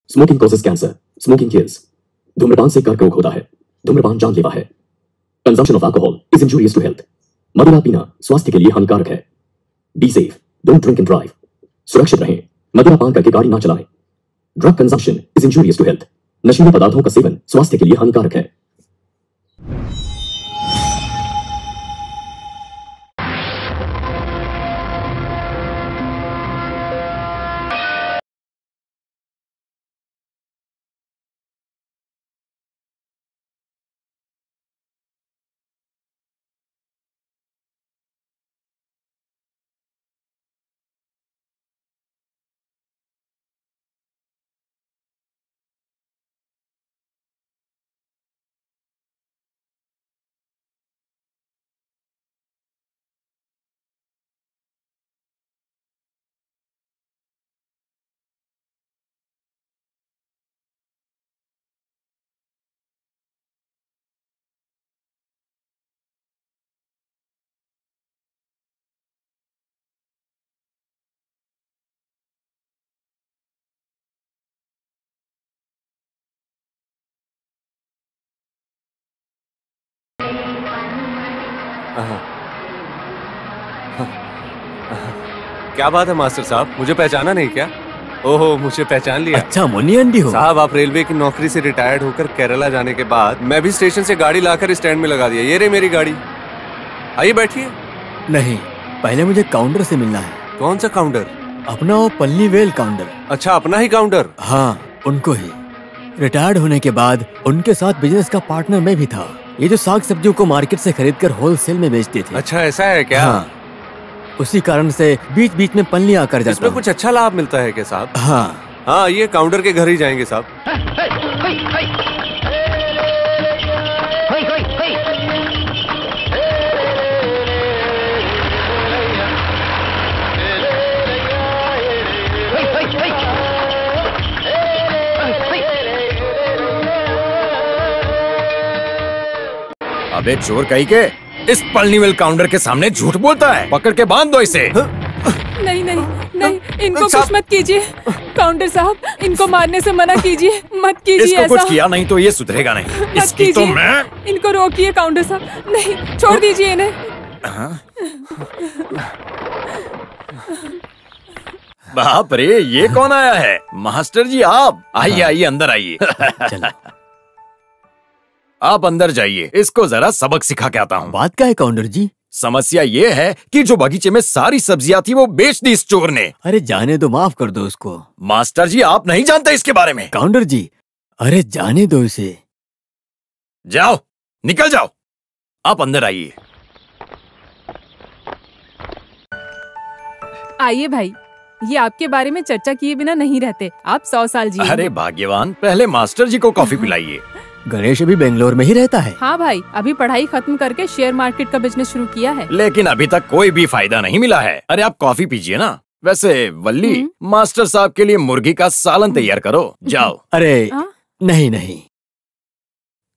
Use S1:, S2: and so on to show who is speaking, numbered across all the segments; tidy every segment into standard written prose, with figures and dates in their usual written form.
S1: Smoking causes cancer, smoking kills. धूम्रपान से कर्क रोग होता है। धूम्रपान जानलेवा है। Consumption of alcohol is injurious to health. मदिरा पीना स्वास्थ्य के लिए हानिकारक है। Be safe, don't drink and drive. सुरक्षित रहें, मदिरा पान करके गाड़ी ना चलाएं। Drug consumption is injurious to health. नशीले पदार्थों का सेवन स्वास्थ्य के लिए हानिकारक है।
S2: क्या बात है मास्टर साहब, मुझे पहचाना नहीं क्या? ओहो, मुझे पहचान लिया।
S3: अच्छा, मुन्नी अंडी हो
S2: साहब, आप रेलवे की नौकरी से रिटायर्ड होकर केरला जाने के बाद मैं भी स्टेशन से गाड़ी लाकर स्टैंड में लगा दिया। ये रही मेरी गाड़ी। आइए बैठिए।
S3: नहीं, पहले मुझे काउंटर से मिलना है।
S2: कौन सा काउंटर?
S3: अपना वो पल्लीवेल काउंटर।
S2: अच्छा, अपना ही काउंटर?
S3: हाँ, उनको ही। रिटायर्ड होने के बाद उनके साथ बिजनेस का पार्टनर मैं भी था। ये जो साग सब्जियों को मार्केट से खरीदकर होलसेल में बेचते थे।
S2: अच्छा, ऐसा है क्या?
S3: हाँ, उसी कारण से बीच बीच में पल्ली आकर जाता।
S2: इसमें कुछ अच्छा लाभ मिलता है क्या साहब?
S3: हाँ,
S2: ये काउंटर के घर ही जाएंगे साहब।
S4: अबे चोर कहीं के, इस पल्लीवेल काउंटर के सामने झूठ बोलता है। पकड़ के बांध दो इसे।
S5: नहीं नहीं नहीं, इनको कुछ मत कीजिए काउंटर साहब। इनको मारने से मना कीजिए, मत कीजिए
S4: इसको
S5: ऐसा।
S4: कुछ किया नहीं तो ये सुधरेगा नहीं।
S5: मत
S4: इसकी तो मैं।
S5: इनको रोकिए काउंटर साहब। नहीं, छोड़ दीजिए इन्हें।
S4: बाप रे, ये कौन आया है? मास्टर जी आप आइए आइए, अंदर आइए। आप अंदर जाइए, इसको जरा सबक सिखा के आता हूँ।
S3: बात क्या है काउंटर जी?
S4: समस्या ये है कि जो बगीचे में सारी सब्जियां थी वो बेच दी इस चोर ने।
S3: अरे जाने दो, माफ कर दो उसको।
S4: मास्टर जी, आप नहीं जानते इसके बारे में।
S3: काउंटर जी, अरे जाने दो इसे।
S4: जाओ, निकल जाओ। आप अंदर आइए।
S5: आइए भाई, ये आपके बारे में चर्चा किए बिना नहीं रहते। आप 100 साल जी।
S4: अरे भाग्यवान, पहले मास्टर जी को कॉफी पिलाइए।
S3: गणेश अभी बेंगलोर में ही रहता है।
S5: हाँ भाई, अभी पढ़ाई खत्म करके शेयर मार्केट का बिजनेस शुरू किया है।
S4: लेकिन अभी तक कोई भी फायदा नहीं मिला है। अरे आप कॉफी पीजिए ना। वैसे वल्ली, मास्टर साहब के लिए मुर्गी का सालन तैयार करो। जाओ।
S3: अरे नहीं नहीं,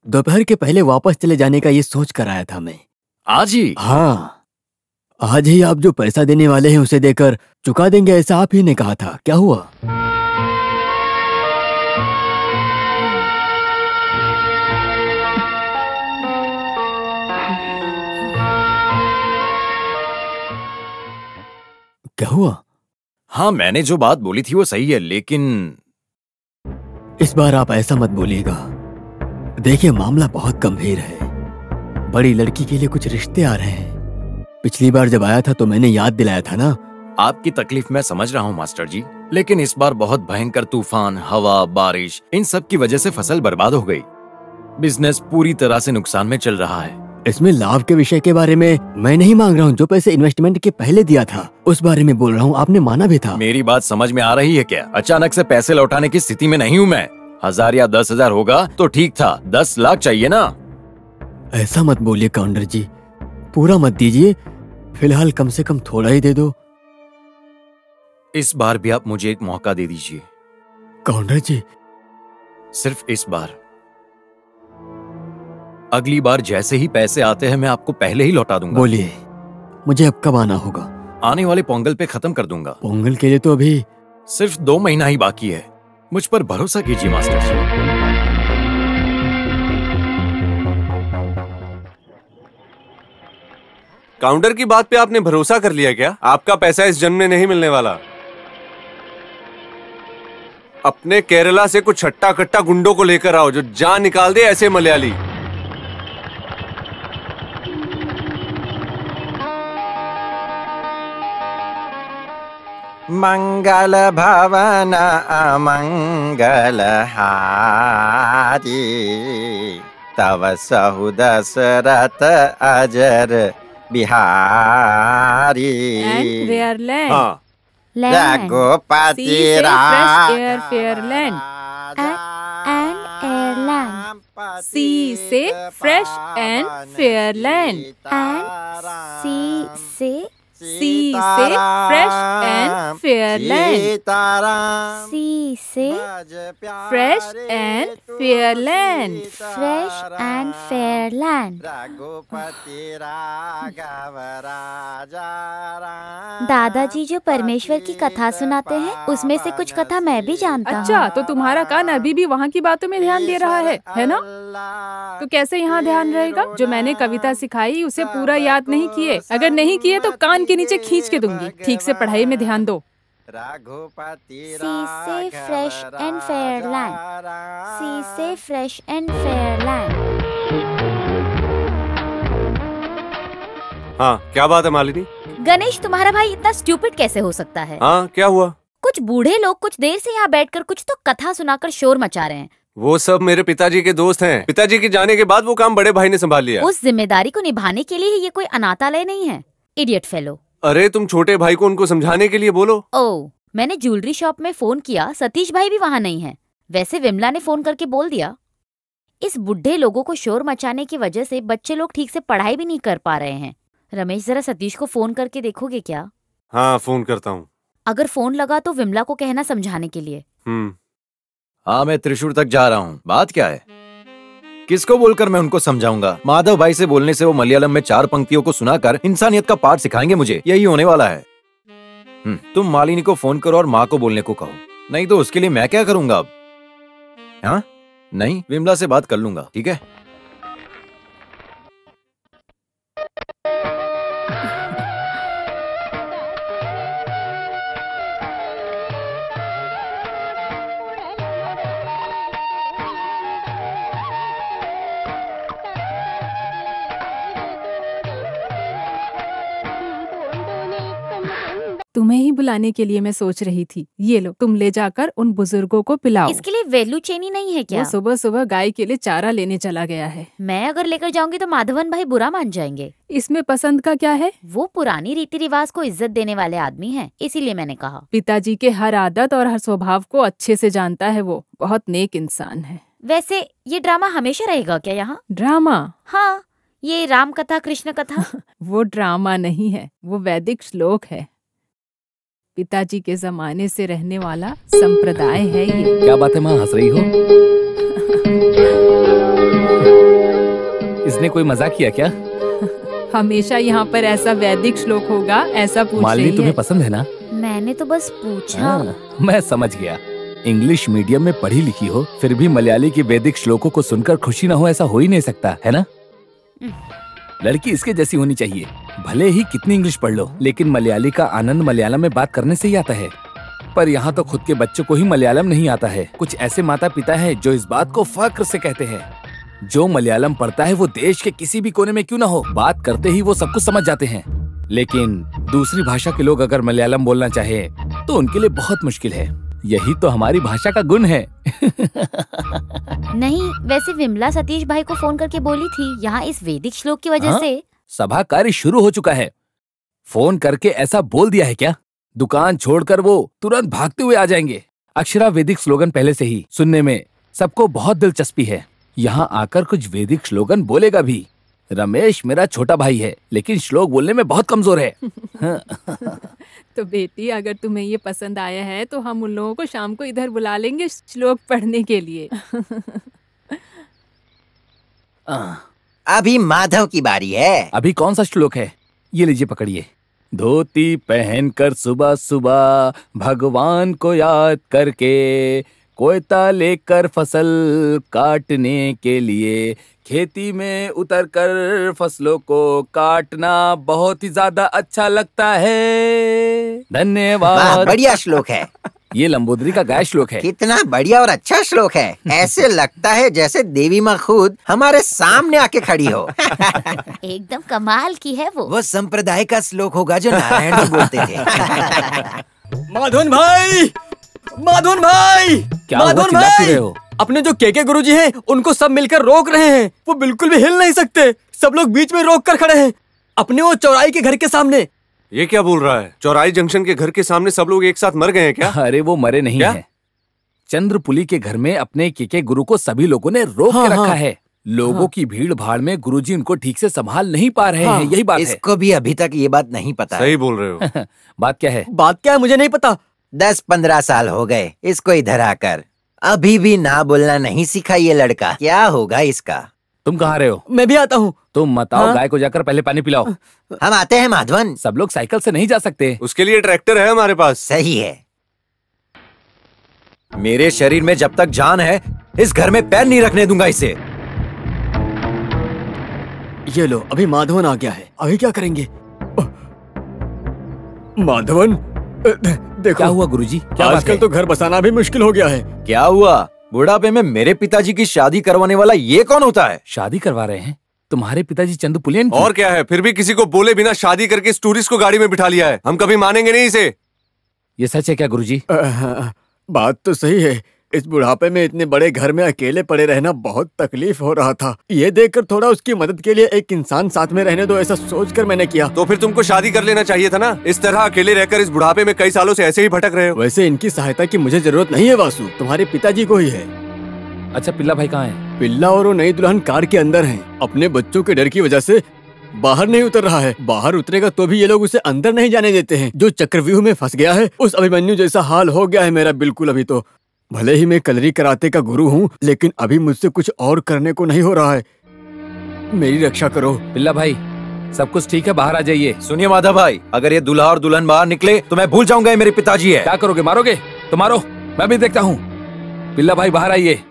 S3: दोपहर के पहले वापस चले जाने का ये सोच कर आया था मैं।
S4: आज ही?
S3: हाँ, आज ही आप जो पैसा देने वाले हैं उसे देकर चुका देंगे, ऐसा आप ही ने कहा था। क्या हुआ? क्या हुआ?
S4: हाँ, मैंने जो बात बोली थी वो सही है, लेकिन
S3: इस बार आप ऐसा मत बोलिएगा। देखिए, मामला बहुत गंभीर है। बड़ी लड़की के लिए कुछ रिश्ते आ रहे हैं। पिछली बार जब आया था तो मैंने याद दिलाया था ना।
S4: आपकी तकलीफ मैं समझ रहा हूँ मास्टर जी, लेकिन इस बार बहुत भयंकर तूफान, हवा, बारिश, इन सब की वजह से फसल बर्बाद हो गई। बिजनेस पूरी तरह से नुकसान में चल रहा है।
S3: इसमें लाभ के विषय के बारे में मैं नहीं मांग रहा हूँ। जो पैसे इन्वेस्टमेंट के पहले दिया था उस बारे में बोल रहा हूँ। आपने माना भी था।
S4: मेरी बात समझ में आ रही है क्या? अचानक से पैसे लौटाने की स्थिति में नहीं हूँ मैं। 1000 या 10,000 होगा तो ठीक था, 10 लाख चाहिए ना।
S3: ऐसा मत बोलिए काउंटर जी, पूरा मत दीजिए। फिलहाल कम से कम थोड़ा ही दे दो।
S4: इस बार भी आप मुझे एक मौका दे दीजिए
S3: काउंटर जी।
S4: सिर्फ इस बार। अगली बार जैसे ही पैसे आते हैं मैं आपको पहले ही लौटा दूंगा।
S3: बोलिए, मुझे अब कब आना होगा?
S4: आने वाले पोंगल पे खत्म कर दूंगा।
S3: पोंगल के लिए तो अभी
S4: सिर्फ 2 महीना ही बाकी है। मुझ पर भरोसा कीजिए मास्टर जी।
S2: काउंटर की बात पे आपने भरोसा कर लिया क्या? आपका पैसा इस जन्म में नहीं मिलने वाला। अपने केरला से कुछ छट्टा कट्टा गुंडों को लेकर आओ जो जान निकाल दे ऐसे मलयाली।
S6: मंगल भवन अमंगल हारी, तव सहु दशरथ अजर बिहारी।
S5: And where land?
S2: हाँ,
S6: Raghupati
S5: Sea say fresh air, fair land.
S7: And airland.
S5: Sea say fresh and fair land.
S7: And sea say
S5: Sea say fresh and fair land.
S7: sea say
S5: Fresh and fair land.
S7: fresh and fair land. दादाजी जो परमेश्वर की कथा सुनाते हैं उसमें से कुछ कथा मैं भी जानता हूँ।
S5: अच्छा, तो तुम्हारा कान अभी भी वहाँ की बातों में ध्यान दे रहा है ना? तो कैसे यहाँ ध्यान रहेगा? जो मैंने कविता सिखाई उसे पूरा याद नहीं किए? अगर नहीं किए तो कान के नीचे खींच के दूंगी। ठीक से पढ़ाई में ध्यान दो।
S7: Sea say fresh and fair land. Sea say fresh and fair land.
S2: हाँ, क्या बात है मालिनी?
S8: गणेश, तुम्हारा भाई इतना स्टूपिड कैसे हो सकता है?
S2: हाँ, क्या हुआ?
S8: कुछ बूढ़े लोग कुछ देर से यहाँ बैठकर कुछ तो कथा सुनाकर शोर मचा रहे हैं।
S2: वो सब मेरे पिताजी के दोस्त हैं। पिताजी के जाने के बाद वो काम बड़े भाई ने संभाल लिया।
S8: उस जिम्मेदारी को निभाने के लिए ये कोई अनाथालय नहीं है। Idiot fellow.
S2: अरे तुम छोटे भाई को उनको समझाने के लिए बोलो।
S8: ओह, मैंने ज्वेलरी शॉप में फोन किया, सतीश भाई भी वहाँ नहीं है। वैसे विमला ने फोन करके बोल दिया। इस बुढ़े लोगों को शोर मचाने की वजह से बच्चे लोग ठीक से पढ़ाई भी नहीं कर पा रहे हैं। रमेश, जरा सतीश को फोन करके देखोगे क्या?
S2: हाँ, फोन करता हूँ।
S8: अगर फोन लगा तो विमला को कहना समझाने के लिए।
S4: हाँ, मैं त्रिशूर तक जा रहा हूँ। बात क्या है? किसको बोलकर मैं उनको समझाऊंगा? माधव भाई से बोलने से वो मलयालम में 4 पंक्तियों को सुनाकर इंसानियत का पाठ सिखाएंगे मुझे। यही होने वाला है। तुम मालिनी को फोन करो और माँ को बोलने को कहो। नहीं तो उसके लिए मैं क्या करूंगा अब? हाँ, नहीं, विमला से बात कर लूंगा। ठीक है।
S5: तुम्हें ही बुलाने के लिए मैं सोच रही थी। ये लो, तुम ले जाकर उन बुजुर्गों को पिलाओ।
S8: इसके लिए वेलू चेनी नहीं है क्या?
S5: वो सुबह सुबह गाय के लिए चारा लेने चला गया है।
S8: मैं अगर लेकर जाऊंगी तो माधवन भाई बुरा मान जाएंगे।
S5: इसमें पसंद का क्या है?
S8: वो पुरानी रीति रिवाज को इज्जत देने वाले आदमी हैं, इसीलिए मैंने कहा।
S5: पिताजी के हर आदत और हर स्वभाव को अच्छे से जानता है। वो बहुत नेक इंसान है।
S8: वैसे ये ड्रामा हमेशा रहेगा क्या यहाँ?
S5: ड्रामा?
S8: हाँ, ये राम कथा कृष्ण कथा।
S5: वो ड्रामा नहीं है, वो वैदिक श्लोक है। पिताजी के जमाने से रहने वाला संप्रदाय है ये।
S3: क्या बात है माँ, हंस रही हो? इसने कोई मजाक किया क्या?
S5: हमेशा यहाँ पर ऐसा वैदिक श्लोक होगा, ऐसा पूछ रही
S3: मालिनी
S5: है।
S3: तुम्हें पसंद है ना?
S8: मैंने तो बस पूछा।
S3: मैं समझ गया। इंग्लिश मीडियम में पढ़ी लिखी हो, फिर भी मलयाली की वैदिक श्लोकों को सुनकर खुशी न हो, ऐसा हो ही नहीं सकता, है ना? लड़की इसके जैसी होनी चाहिए। भले ही कितनी इंग्लिश पढ़ लो, लेकिन मलयाली का आनंद मलयालम में बात करने से ही आता है। पर यहाँ तो खुद के बच्चों को ही मलयालम नहीं आता है। कुछ ऐसे माता पिता हैं जो इस बात को फक्र से कहते हैं। जो मलयालम पढ़ता है वो देश के किसी भी कोने में क्यों ना हो, बात करते ही वो सब कुछ समझ जाते हैं। लेकिन दूसरी भाषा के लोग अगर मलयालम बोलना चाहे तो उनके लिए बहुत मुश्किल है। यही तो हमारी भाषा का गुण है।
S8: नहीं, वैसे विमला सतीश भाई को फोन करके बोली थी यहाँ इस वैदिक श्लोक की वजह से।
S3: सभा कार्य शुरू हो चुका है। फोन करके ऐसा बोल दिया है क्या? दुकान छोड़कर वो तुरंत भागते हुए आ जाएंगे। अक्षरा वैदिक स्लोगन पहले से ही सुनने में सबको बहुत दिलचस्पी है। यहाँ आकर कुछ वैदिक स्लोगन बोलेगा भी। रमेश मेरा छोटा भाई है, लेकिन श्लोक बोलने में बहुत कमजोर है।
S5: तो बेटी, अगर तुम्हें ये पसंद आया है तो हम उन लोगों को शाम को इधर बुला लेंगे श्लोक पढ़ने के लिए।
S6: अभी माधव की बारी है।
S3: अभी कौन सा श्लोक है? ये लीजिए, पकड़िए। धोती पहनकर सुबह सुबह भगवान को याद करके
S9: कोयता लेकर फसल काटने के लिए खेती में उतरकर फसलों को काटना बहुत ही ज्यादा अच्छा लगता है। धन्यवाद।
S6: बढ़िया श्लोक है।
S9: ये लंबोदरी का गाय श्लोक है।
S6: कितना बढ़िया और अच्छा श्लोक है। ऐसे लगता है जैसे देवी माँ खुद हमारे सामने आके खड़ी हो।
S8: एकदम कमाल की है वो
S6: संप्रदाय का श्लोक होगा जो नारायण जी बोलते थे।
S3: माधवन भाई, माधवन भाई,
S9: क्या हुआ,
S3: माधवन
S9: चिल्ला क्यों
S3: भाई,
S9: रहे हो?
S3: अपने जो केके गुरुजी हैं उनको सब मिलकर रोक रहे हैं। वो बिल्कुल भी हिल नहीं सकते। सब लोग बीच में रोक कर खड़े हैं, अपने वो चौराई के घर के सामने।
S2: ये क्या बोल रहा है? चौराई जंक्शन के घर के सामने सब लोग एक साथ मर गए हैं क्या?
S9: अरे वो मरे नहीं है। चंद्रपुली के घर में अपने केके गुरु को सभी लोगों ने रोक के रखा है। लोगों की भीड़ भाड़ में गुरुजी उनको ठीक से संभाल नहीं पा रहे हैं, यही बात है।
S6: इसको भी अभी तक ये बात नहीं पता।
S2: सही बोल रहे हो।
S9: बात क्या है?
S3: बात क्या है मुझे नहीं पता।
S6: 10-15 साल हो गए इसको इधर आकर, अभी भी ना बोलना नहीं सीखा ये लड़का। क्या होगा इसका?
S9: तुम कहाँ रहे हो?
S3: मैं भी आता हूँ।
S9: तुम मत आओ, गाय को जाकर पहले पानी पिलाओ।
S6: हम आते हैं माधवन।
S9: सब लोग साइकिल से नहीं जा सकते।
S2: उसके लिए ट्रैक्टर है हमारे पास।
S6: सही है।
S4: मेरे शरीर में जब तक जान है इस घर में पैर नहीं रखने दूंगा इसे।
S3: ये लो, अभी माधवन आ गया है। अभी क्या करेंगे? माधवन, देखो
S9: क्या हुआ गुरुजी? क्या बात
S3: आजकल
S9: है?
S3: तो घर बसाना भी मुश्किल हो गया है।
S4: क्या हुआ? बुढ़ापे में मेरे पिताजी की शादी करवाने वाला ये कौन होता है?
S9: शादी करवा रहे हैं? तुम्हारे पिताजी चंदुपुलियन की?
S2: और क्या है, फिर भी किसी को बोले बिना शादी करके इस टूरिस्ट को गाड़ी में बिठा लिया है। हम कभी मानेंगे नहीं इसे।
S9: ये सच है क्या गुरुजी?
S3: बात तो सही है। इस बुढ़ापे में इतने बड़े घर में अकेले पड़े रहना बहुत तकलीफ हो रहा था। ये देखकर थोड़ा उसकी मदद के लिए एक इंसान साथ में रहने दो, ऐसा सोचकर मैंने किया।
S2: तो फिर तुमको शादी कर लेना चाहिए था ना। इस तरह अकेले रहकर इस बुढ़ापे में कई सालों से ऐसे ही भटक रहे हो।
S3: वैसे इनकी सहायता की मुझे जरूरत नहीं है वासु, तुम्हारे पिताजी को ही है।
S9: अच्छा, पिल्ला भाई कहाँ है?
S3: पिल्ला और वो नई दुल्हन कार के अंदर हैं। अपने बच्चों के डर की वजह से बाहर नहीं उतर रहा है। बाहर उतरेगा तो भी ये लोग उसे अंदर नहीं जाने देते हैं। जो चक्रव्यूह में फंस गया है, उस अभिमन्यु जैसा हाल हो गया है मेरा बिल्कुल। अभी तो भले ही मैं कलरी कराते का गुरु हूँ, लेकिन अभी मुझसे कुछ और करने को नहीं हो रहा है। मेरी रक्षा करो।
S9: पिल्ला भाई, सब कुछ ठीक है, बाहर आ जाइए।
S4: सुनिए माधव भाई, अगर ये दूल्हा और दुल्हन बाहर निकले तो मैं भूल जाऊंगा ये मेरे पिताजी है।
S9: क्या करोगे? मारोगे? तो मारो, मैं भी देखता हूँ। पिल्ला भाई बाहर आइए।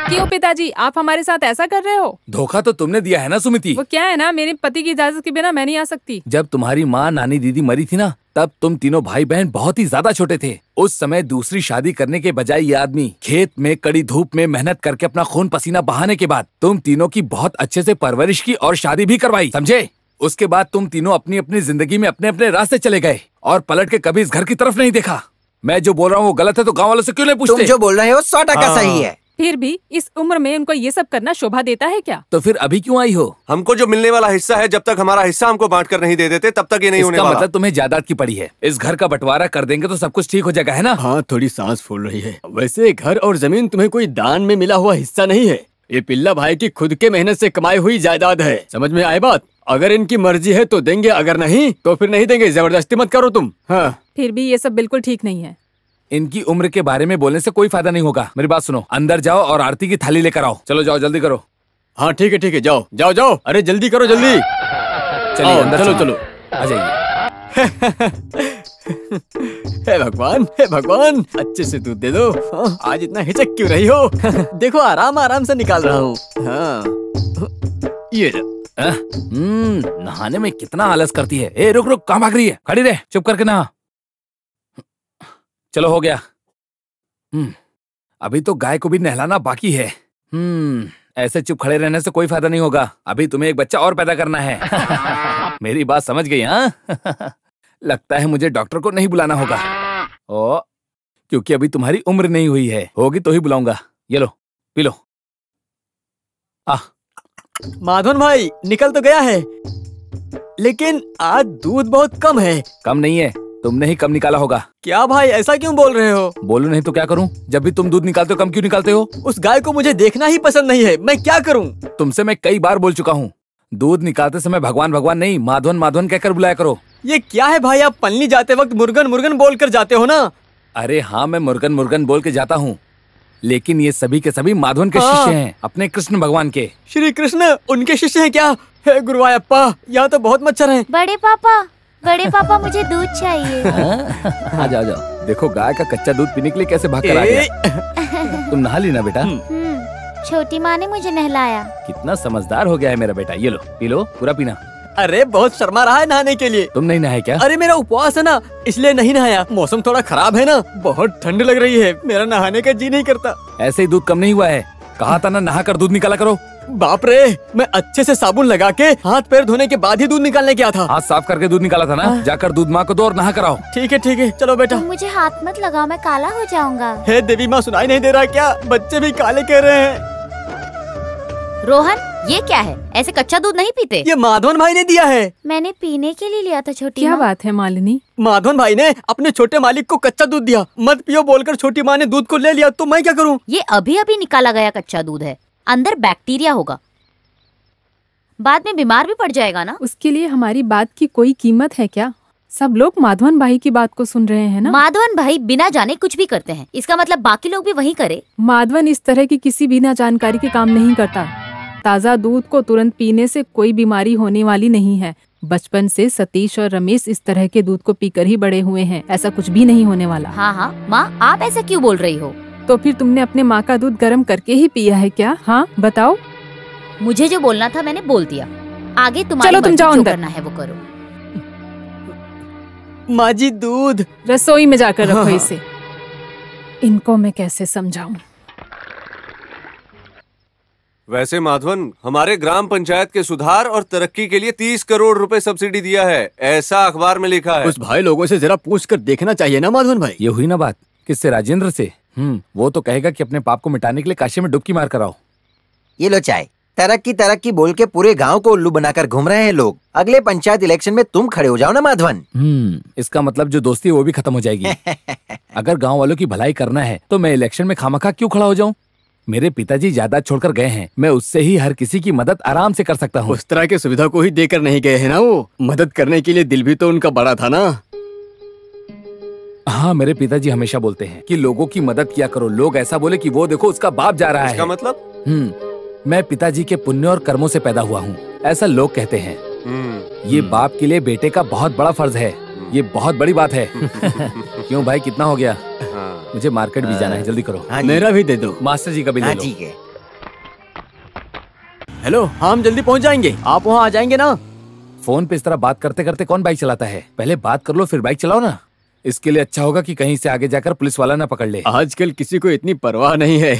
S5: क्यों पिताजी, आप हमारे साथ ऐसा कर रहे हो?
S9: धोखा तो तुमने दिया है ना सुमिति।
S5: वो क्या है ना, मेरे पति की इजाजत के बिना मैं नहीं आ सकती।
S9: जब तुम्हारी माँ, नानी, दीदी मरी थी ना, तब तुम तीनों भाई बहन बहुत ही ज्यादा छोटे थे। उस समय दूसरी शादी करने के बजाय ये आदमी खेत में कड़ी धूप में मेहनत करके अपना खून पसीना बहाने के बाद तुम तीनों की बहुत अच्छे से परवरिश की और शादी भी करवाई, समझे? उसके बाद तुम तीनों अपनी अपनी जिंदगी में अपने अपने रास्ते चले गए और पलट के कभी इस घर की तरफ नहीं देखा। मैं जो बोल रहा हूँ वो गलत है तो गाँव वालों से क्यों नहीं पूछते?
S6: तुम जो बोल रहे हो 100% सही है।
S5: फिर भी इस उम्र में उनको ये सब करना शोभा देता है क्या?
S9: तो फिर अभी क्यों आई हो?
S2: हमको जो मिलने वाला हिस्सा है, जब तक हमारा हिस्सा हमको बांट कर नहीं दे देते तब तक ये नहीं होने
S9: इसका
S2: वाला।
S9: मतलब तुम्हें जायदाद की पड़ी है। इस घर का बंटवारा कर देंगे तो सब कुछ ठीक हो जाएगा, है ना?
S3: हाँ, थोड़ी सांस फूल रही है। वैसे घर और जमीन तुम्हें कोई दान में मिला हुआ हिस्सा नहीं है। ये पिल्ला भाई की खुद के मेहनत से कमाई हुई जायदाद है। समझ में आए बात? अगर इनकी मर्जी है तो देंगे, अगर नहीं तो फिर नहीं देंगे। जबरदस्ती मत करो तुम। हाँ,
S5: फिर भी ये सब बिल्कुल ठीक नहीं है।
S9: इनकी उम्र के बारे में बोलने से कोई फायदा नहीं होगा। मेरी बात सुनो, अंदर जाओ और आरती की थाली लेकर आओ। चलो जाओ, जल्दी करो।
S3: हाँ ठीक है, जाओ जाओ जाओ। अरे जल्दी करो, जल्दी।
S9: चलिए अंदर,
S3: चलो चलो,
S9: आ जाइए।
S3: हे भगवान, अच्छे से दूध दे दो। हाँ, आज इतना हिचक क्यों रही हो? देखो आराम आराम से निकाल रहा हूँ। हाँ, ये
S9: नहाने में कितना आलस करती है। ए रुक रुक, कहाँ भाग रही है? खड़ी रहे, चुप करके नहा। चलो हो गया। अभी तो गाय को भी नहलाना बाकी है। ऐसे चुप खड़े रहने से कोई फायदा नहीं होगा। अभी तुम्हें एक बच्चा और पैदा करना है। मेरी बात समझ गई? हाँ। लगता है मुझे डॉक्टर को नहीं बुलाना होगा। ओ, क्योंकि अभी तुम्हारी उम्र नहीं हुई है। होगी तो ही बुलाऊंगा। ये लो, पी लो।
S3: माधवन भाई निकल तो गया है, लेकिन आज दूध बहुत कम है।
S9: कम नहीं है, तुमने ही कम निकाला होगा।
S3: क्या भाई, ऐसा क्यों बोल रहे हो?
S9: बोलो नहीं तो क्या करूं? जब भी तुम दूध निकालते हो, कम क्यों निकालते हो?
S3: उस गाय को मुझे देखना ही पसंद नहीं है, मैं क्या करूं?
S9: तुमसे मैं कई बार बोल चुका हूँ, दूध निकालते समय भगवान भगवान नहीं, माधवन माधवन कहकर बुलाया करो।
S3: ये क्या है भाई, आप पन्नी जाते वक्त मुर्गन मुर्गन बोल कर जाते हो ना?
S9: अरे हाँ, मैं मुर्गन मुर्गन बोल के जाता हूँ, लेकिन ये सभी के सभी माधवन के शिष्य हैं, अपने कृष्ण भगवान के।
S3: श्री कृष्ण उनके शिष्य हैं क्या? हे गुरुवायप्पा, यहाँ तो बहुत मच्छर हैं।
S7: बड़े पापा मुझे दूध चाहिए।
S9: आ जाओ। देखो गाय का कच्चा दूध पीने के लिए कैसे भाग कर आ गया। तुम नहा ली ना बेटा?
S7: छोटी माँ ने मुझे नहलाया।
S9: कितना समझदार हो गया है मेरा बेटा। ये लो, पी लो, पूरा पीना।
S3: अरे बहुत शर्मा रहा है नहाने के लिए।
S9: तुम नहीं नहाए क्या?
S3: अरे मेरा उपवास है ना, इसलिए नहीं नहाया। मौसम थोड़ा खराब है ना, बहुत ठंड लग रही है, मेरा नहाने का जी नहीं करता।
S9: ऐसे ही दूध कम नहीं हुआ है। कहा था ना नहा कर दूध निकाला करो।
S3: बाप रे, मैं अच्छे से साबुन लगा के हाथ पैर धोने के बाद ही दूध निकालने गया था।
S9: हाथ साफ करके दूध निकाला था ना। जाकर दूध माँ को दो और नहा कराओ।
S3: ठीक है, चलो बेटा।
S7: तुम मुझे हाथ मत लगाओ, मैं काला हो जाऊंगा।
S3: हे देवी माँ, सुनाई नहीं दे रहा क्या? बच्चे भी काले कह रहे हैं।
S8: रोहन, ये क्या है? ऐसे कच्चा दूध नहीं पीते।
S3: ये माधवन भाई ने दिया है।
S7: मैंने पीने के लिए लिया था छोटी
S5: क्या
S7: माँ।
S5: बात है मालिनी?
S3: माधवन भाई ने अपने छोटे मालिक को कच्चा दूध दिया। मत पियो बोलकर छोटी माँ ने दूध को ले लिया, तो मैं क्या करूँ?
S8: ये अभी अभी निकाला गया कच्चा दूध है, अंदर बैक्टीरिया होगा, बाद में बीमार भी पड़ जाएगा ना।
S5: उसके लिए हमारी बात की कोई कीमत है क्या? सब लोग माधवन भाई की बात को सुन रहे हैं ना।
S8: माधवन भाई बिना जाने कुछ भी करते हैं, इसका मतलब बाकी लोग भी वही करे।
S5: माधवन इस तरह की किसी बिना जानकारी के काम नहीं करता। ताज़ा दूध को तुरंत पीने से कोई बीमारी होने वाली नहीं है। बचपन से सतीश और रमेश इस तरह के दूध को पीकर ही बड़े हुए हैं, ऐसा कुछ भी नहीं होने वाला।
S8: हाँ, माँ आप ऐसा क्यों बोल रही हो?
S5: तो फिर तुमने अपने माँ का दूध गर्म करके ही पिया है क्या? हाँ बताओ।
S8: मुझे जो बोलना था मैंने बोल दिया, आगे तुम्हारी
S5: चलो तुम जाओ
S8: जो
S5: अंदर।
S8: करना है वो करो।
S3: माँ जी दूध
S5: रसोई में जाकर रखो इसे। इनको मैं कैसे समझाऊं?
S2: वैसे माधवन, हमारे ग्राम पंचायत के सुधार और तरक्की के लिए 30 करोड़ रुपए सब्सिडी दिया है, ऐसा अखबार में लिखा है।
S3: उस भाई लोगों से जरा पूछ कर देखना चाहिए ना माधवन भाई।
S9: ये हुई ना बात। किससे? राजेंद्र से। वो तो कहेगा कि अपने पाप को मिटाने के लिए काशी में डुबकी मार कर आओ।
S6: ये लो चाय। तरक्की बोल के पूरे गांव को उल्लू बनाकर घूम रहे हैं लोग। अगले पंचायत इलेक्शन में तुम खड़े हो जाओ ना माधवन।
S9: इसका मतलब जो दोस्ती है वो भी खत्म हो जाएगी। अगर गांव वालों की भलाई करना है तो मैं इलेक्शन में खामखा क्यों खड़ा हो जाऊं? मेरे पिताजी जायदाद छोड़कर गए हैं, मैं उससे ही हर किसी की मदद आराम से कर सकता हूँ।
S3: उस तरह की सुविधा को ही देकर नहीं गए हैं ना वो। मदद करने के लिए दिल भी तो उनका बड़ा था ना।
S9: हाँ, मेरे पिताजी हमेशा बोलते हैं कि लोगों की मदद किया करो। लोग ऐसा बोले कि वो देखो उसका बाप जा रहा है।
S2: इसका मतलब?
S9: मैं पिताजी के पुण्य और कर्मों से पैदा हुआ हूँ, ऐसा लोग कहते हैं। ये बाप के लिए बेटे का बहुत बड़ा फर्ज है। ये बहुत बड़ी बात है। क्यों भाई, कितना हो गया? मुझे मार्केट भी जाना है, जल्दी करो।
S3: मेरा भी दे दो।
S9: मास्टर जी का भी ले लो।
S6: ठीक है।
S3: हेलो, हम जल्दी पहुंच जाएंगे, आप वहाँ आ जाएंगे ना?
S9: फोन पे इस तरह बात करते करते कौन बाइक चलाता है? पहले बात कर लो फिर बाइक चलाओ ना। इसके लिए अच्छा होगा कि कहीं से आगे जाकर पुलिस वाला ना पकड़ ले।
S3: आजकल किसी को इतनी परवाह नहीं है।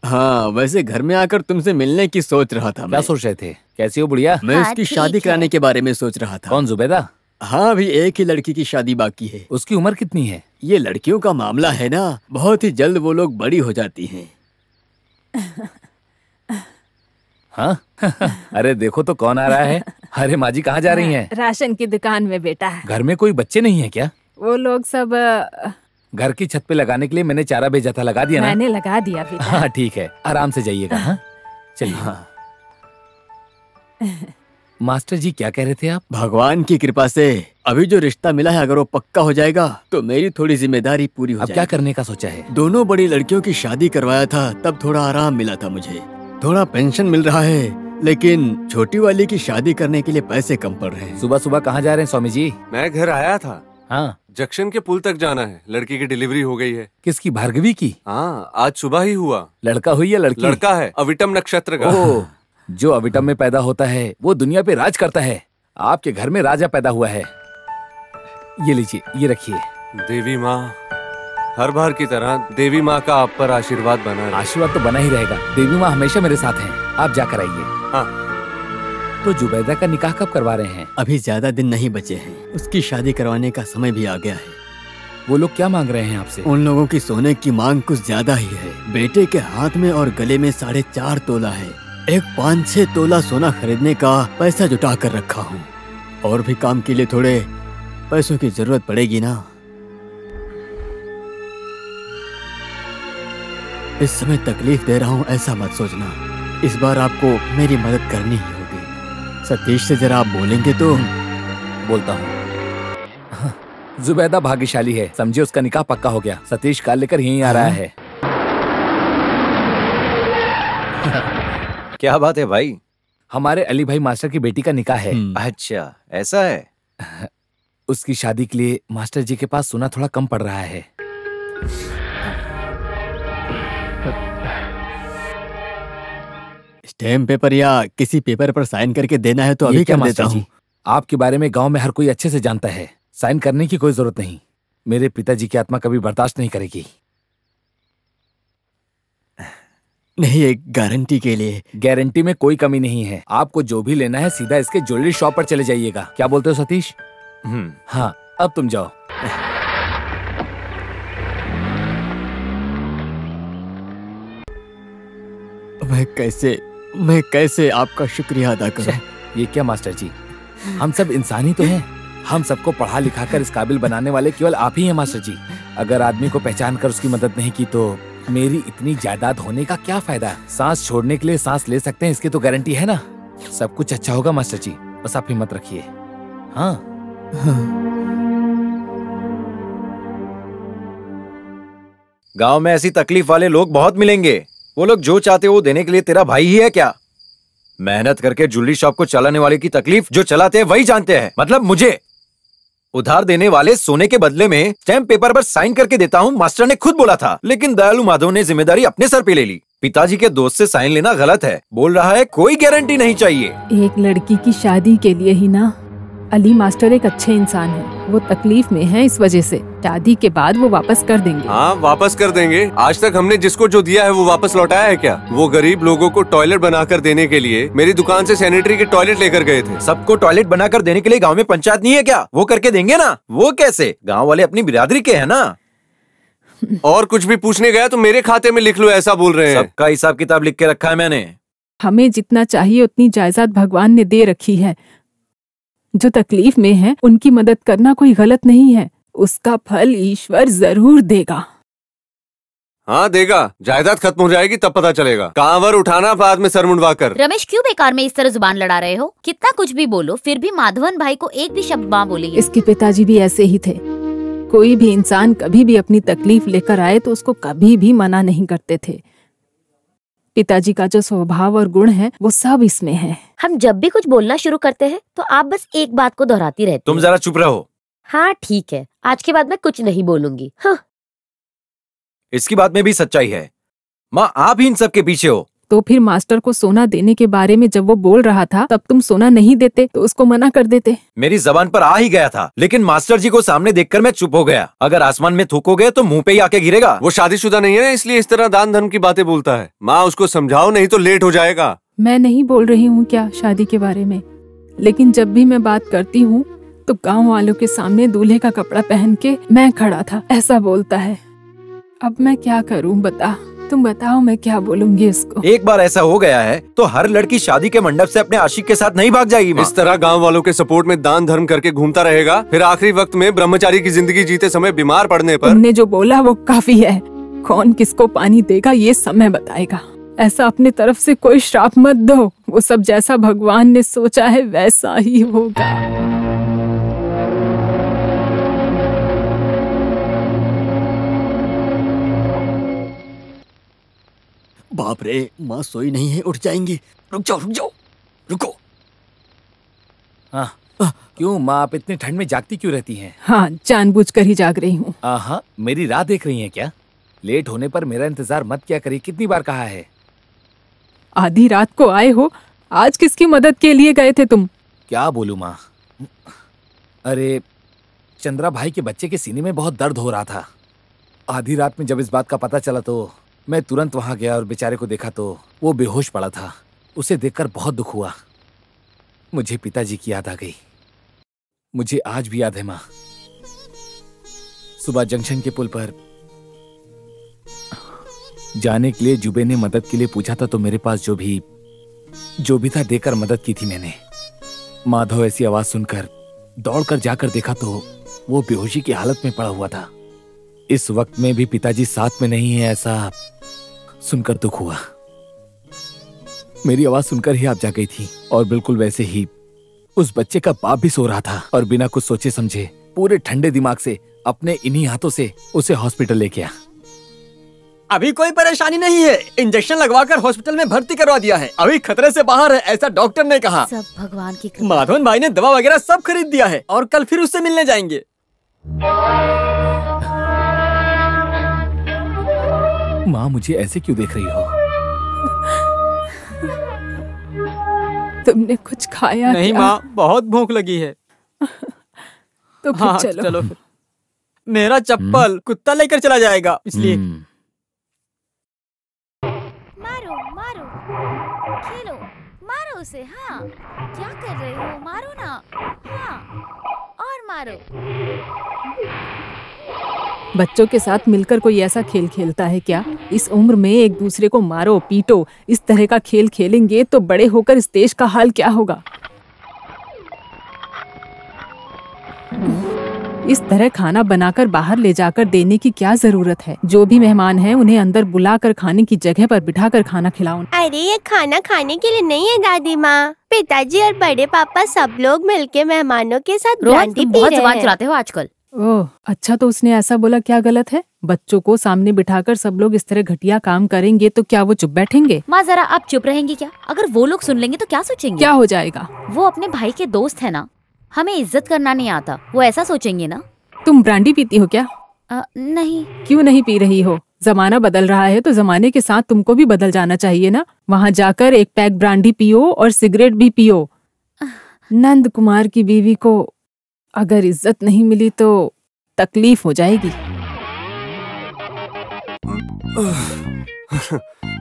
S3: हाँ, वैसे घर में आकर तुमसे मिलने की सोच रहा था।
S9: क्या सोच रहे थे? कैसी हो बुढ़िया?
S3: मैं उसकी शादी कराने के बारे में सोच रहा था।
S9: कौन, जुबैदा?
S3: हाँ, अभी एक ही लड़की की शादी बाकी है।
S9: उसकी उम्र कितनी है?
S3: ये लड़कियों का मामला है ना, बहुत ही जल्द वो लोग बड़ी हो जाती हैं।
S9: हाँ? अरे देखो तो कौन आ रहा है। अरे माँ जी कहाँ जा रही हैं?
S5: राशन की दुकान में बेटा।
S9: घर में कोई बच्चे नहीं है क्या?
S5: वो लोग सब
S9: घर की छत पे लगाने के लिए मैंने चारा भेजा था, लगा दिया ना?
S5: मैंने लगा दिया बेटा।
S9: हाँ ठीक है, आराम से जाइएगा। हाँ चलिए। हाँ। मास्टर जी क्या कह रहे थे आप?
S3: भगवान की कृपा से अभी जो रिश्ता मिला है, अगर वो पक्का हो जाएगा तो मेरी थोड़ी जिम्मेदारी पूरी हो जाएगी।
S9: अब क्या करने का सोचा है?
S3: दोनों बड़ी लड़कियों की शादी करवाया था, तब थोड़ा आराम मिला था मुझे। थोड़ा पेंशन मिल रहा है, लेकिन छोटी वाली की शादी करने के लिए पैसे कम पड़ रहे हैं।
S9: सुबह सुबह कहाँ जा रहे हैं स्वामी जी?
S2: मैं घर आया था।
S9: हाँ,
S2: जंक्शन के पुल तक जाना है, लड़की की डिलीवरी हो गई है।
S9: किसकी? भार्गवी की?
S2: हाँ, आज सुबह ही हुआ।
S9: लड़का हुई या लड़की?
S2: लड़का है, अविटम नक्षत्र का।
S9: ओह, जो अविटम में पैदा होता है वो दुनिया पे राज करता है। आपके घर में राजा पैदा हुआ है। ये लीजिए, ये रखिए।
S2: देवी माँ, हर बार की तरह देवी माँ का आप पर आशीर्वाद बना रहे।
S9: आशीर्वाद तो बना ही रहेगा। देवी माँ हमेशा मेरे साथ हैं। आप जाकर आइए।
S2: हाँ।
S9: तो जुबैदा का निकाह कब करवा रहे हैं?
S3: अभी ज्यादा दिन नहीं बचे हैं, उसकी शादी करवाने का समय भी आ गया है।
S9: वो लोग क्या मांग रहे हैं आपसे?
S3: उन लोगों की सोने की मांग कुछ ज्यादा ही है। बेटे के हाथ में और गले में 4.5 तोला है। एक 5-6 तोला सोना खरीदने का पैसा जुटा कर रखा हूँ। और भी काम के लिए थोड़े पैसों की जरूरत पड़ेगी ना। इस समय तकलीफ दे रहा हूँ ऐसा मत सोचना। इस बार आपको मेरी मदद करनी ही होगी। सतीश से जरा आप बोलेंगे तो?
S9: बोलता हूँ। जुबैदा भाग्यशाली है, समझिए उसका निकाह पक्का हो गया। सतीश कार लेकर यहीं आ रहा है।
S4: क्या बात है भाई?
S9: हमारे अली भाई मास्टर की बेटी का निकाह है।
S4: अच्छा, ऐसा है।
S9: उसकी शादी के लिए मास्टर जी के पास सोना थोड़ा कम पड़ रहा है।
S3: स्टैम्प पेपर या किसी पेपर पर साइन करके देना है तो अभी
S9: क्या
S3: कर देता
S9: मास्टर
S3: हूँ।
S9: जी, आपके बारे में गांव में हर कोई अच्छे से जानता है। साइन करने की कोई जरूरत नहीं। मेरे पिताजी की आत्मा कभी बर्दाश्त नहीं करेगी।
S3: नहीं, एक गारंटी के लिए।
S9: गारंटी में कोई कमी नहीं है। आपको जो भी लेना है सीधा इसके ज्वेलरी शॉप पर चले जाइएगा। क्या बोलते हो सतीश? हाँ, अब तुम जाओ।
S3: मैं कैसे आपका शुक्रिया अदा करूं?
S9: ये क्या मास्टर जी, हम सब इंसान ही तो हैं। हम सबको पढ़ा लिखा कर इस काबिल बनाने वाले केवल आप ही हैं मास्टर जी। अगर आदमी को पहचान कर उसकी मदद नहीं की तो मेरी इतनी जायदाद होने का क्या फायदा? सांस छोड़ने के लिए सांस ले सकते हैं, इसकी तो गारंटी है ना। सब कुछ अच्छा होगा मास्टर जी, बस आप हिम्मत रखिए। हाँ,
S4: गांव में ऐसी तकलीफ वाले लोग बहुत मिलेंगे। वो लोग जो चाहते हो वो देने के लिए तेरा भाई ही है क्या? मेहनत करके ज्वेलरी शॉप को चलाने वाले की तकलीफ जो चलाते हैं वही जानते हैं। मतलब मुझे उधार देने वाले सोने के बदले में स्टैम्प पेपर पर साइन करके देता हूँ, मास्टर ने खुद बोला था। लेकिन दयालु माधव ने जिम्मेदारी अपने सर पे ले ली। पिताजी के दोस्त से साइन लेना गलत है। बोल रहा है कोई गारंटी नहीं चाहिए।
S5: एक लड़की की शादी के लिए ही ना, अली मास्टर एक अच्छे इंसान है। वो तकलीफ में है, इस वजह से शादी के बाद वो वापस कर देंगे।
S2: हाँ, वापस कर देंगे। आज तक हमने जिसको जो दिया है वो वापस लौटाया है क्या? वो गरीब लोगों को टॉयलेट बनाकर देने के लिए मेरी दुकान से सैनिटरी के टॉयलेट लेकर गए थे।
S4: सबको टॉयलेट बनाकर देने के लिए गांव में पंचायत नहीं है क्या? वो करके देंगे ना। वो कैसे? गांव वाले अपनी बिरादरी के हैं ना।
S2: और कुछ भी पूछने गया तो मेरे खाते में लिख लो, ऐसा बोल रहे हैं।
S4: सबका हिसाब किताब लिख के रखा है मैंने।
S5: हमें जितना चाहिए उतनी जायदाद भगवान ने दे रखी है। जो तकलीफ में है उनकी मदद करना कोई गलत नहीं है। उसका फल ईश्वर जरूर देगा।
S2: हाँ देगा। जायदाद खत्म हो जाएगी तब पता चलेगा। कांवर उठाना बाद में सर मुंडवा कर।
S8: रमेश, क्यों बेकार में इस तरह जुबान लड़ा रहे हो? कितना कुछ भी बोलो फिर भी माधवन भाई को एक भी शब्द माँ बोलेंगे।
S5: इसके पिताजी भी ऐसे ही थे। कोई भी इंसान कभी भी अपनी तकलीफ लेकर आए तो उसको कभी भी मना नहीं करते थे। पिताजी का जो स्वभाव और गुण है वो सब इसमें है।
S8: हम जब भी कुछ बोलना शुरू करते हैं तो आप बस एक बात को दोहराती रहती
S4: तुम जरा चुप रहो।
S8: हाँ ठीक है, आज के बाद मैं कुछ नहीं बोलूंगी। हाँ।
S4: इसकी बात में भी सच्चाई है। माँ, आप ही इन सब के पीछे हो।
S5: तो फिर मास्टर को सोना देने के बारे में जब वो बोल रहा था तब तुम सोना नहीं देते तो उसको मना कर देते।
S4: मेरी जबान पर आ ही गया था, लेकिन मास्टर जी को सामने देखकर मैं चुप हो गया। अगर आसमान में थूकोगे तो मुंह पे ही आके गिरेगा।
S2: वो शादीशुदा नहीं है ना, इसलिए इस तरह दान धर्म की बातें बोलता है। माँ, उसको समझाओ नहीं तो लेट हो जाएगा।
S5: मैं नहीं बोल रही हूँ क्या शादी के बारे में, लेकिन जब भी मैं बात करती हूँ तो गाँव वालों के सामने दूल्हे का कपड़ा पहन के मैं खड़ा था ऐसा बोलता है। अब मैं क्या करूँ बता, तुम बताओ मैं क्या बोलूंगी इसको।
S4: एक बार ऐसा हो गया है तो हर लड़की शादी के मंडप से अपने आशिक के साथ नहीं भाग जाएगी।
S2: इस तरह गांव वालों के सपोर्ट में दान धर्म करके घूमता रहेगा, फिर आखिरी वक्त में ब्रह्मचारी की जिंदगी जीते समय बीमार पड़ने पर।
S5: तुमने जो बोला वो काफी है। कौन किसको पानी देगा ये समय बताएगा। ऐसा अपने तरफ से कोई श्राप मत दो। वो सब जैसा भगवान ने सोचा है वैसा ही होगा।
S3: बाप रे, माँ सोई नहीं है, उठ जाएंगी। रुक जाओ रुको।
S9: हाँ, क्यों माँ, आप इतनी ठंड में जागती क्यों रहती हैं?
S5: हाँ, जानबूझकर ही जाग रही हूँ।
S9: हाँ, मेरी राह देख रही हैं क्या? लेट होने पर मेरा इंतजार मत क्या करिए, कितनी बार कहा है।
S5: आधी रात को आए हो, आज किसकी मदद के लिए गए थे तुम?
S9: क्या बोलूं माँ, अरे चंद्रा भाई के बच्चे के सीने में बहुत दर्द हो रहा था। आधी रात में जब इस बात का पता चला तो मैं तुरंत वहां गया और बेचारे को देखा तो वो बेहोश पड़ा था। उसे देखकर बहुत दुख हुआ। मुझे पिताजी की याद आ गई। मुझे आज भी याद है माँ, सुबह जंक्शन के पुल पर जाने के लिए जुबे ने मदद के लिए पूछा था तो मेरे पास जो भी था देकर मदद की थी मैंने। माधव ऐसी आवाज सुनकर दौड़कर जाकर देखा तो वो बेहोशी की हालत में पड़ा हुआ था। इस वक्त में भी पिताजी साथ में नहीं है ऐसा सुनकर दुख हुआ। मेरी आवाज सुनकर ही आप जा गई थी और बिल्कुल वैसे ही उस बच्चे का बाप भी सो रहा था और बिना कुछ सोचे समझे पूरे ठंडे दिमाग से अपने इन्हीं हाथों से उसे हॉस्पिटल ले गया।
S3: अभी कोई परेशानी नहीं है, इंजेक्शन लगवाकर हॉस्पिटल में भर्ती करवा दिया है, अभी खतरे से बाहर है, ऐसा डॉक्टर ने कहा।
S8: सब भगवान की कृपा।
S3: माधवन भाई ने दवा वगैरह सब खरीद दिया है और कल फिर उससे मिलने जाएंगे।
S9: माँ मुझे ऐसे क्यों देख रही हो?
S5: तुमने कुछ खाया
S3: नहीं माँ, बहुत भूख लगी है।
S5: तो फिर चलो
S3: फिर। मेरा चप्पल कुत्ता लेकर चला जाएगा, इसलिए।
S8: मारो मारो, खेलो, मारो उसे। हाँ, क्या कर रहे हो? मारो ना। हाँ, और मारो।
S5: बच्चों के साथ मिलकर कोई ऐसा खेल खेलता है क्या? इस उम्र में एक दूसरे को मारो पीटो, इस तरह का खेल खेलेंगे तो बड़े होकर इस देश का हाल क्या होगा? इस तरह खाना बनाकर बाहर ले जाकर देने की क्या जरूरत है? जो भी मेहमान हैं उन्हें अंदर बुलाकर खाने की जगह पर बिठाकर खाना खिलाओ।
S10: अरे ये खाना खाने के लिए नहीं है दादी माँ, पिताजी और बड़े पापा सब लोग मिलके मेहमानों के साथ ब्रांडी पी
S8: बहुत
S10: रहे
S8: जुबान
S10: हैं।
S8: चलाते हो आजकल।
S5: ओह अच्छा, तो उसने ऐसा बोला, क्या गलत है? बच्चों को सामने बिठाकर सब लोग इस तरह घटिया काम करेंगे तो क्या वो चुप बैठेंगे?
S8: माँ जरा आप चुप रहेंगी क्या? अगर वो लोग सुन लेंगे तो क्या सोचेंगे?
S5: क्या हो जाएगा?
S8: वो अपने भाई के दोस्त है ना, हमें इज्जत करना नहीं आता, वो ऐसा सोचेंगे ना।
S5: तुम ब्रांडी पीती हो क्या?
S8: नहीं।
S5: क्यों नहीं पी रही हो? जमाना बदल रहा है तो जमाने के साथ तुमको भी बदल जाना चाहिए ना। वहाँ जाकर एक पैक ब्रांडी पियो और सिगरेट भी पियो। नंद कुमार की बीवी को अगर इज्जत नहीं मिली तो तकलीफ हो जाएगी।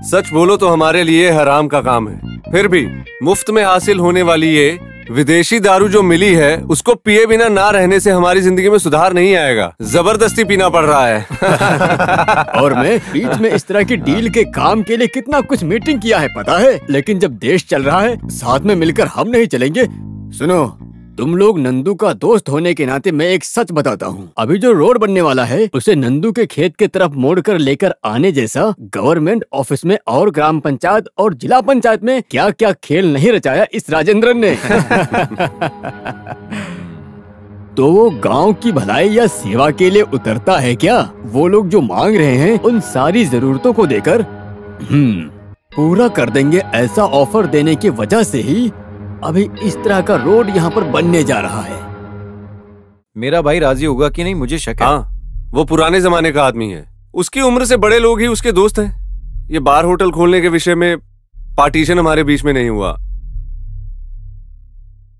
S2: सच बोलो तो हमारे लिए हराम का काम है, फिर भी मुफ्त में हासिल होने वाली ये विदेशी दारू जो मिली है उसको पिए बिना ना रहने से हमारी जिंदगी में सुधार नहीं आएगा, जबरदस्ती पीना पड़ रहा है।
S3: और मैं बीच में इस तरह की डील के काम के लिए कितना कुछ मीटिंग किया है पता है, लेकिन जब देश चल रहा है साथ में मिलकर हम नहीं चलेंगे। सुनो, तुम लोग नंदू का दोस्त होने के नाते मैं एक सच बताता हूँ, अभी जो रोड बनने वाला है उसे नंदू के खेत के तरफ मोड़कर लेकर आने जैसा गवर्नमेंट ऑफिस में और ग्राम पंचायत और जिला पंचायत में क्या क्या खेल नहीं रचाया इस राजेंद्रन ने। तो वो गांव की भलाई या सेवा के लिए उतरता है क्या? वो लोग जो मांग रहे हैं उन सारी जरूरतों को देकर पूरा कर देंगे, ऐसा ऑफर देने की वजह से ही अभी इस तरह का रोड यहाँ पर बनने जा रहा है।
S4: मेरा भाई राजी होगा कि नहीं मुझे शक है।
S2: हाँ, वो पुराने जमाने का आदमी है, उसकी उम्र से बड़े लोग ही उसके दोस्त हैं। ये बार होटल खोलने के विषय में पार्टीशन हमारे बीच में नहीं हुआ।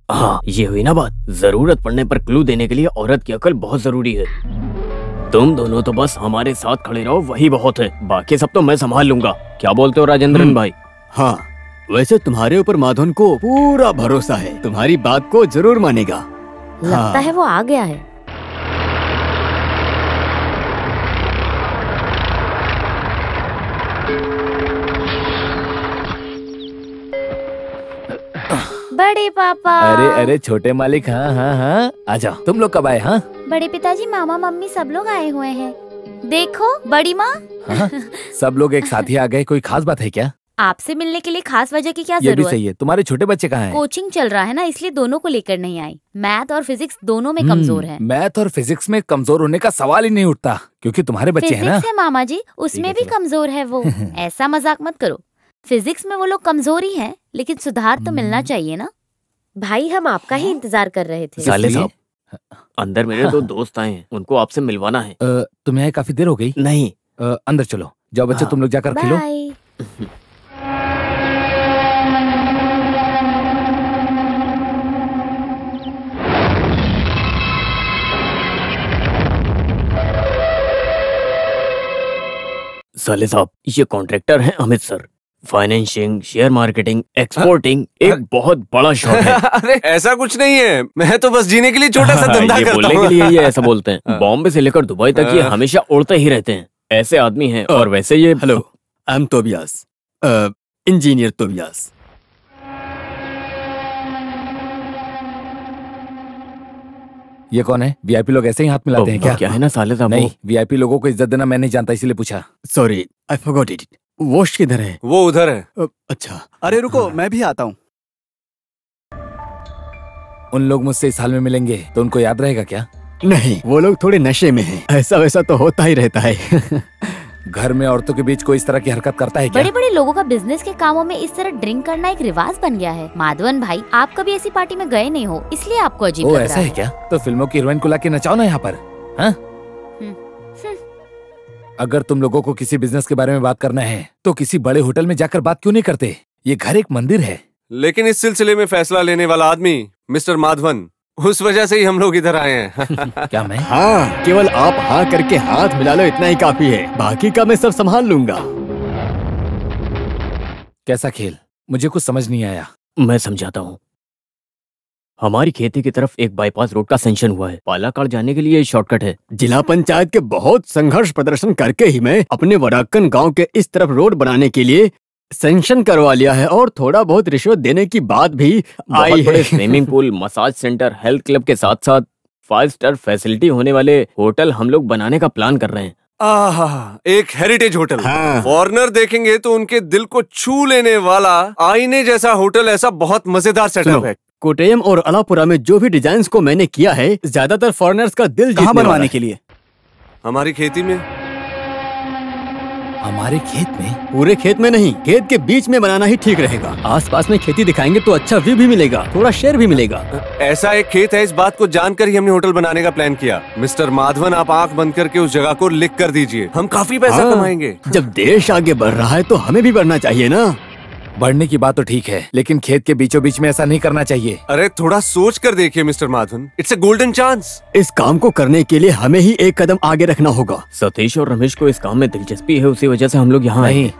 S3: हाँ, ये हुई ना बात। जरूरत पड़ने पर क्लू देने के लिए औरत की अकल बहुत जरूरी है। तुम दोनों तो बस हमारे साथ खड़े रहो, वही बहुत है, बाकी सब तो मैं संभाल लूंगा। क्या बोलते हो राजेंद्रन भाई? हाँ, वैसे तुम्हारे ऊपर माधवन को पूरा भरोसा है, तुम्हारी बात को जरूर मानेगा।
S8: लगता है वो आ गया है।
S10: बड़े पापा।
S9: अरे अरे छोटे मालिक, हाँ हाँ हाँ, आजा। तुम लोग कब आए? हाँ,
S10: बड़े पिताजी, मामा मम्मी सब लोग आए हुए हैं। देखो बड़ी माँ।
S9: हाँ, सब लोग एक साथ ही आ गए। कोई खास बात है क्या?
S8: आपसे मिलने के लिए खास वजह की क्या
S9: ये भी
S8: जरूरत?
S9: सही है। तुम्हारे छोटे बच्चे कहाँ हैं?
S8: कोचिंग चल रहा है ना, इसलिए दोनों को लेकर नहीं आई। मैथ और फिजिक्स दोनों में कमजोर है।
S9: मैथ और फिजिक्स में कमजोर होने का सवाल ही नहीं उठता, क्योंकि तुम्हारे बच्चे हैं ना।
S8: फिजिक्स है मामा जी, उसमें भी कमजोर है वो। ऐसा मजाक मत करो, फिजिक्स में वो लोग कमजोर ही है, लेकिन सुधार तो मिलना चाहिए ना।
S10: भाई हम आपका ही इंतजार कर रहे थे।
S3: साले साहब, अंदर मेरे दो दोस्त आए हैं, उनको आपसे मिलवाना है।
S9: तुम्हें काफी देर हो गई?
S3: नहीं,
S9: अंदर चलो। जाओ बच्चे, तुम लोग जाकर खेलो।
S10: बाय।
S3: साले साहब, ये कॉन्ट्रैक्टर हैं Amit sir. Financing, share marketing, exporting एक बहुत बड़ा शौक है।
S2: अरे ऐसा कुछ नहीं है, मैं तो बस जीने के लिए छोटा सा धंधा
S3: ये
S2: करता
S3: बोलने
S2: हूँ।
S3: के लिए ये ऐसा बोलते हैं। बॉम्बे से लेकर दुबई तक ये हमेशा उड़ते ही रहते हैं, ऐसे आदमी हैं। और वैसे ये
S11: hello, I am Tobias, engineer Tobias.
S9: ये कौन है? वीआईपी लोग ऐसे ही हाथ मिलाते हैं क्या?
S3: क्या है ना साले साहब,
S9: नहीं, वीआईपी लोगों को इज्जत देना मैं नहीं जानता, इसीलिए पूछा।
S11: Sorry, I forgot it. Wash किधर है?
S2: वो उधर है।
S11: अच्छा। अरे रुको, मैं भी आता हूँ।
S9: उन लोग मुझसे इस हाल में मिलेंगे तो उनको याद रहेगा क्या?
S11: नहीं, वो लोग थोड़े नशे में हैं। ऐसा वैसा तो होता ही रहता है।
S9: घर में औरतों के बीच कोई इस तरह की हरकत करता है क्या?
S8: बड़े बड़े लोगों का बिजनेस के कामों में इस तरह ड्रिंक करना एक रिवाज बन गया है। माधवन भाई, आप कभी ऐसी पार्टी में गए नहीं हो, इसलिए आपको अजीब लग रहा है।
S9: ऐसा है क्या? तो फिल्मों की हीरोइन को लाके नचाओ ना यहाँ पर। हाँ? अगर तुम लोगों को किसी बिजनेस के बारे में बात करना है तो किसी बड़े होटल में जाकर बात क्यों नहीं करते? ये घर एक मंदिर है।
S2: लेकिन इस सिलसिले में फैसला लेने वाला आदमी मिस्टर माधवन, उस वजह से ही हम लोग इधर आए हैं।
S9: क्या मैं?
S3: हाँ, केवल आप हाँ करके हाथ मिला लो, इतना ही काफी है। बाकी का मैं सब संभाल लूंगा।
S9: कैसा खेल? मुझे कुछ समझ नहीं आया।
S11: मैं समझाता हूँ। हमारी खेती की तरफ एक बाईपास रोड का सेंक्शन हुआ है। पालाकाड़ जाने के लिए ये शॉर्टकट है।
S3: जिला पंचायत के बहुत संघर्ष प्रदर्शन करके ही मैं अपने वराक्कन गांव के इस तरफ रोड बनाने के लिए सेंक्शन करवा लिया है, और थोड़ा बहुत रिश्वत देने की बात भी आई है।
S11: Swimming pool, massage centre, health club के साथ साथ 5 स्टार फैसिलिटी होने वाले होटल हम लोग बनाने का प्लान कर रहे हैं।
S2: आहा, एक हेरिटेज होटल।
S3: हाँ।
S2: फॉरेनर देखेंगे तो उनके दिल को छू लेने वाला आईने जैसा होटल, ऐसा बहुत मजेदार सेटअप है।
S3: कोटेयम और अलापुरा में जो भी डिजाइन को मैंने किया है, ज्यादातर फॉरेनर्स का दिल जीतने बनवाने के लिए।
S2: हमारी खेती में?
S9: हमारे खेत में?
S3: पूरे खेत में नहीं, खेत के बीच में बनाना ही ठीक रहेगा। आसपास में खेती दिखाएंगे तो अच्छा व्यू भी मिलेगा, थोड़ा शेयर भी मिलेगा।
S2: ऐसा एक खेत है, इस बात को जानकर ही हमने होटल बनाने का प्लान किया। मिस्टर माधवन, आप आंख बंद करके उस जगह को लिख कर दीजिए, हम काफी पैसा कमाएंगे।
S3: जब देश आगे बढ़ रहा है तो हमें भी बढ़ना चाहिए ना।
S9: बढ़ने की बात तो ठीक है, लेकिन खेत के बीचों बीच में ऐसा नहीं करना चाहिए।
S2: अरे थोड़ा सोच कर देखिए mister Madhavan, it's a golden chance.
S3: इस काम को करने के लिए हमें ही एक कदम आगे रखना होगा।
S11: सतीश और रमेश को इस काम में दिलचस्पी है, उसी वजह से हम लोग यहाँ
S9: नहीं,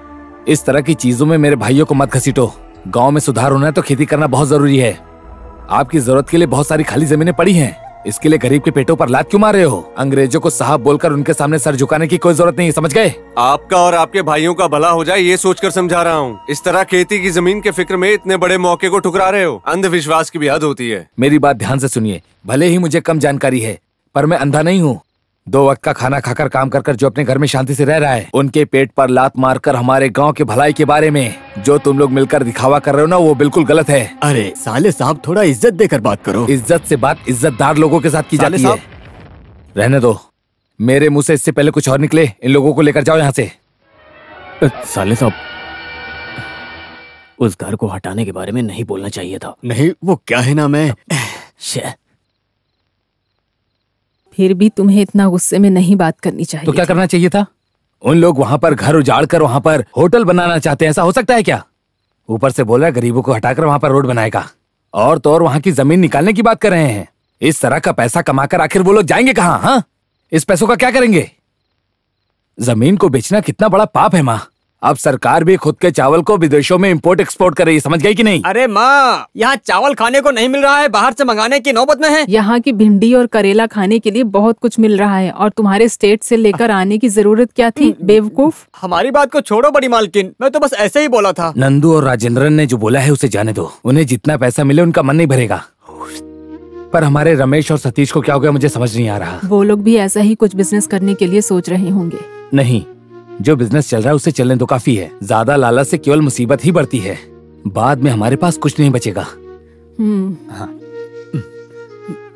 S9: इस तरह की चीजों में मेरे भाइयों को मत घसीटो। गांव में सुधार होना है तो खेती करना बहुत जरूरी है। आपकी जरूरत के लिए बहुत सारी खाली जमीनें पड़ी हैं, इसके लिए गरीब के पेटों पर लात क्यों मार रहे हो? अंग्रेजों को साहब बोलकर उनके सामने सर झुकाने की कोई जरूरत नहीं, समझ गए?
S2: आपका और आपके भाइयों का भला हो जाए ये सोचकर समझा रहा हूँ। इस तरह खेती की जमीन के फिक्र में इतने बड़े मौके को ठुकरा रहे हो, अंधविश्वास की भी हद होती है।
S9: मेरी बात ध्यान से सुनिए, भले ही मुझे कम जानकारी है पर मैं अंधा नहीं हूँ। 2 वक्त का खाना खाकर काम कर जो अपने घर में शांति से रह रहा है, उनके पेट पर लात मारकर हमारे गांव के भलाई के बारे में जो तुम लोग मिलकर दिखावा कर रहे हो ना, वो बिल्कुल गलत है।
S3: अरे साले साहब, थोड़ा इज्जत देकर बात करो।
S9: इज्जत से बात इज्जतदार लोगों के साथ की जाती है। रहने दो, मेरे मुंह से इससे पहले कुछ और निकले, इन लोगों को लेकर जाओ यहाँ से।
S11: साले साहब, उस घर को हटाने के बारे में नहीं बोलना चाहिए था।
S3: नहीं, वो क्या है ना, मैं
S5: फिर भी तुम्हें इतना गुस्से में नहीं बात करनी चाहिए।
S9: तो क्या करना चाहिए था? उन लोग वहाँ पर घर उजाड़ कर वहाँ पर होटल बनाना चाहते हैं, ऐसा हो सकता है क्या? ऊपर से बोल रहा है गरीबों को हटाकर वहाँ पर रोड बनाएगा, और तो और वहाँ की जमीन निकालने की बात कर रहे हैं। इस तरह का पैसा कमाकर आखिर वो लोग जाएंगे कहाँ? हाँ, इस पैसों का क्या करेंगे? जमीन को बेचना कितना बड़ा पाप है माँ। अब सरकार भी खुद के चावल को विदेशों में इंपोर्ट एक्सपोर्ट कर रही है, समझ गई कि नहीं?
S3: अरे माँ, यहाँ चावल खाने को नहीं मिल रहा है, बाहर से मंगाने की नौबत में है।
S5: यहाँ की भिंडी और करेला खाने के लिए बहुत कुछ मिल रहा है, और तुम्हारे स्टेट से लेकर आने की जरूरत क्या थी, बेवकूफ।
S3: हमारी बात को छोड़ो बड़ी मालकिन, मैं तो बस ऐसे ही बोला था।
S9: नंदू और राजेंद्रन ने जो बोला है उसे जाने दो, उन्हें जितना पैसा मिले उनका मन नहीं भरेगा। पर हमारे रमेश और सतीश को क्या हो गया मुझे समझ नहीं आ रहा।
S5: वो लोग भी ऐसा ही कुछ बिजनेस करने के लिए सोच रहे होंगे।
S9: नहीं, जो बिजनेस चल रहा है उसे चलने तो काफी है। ज्यादा लालच से केवल मुसीबत ही बढ़ती है, बाद में हमारे पास कुछ नहीं बचेगा।
S5: हाँ।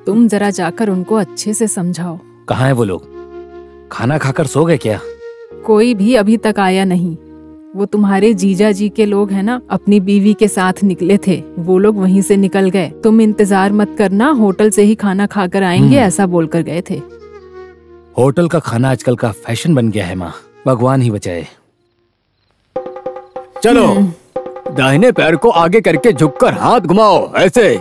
S5: तुम जरा जाकर उनको अच्छे से समझाओ।
S9: कहाँ है वो लोग? खाना खाकर सो गए क्या?
S5: कोई भी अभी तक आया नहीं। वो तुम्हारे जीजा जी के लोग हैं ना, अपनी बीवी के साथ निकले थे, वो लोग वहीं से निकल गए। तुम इंतजार मत करना, होटल से ही खाना खाकर आएंगे, ऐसा बोलकर गए थे।
S9: होटल का खाना आजकल का फैशन बन गया है माँ, भगवान ही बचाए।
S3: चलो, दाहिने पैर को आगे करके झुककर हाथ घुमाओ, ऐसे।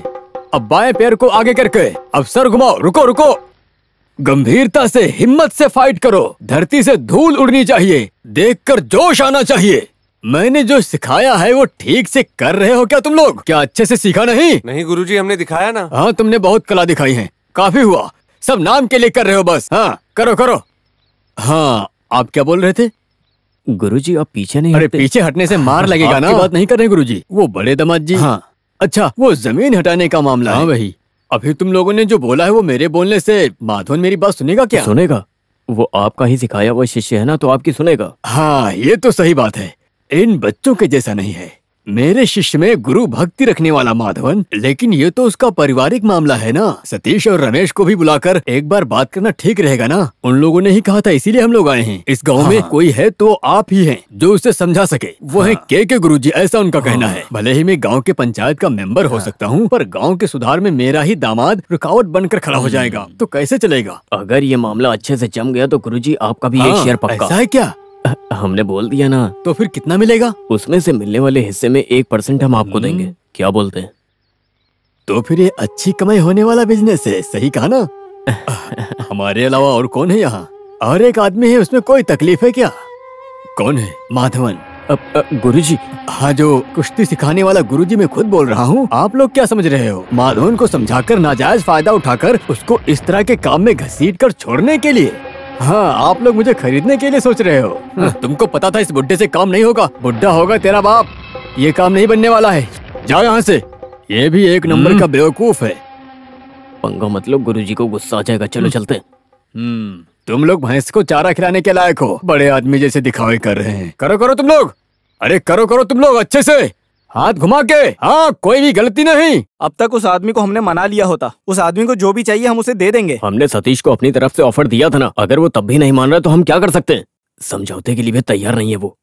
S3: अब बाएं पैर को आगे करके अब सर घुमाओ। रुको रुको, गंभीरता से, हिम्मत से फाइट करो। धरती से धूल उड़नी चाहिए, देखकर जोश आना चाहिए। मैंने जो सिखाया है वो ठीक से कर रहे हो क्या तुम लोग? क्या अच्छे से सीखा नहीं?
S2: नहीं गुरुजी, हमने दिखाया ना।
S3: हाँ, तुमने बहुत कला दिखाई है, काफी हुआ। सब नाम के लिए कर रहे हो बस। हाँ, करो करो। हाँ, आप क्या बोल रहे थे?
S11: गुरुजी, आप पीछे नहीं
S3: अरे पीछे हटने से मार लगेगा ना। बात नहीं कर रहे गुरुजी, वो बड़े दामाद जी। हाँ, अच्छा, वो जमीन हटाने का मामला है। हाँ वही। अभी तुम लोगों ने जो बोला है वो मेरे बोलने से माधवन मेरी बात सुनेगा क्या?
S11: सुनेगा, वो आपका ही सिखाया हुआ शिष्य है ना, तो आपकी सुनेगा।
S3: हाँ, ये तो सही बात है। इन बच्चों के जैसा नहीं है, मेरे शिष्य में गुरु भक्ति रखने वाला माधवन, लेकिन ये तो उसका पारिवारिक मामला है ना। सतीश और रमेश को भी बुलाकर एक बार बात करना ठीक रहेगा ना। उन लोगों ने ही कहा था, इसीलिए हम लोग आए हैं। इस गांव में कोई है तो आप ही हैं जो उसे समझा सके। वो है के गुरुजी, ऐसा उनका कहना है। भले ही मैं गाँव के पंचायत का मेंबर हो सकता हूँ, पर गाँव के सुधार में मेरा ही दामाद रुकावट बनकर खड़ा हो जाएगा तो कैसे चलेगा।
S11: अगर ये मामला अच्छे से जम गया तो गुरुजी आपका भी एक शेयर पक्का।
S3: ऐसा है क्या?
S11: हमने बोल दिया ना।
S3: तो फिर कितना मिलेगा?
S11: उसमें से मिलने वाले हिस्से में 1% हम आपको देंगे। क्या बोलते हैं?
S3: तो फिर ये अच्छी कमाई होने वाला बिजनेस है, सही कहा ना? हमारे अलावा और कौन है यहाँ? और एक आदमी है, उसमें कोई तकलीफ है क्या? कौन है? माधवन।
S11: गुरुजी।
S3: हाँ, जो कुश्ती सिखाने वाला गुरुजी मैं खुद बोल रहा हूँ। आप लोग क्या समझ रहे हो? माधवन को समझाकर नाजायज फायदा उठाकर उसको इस तरह के काम में घसीट कर छोड़ने के लिए? हाँ, आप लोग मुझे खरीदने के लिए सोच रहे हो। तुमको पता था इस बुड्ढे से काम नहीं होगा। बुड्ढा होगा तेरा बाप, ये काम नहीं बनने वाला है। जाओ यहाँ से। ये भी एक नंबर का बेवकूफ है।
S11: पंगा मतलब गुरुजी को गुस्सा आ जाएगा। चलो चलते।
S3: तुम लोग भैंस को चारा खिलाने के लायक हो। बड़े आदमी जैसे दिखावे कर रहे हैं। करो तुम लोग। अरे करो तुम लोग अच्छे से, हाथ घुमा के। हाँ, कोई भी गलती नहीं।
S12: अब तक उस आदमी को हमने मना लिया होता। उस आदमी को जो भी चाहिए हम उसे दे देंगे।
S11: हमने सतीश को अपनी तरफ से ऑफर दिया था ना। अगर वो तब भी नहीं मान रहा तो हम क्या कर सकते हैं? समझौते के लिए भी तैयार नहीं है वो।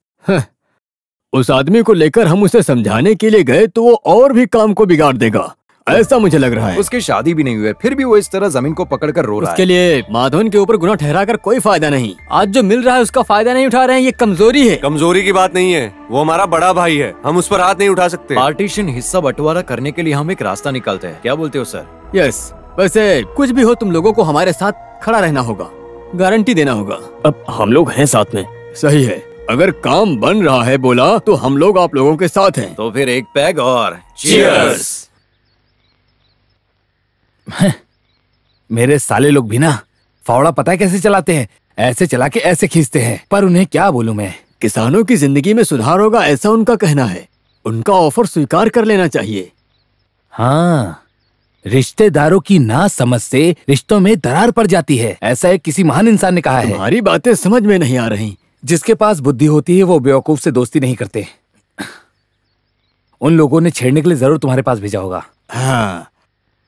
S3: उस आदमी को लेकर हम उसे समझाने के लिए गए तो वो और भी काम को बिगाड़ देगा, ऐसा मुझे लग रहा है।
S4: उसकी शादी भी नहीं हुई, फिर भी वो इस तरह जमीन को पकड़कर रो रहा है।
S3: उसके लिए माधवन के ऊपर गुनाह ठहरा कर कोई फायदा नहीं। आज जो मिल रहा है उसका फायदा नहीं उठा रहे हैं, ये कमजोरी है।
S2: कमजोरी की बात नहीं है, वो हमारा बड़ा भाई है, हम उस पर हाथ नहीं उठा सकते।
S4: पार्टीशन हिस्सा बंटवारा करने के लिए हम एक रास्ता निकालते हैं। क्या बोलते हो सर?
S3: यस, वैसे कुछ भी हो तुम लोगों को हमारे साथ खड़ा रहना होगा, गारंटी देना होगा।
S11: अब हम लोग हैं साथ में।
S3: सही है, अगर काम बन रहा है बोला तो हम लोग आप लोगों के साथ हैं।
S4: तो फिर एक पैग और चीयर्स।
S9: मेरे साले लोग भी ना फावड़ा पता है कैसे चलाते हैं? ऐसे चला के ऐसे खींचते हैं। पर उन्हें क्या बोलूं मैं?
S3: किसानों की जिंदगी में सुधार होगा ऐसा उनका कहना है। उनका ऑफर स्वीकार कर लेना चाहिए।
S9: हाँ, रिश्तेदारों की ना समझ से रिश्तों में दरार पड़ जाती है, ऐसा एक किसी महान इंसान ने कहा है।
S3: हमारी बातें समझ में नहीं आ रही।
S9: जिसके पास बुद्धि होती है वो बेवकूफ से दोस्ती नहीं करते। उन लोगों ने छेड़ने के लिए जरूर तुम्हारे पास भेजा होगा।
S3: हाँ,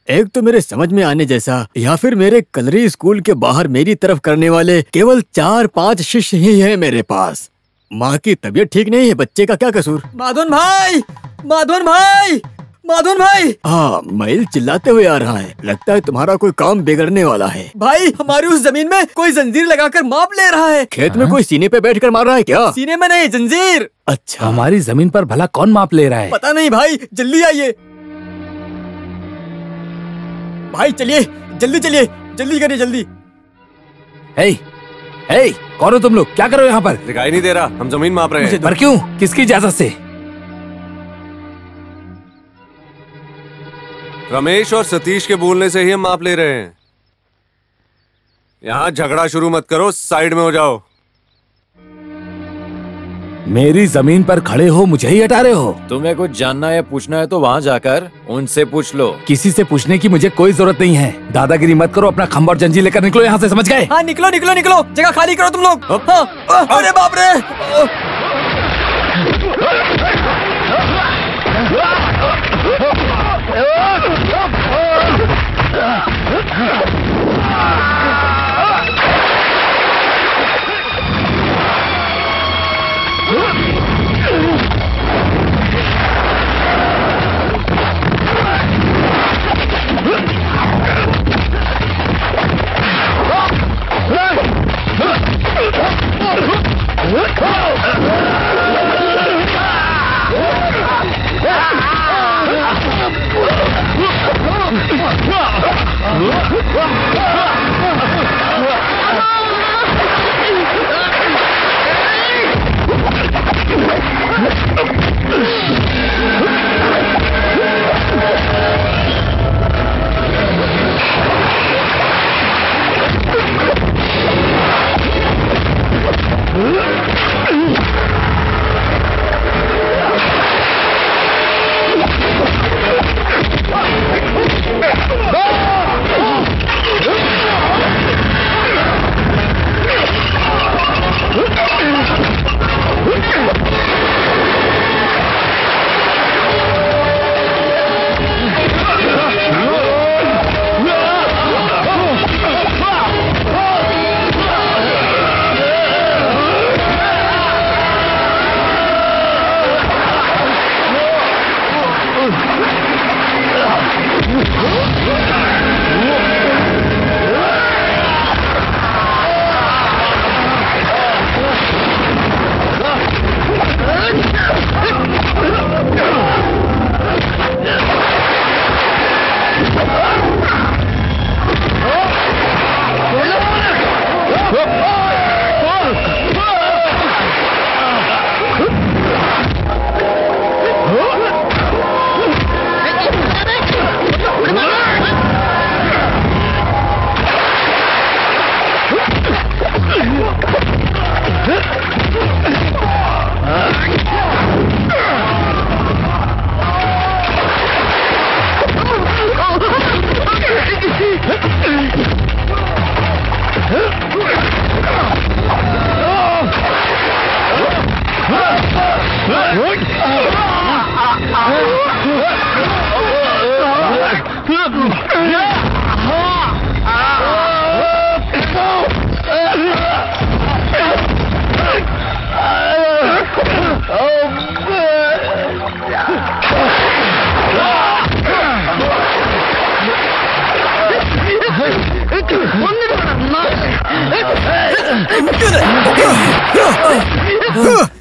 S3: एक तो मेरे समझ में आने जैसा, या फिर मेरे कलरी स्कूल के बाहर मेरी तरफ करने वाले केवल 4-5 शिष्य ही हैं मेरे पास। माँ की तबीयत ठीक नहीं है, बच्चे का क्या कसूर?
S12: माधवन भाई, माधवन भाई, माधवन भाई।
S3: हाँ, मैल चिल्लाते हुए आ रहा है। लगता है तुम्हारा कोई काम बिगड़ने वाला है।
S12: भाई, हमारी उस जमीन में कोई जंजीर लगाकर माप ले रहा है।
S3: खेत में कोई सीने पे बैठकर मार रहा है क्या?
S12: सीने में नहीं, जंजीर।
S3: अच्छा,
S9: हमारी जमीन पर भला कौन माप ले रहा है?
S12: पता नहीं भाई, जल्दी आइए भाई, चलिए जल्दी चलिए, जल्दी करिए जल्दी।
S9: हे, कौन हो तुम लोग? क्या कर रहे हो यहाँ पर?
S2: दिखाई नहीं दे रहा, हम जमीन माप रहे हैं।
S9: पर क्यों? किसकी इजाजत से?
S2: रमेश और सतीश के बोलने से ही हम माप ले रहे हैं। यहाँ झगड़ा शुरू मत करो, साइड में हो जाओ।
S9: मेरी जमीन पर खड़े हो, मुझे ही हटा रहे हो?
S4: तुम्हें कुछ जानना या पूछना है तो वहाँ जाकर उनसे पूछ लो।
S9: किसी से पूछने की मुझे कोई जरूरत नहीं है। दादागिरी मत करो, अपना खंबा और जंजीर लेकर निकलो यहाँ से, समझ गए?
S12: हाँ, निकलो निकलो निकलो, जगह खाली करो तुम लोग। हाँ, अरे बाप रे।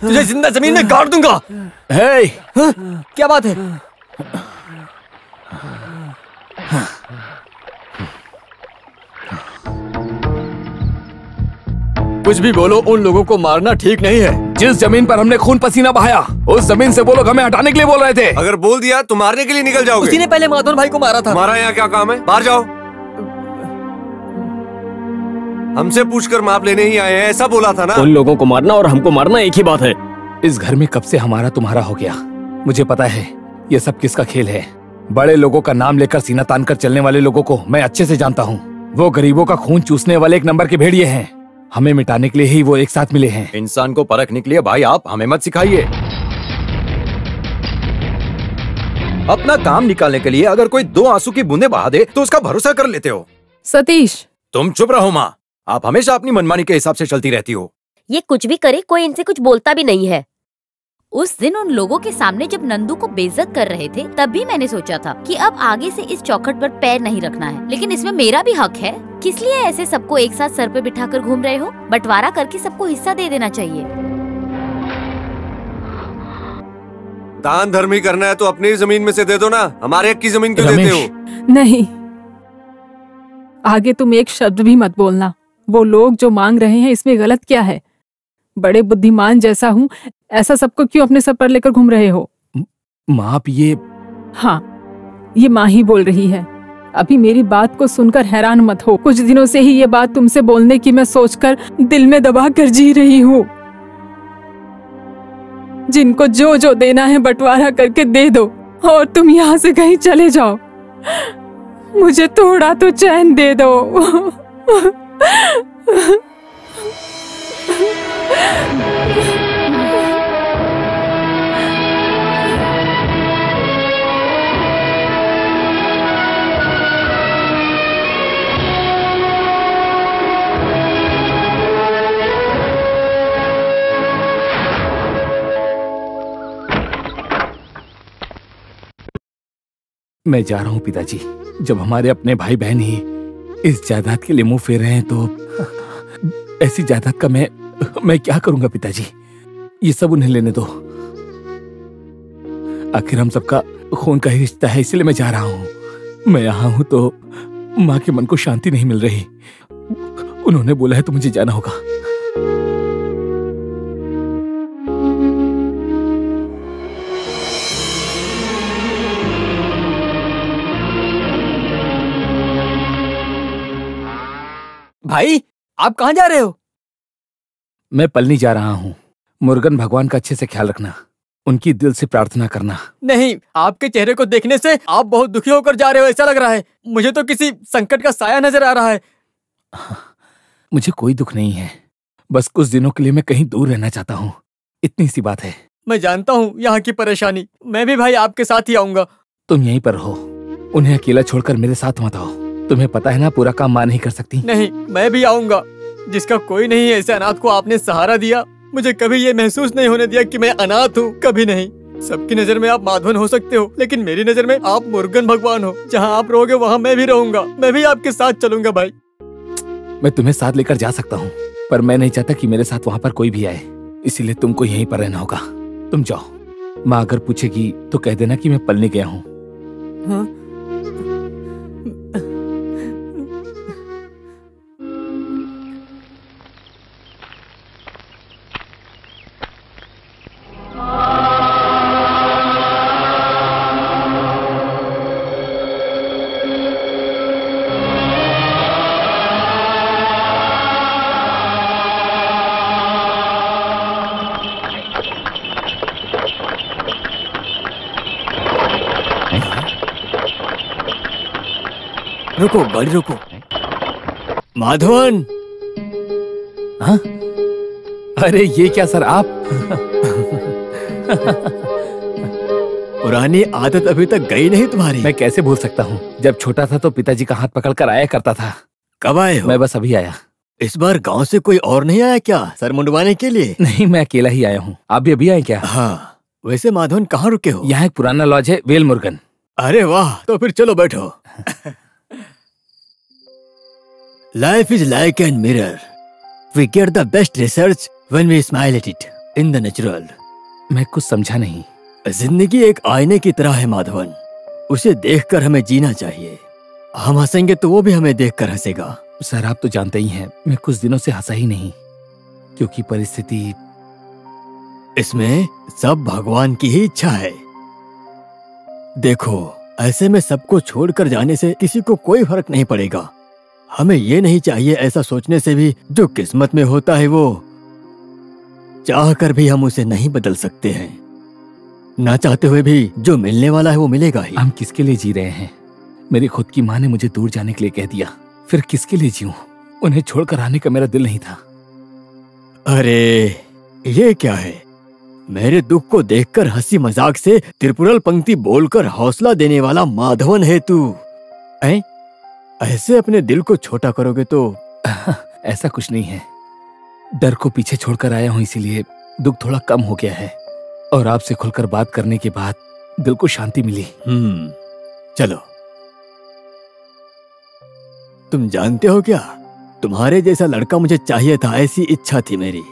S12: तुझे जिंदा जमीन में गाड़ दूंगा।
S3: हे,
S12: क्या बात है?
S3: कुछ भी बोलो, उन लोगों को मारना ठीक नहीं है।
S9: जिस जमीन पर हमने खून पसीना बहाया, उस जमीन से वो लोग हमें हटाने के लिए बोल रहे थे।
S2: अगर बोल दिया तो मारने के लिए निकल जाओगे।
S12: उसी ने पहले माधवन भाई को मारा था।
S2: हमारा यहाँ क्या काम है? बाहर जाओ। हमसे पूछकर माप लेने ही आए हैं, ऐसा बोला था ना।
S11: उन लोगों को मारना और हमको मारना एक ही बात है।
S9: इस घर में कब से हमारा तुम्हारा हो गया। मुझे पता है ये सब किसका खेल है। बड़े लोगों का नाम लेकर सीना तान कर चलने वाले लोगों को मैं अच्छे से जानता हूँ। वो गरीबों का खून चूसने वाले एक नंबर के भेड़िए हैं। हमें मिटाने के लिए ही वो एक साथ मिले हैं।
S4: इंसान को परखने के लिए भाई आप हमें मत सिखाइए। अपना काम निकालने के लिए अगर कोई 2 आंसू की बूंदें बहा दे तो उसका भरोसा कर लेते हो।
S5: सतीश,
S4: तुम चुप रहो माँ। आप हमेशा अपनी मनमानी के हिसाब से चलती रहती हो।
S8: ये कुछ भी करे, कोई इनसे कुछ बोलता भी नहीं है। उस दिन उन लोगों के सामने जब नंदू को बेइज्जत कर रहे थे, तब भी मैंने सोचा था कि अब आगे से इस चौखट पर पैर नहीं रखना है। लेकिन इसमें मेरा भी हक है। किस लिए ऐसे सबको एक साथ सर पे बिठाकर घूम रहे हो? बंटवारा करके सबको हिस्सा दे देना चाहिए।
S2: दान धर्म ही करना है तो अपनी ही जमीन में से दे दो ना। हमारे हक की जमीन क्यों देते हो?
S5: नहीं, आगे तुम एक शब्द भी मत बोलना। वो लोग जो मांग रहे हैं, इसमें गलत क्या है? बड़े बुद्धिमान जैसा हूँ, ऐसा सबको क्यों अपने सर पर लेकर घूम रहे हो?
S9: माँ आप ये...
S5: हाँ, ये माँ ही बोल रही है। अभी मेरी बात को सुनकर हैरान मत हो। कुछ दिनों से ही ये बात तुमसे बोलने की मैं सोचकर दिल में दबा कर जी रही हूँ। जिनको जो जो देना है बंटवारा करके दे दो और तुम यहाँ से कहीं चले जाओ। मुझे थोड़ा तो चैन दे दो।
S9: मैं जा रहा हूँ पिताजी। जब हमारे अपने भाई बहन ही इस जायदाद के लिए मुंह फेर रहे हैं तो ऐसी जायदाद का मैं क्या करूंगा पिताजी? ये सब उन्हें लेने दो। आखिर हम सबका खून का ही रिश्ता है, इसलिए मैं जा रहा हूँ। मैं यहाँ हूँ तो माँ के मन को शांति नहीं मिल रही। उन्होंने बोला है तो मुझे जाना होगा।
S12: भाई, आप कहाँ जा रहे हो?
S9: मैं पलनी जा रहा हूँ। मुर्गन भगवान का अच्छे से ख्याल रखना, उनकी दिल से प्रार्थना करना।
S12: नहीं, आपके चेहरे को देखने से आप बहुत दुखी होकर जा रहे हो, ऐसा लग रहा है। मुझे तो किसी संकट का साया नजर आ रहा है।
S9: मुझे कोई दुख नहीं है, बस कुछ दिनों के लिए मैं कहीं दूर रहना चाहता हूँ, इतनी सी बात है।
S12: मैं जानता हूँ यहाँ की परेशानी। मैं भी भाई आपके साथ ही आऊंगा।
S9: तुम यहीं पर रहो, उन्हें अकेला छोड़कर मेरे साथ मत आओ। तुम्हें पता है ना, पूरा काम माँ नहीं कर सकती।
S12: नहीं, मैं भी आऊंगा। जिसका कोई नहीं है, ऐसे अनाथ को आपने सहारा दिया। मुझे कभी ये महसूस नहीं होने दिया कि मैं अनाथ हूँ, कभी नहीं। सबकी नजर में आप माधवन हो सकते हो, लेकिन मेरी नजर में आप मुर्गन भगवान हो। जहाँ आप रहोगे वहाँ मैं भी रहूंगा। मैं भी आपके साथ चलूंगा भाई।
S9: मैं तुम्हें साथ लेकर जा सकता हूँ, पर मैं नहीं चाहता कि मेरे साथ वहाँ पर कोई भी आए, इसीलिए तुमको यहीं पर रहना होगा। तुम जाओ। माँ अगर पूछेगी तो कह देना कि मैं पलने गया हूँ।
S12: हाँ?
S3: रुको, गाड़ी रुको। माधवन!
S9: हाँ? अरे ये क्या सर, आप?
S3: पुरानी आदत अभी तक गई नहीं तुम्हारी?
S9: मैं कैसे भूल सकता हूँ, जब छोटा था तो पिताजी का हाथ पकड़कर आया करता था।
S3: कब आए हो?
S9: मैं बस अभी आया।
S3: इस बार गांव से कोई और नहीं आया क्या सर मुंडवाने के लिए?
S9: नहीं, मैं अकेला ही आया हूँ। आप भी अभी आए क्या?
S3: हाँ। वैसे माधवन कहाँ रुके हो?
S9: यहाँ एक पुराना लॉज है, वेल मुर्गन।
S3: अरे वाह, तो फिर चलो बैठो। Life is like a mirror. We get the best research when we smile at it in the natural.
S9: मैं कुछ समझा नहीं।
S3: जिंदगी एक आईने की तरह है माधवन, उसे देखकर हमें जीना चाहिए। हम हंसेंगे तो वो भी हमें देखकर हंसेगा।
S9: सर आप तो जानते ही हैं, मैं कुछ दिनों से हंसा ही नहीं क्योंकि परिस्थिति।
S3: इसमें सब भगवान की ही इच्छा है। देखो, ऐसे में सबको छोड़कर जाने से किसी को कोई फर्क नहीं पड़ेगा। हमें ये नहीं चाहिए ऐसा सोचने से भी जो किस्मत में होता है वो चाह कर भी हम उसे नहीं बदल सकते हैं। ना चाहते हुए भी जो मिलने वाला है वो मिलेगा ही।
S9: हम किसके लिए जी रहे हैं? मेरी खुद की माँ ने मुझे दूर जाने के लिए कह दिया, फिर किसके लिए जीऊं? उन्हें छोड़कर आने का मेरा दिल नहीं था।
S3: अरे ये क्या है? मेरे दुख को देखकर हंसी मजाक से त्रिपुरल पंक्ति बोलकर हौसला देने वाला माधवन है तू। ऐसे अपने दिल को छोटा करोगे तो
S9: ऐसा कुछ नहीं है। डर को पीछे छोड़कर आया हूं, इसीलिए दुख थोड़ा कम हो गया है और आपसे खुलकर बात करने के बाद दिल को शांति मिली।
S3: चलो, तुम जानते हो क्या, तुम्हारे जैसा लड़का मुझे चाहिए था, ऐसी इच्छा थी मेरी।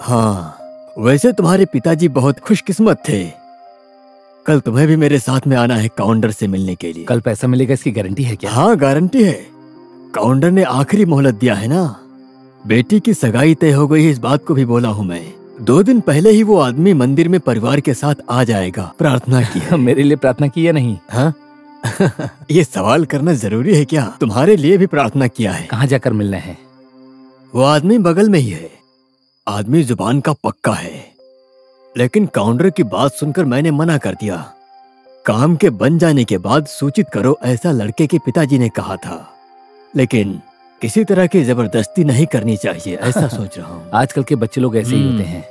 S3: हाँ, वैसे तुम्हारे पिताजी बहुत खुशकिस्मत थे। कल तुम्हें भी मेरे साथ में आना है काउंटर से मिलने के लिए।
S9: कल पैसा मिलेगा, इसकी गारंटी है क्या?
S3: हाँ, गारंटी है। काउंटर ने आखिरी मोहलत दिया है ना। बेटी की सगाई तय हो गई, इस बात को भी बोला हूँ मैं। 2 दिन पहले ही वो आदमी मंदिर में परिवार के साथ आ जाएगा। प्रार्थना की
S9: मेरे लिए प्रार्थना की या नहीं?
S3: हाँ ये सवाल करना जरूरी है क्या? तुम्हारे लिए भी प्रार्थना किया है।
S9: कहाँ जाकर मिलना है?
S3: वो आदमी बगल में ही है। आदमी जुबान का पक्का है, लेकिन काउंटर की बात सुनकर मैंने मना कर दिया। काम के बन जाने के बाद सूचित करो, ऐसा लड़के के पिताजी ने कहा था। लेकिन किसी तरह की जबरदस्ती नहीं करनी चाहिए, ऐसा सोच रहा हूँ।
S9: आजकल के बच्चे लोग ऐसे ही होते हैं।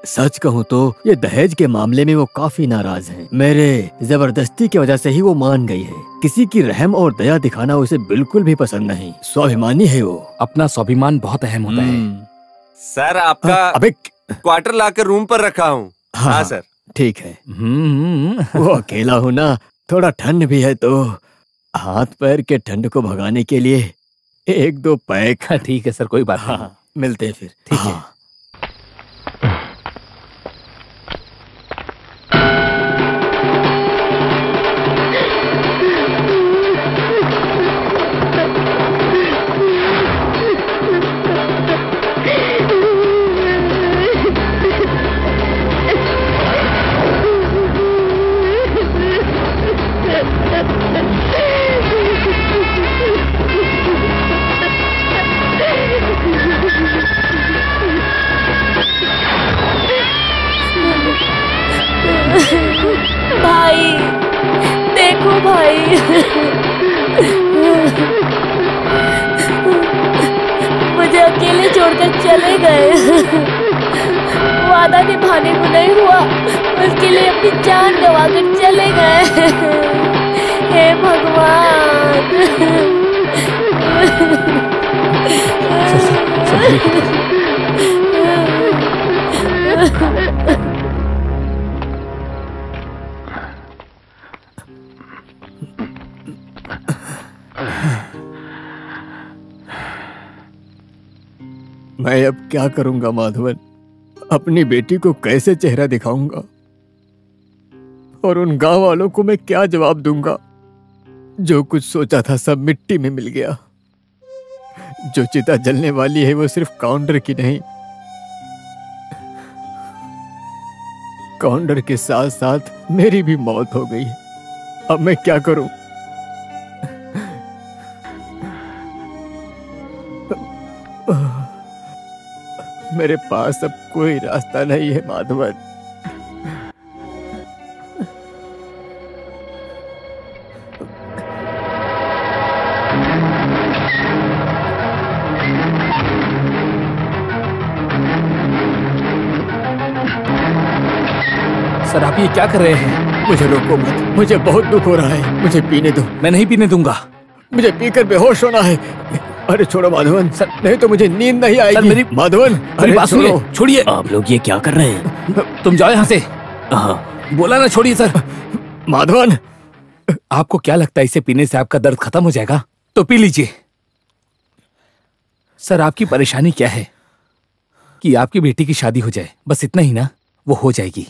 S3: सच कहूँ तो ये दहेज के मामले में वो काफी नाराज हैं। मेरे जबरदस्ती की वजह से ही वो मान गई है। किसी की रहम और दया दिखाना उसे बिल्कुल भी पसंद नहीं। स्वाभिमानी है वो।
S9: अपना स्वाभिमान बहुत अहम होता है।
S2: सर आपका
S3: अबे
S2: क्वार्टर लाकर रूम पर रखा हूँ। हाँ सर,
S3: ठीक है। वो अकेला हूँ ना, थोड़ा ठंड भी है तो हाथ पैर के ठंड को भगाने के लिए 1-2 पैक।
S9: ठीक है सर, कोई बात नहीं।
S3: मिलते हैं फिर।
S9: ठीक है।
S13: भाई देखो भाई, मुझे अकेले छोड़कर चले गए। वादा निभाने को नहीं हुआ, उसके लिए अपनी जान गंवाकर चले गए। हे भगवान।
S3: मैं अब क्या करूंगा माधवन? अपनी बेटी को कैसे चेहरा दिखाऊंगा और उन गांव वालों को मैं क्या जवाब दूंगा? जो कुछ सोचा था सब मिट्टी में मिल गया। जो चिता जलने वाली है वो सिर्फ काउंटर की नहीं, काउंटर के साथ साथ मेरी भी मौत हो गई। अब मैं क्या करूं? मेरे पास अब कोई रास्ता नहीं है माधवन।
S9: सर आप ये क्या कर रहे हैं?
S3: मुझे रोको मत, मुझे बहुत दुख हो रहा है। मुझे पीने दो।
S9: मैं नहीं पीने दूंगा।
S3: मुझे पीकर बेहोश होना है। अरे छोड़ो माधवन, नहीं तो मुझे नींद नहीं आएगी।
S9: मेरी
S3: माधवन,
S9: अरे बात सुनिए, छोड़िए।
S11: आप लोग ये क्या कर रहे हैं?
S9: तुम जाओ यहाँ से।
S11: हाँ
S9: बोला ना, छोड़िए सर।
S3: माधवन,
S9: आपको क्या लगता है इसे पीने से आपका दर्द खत्म हो जाएगा? तो पी लीजिए। सर आपकी परेशानी क्या है? कि आपकी बेटी की शादी हो जाए, बस इतना ही ना? वो हो जाएगी।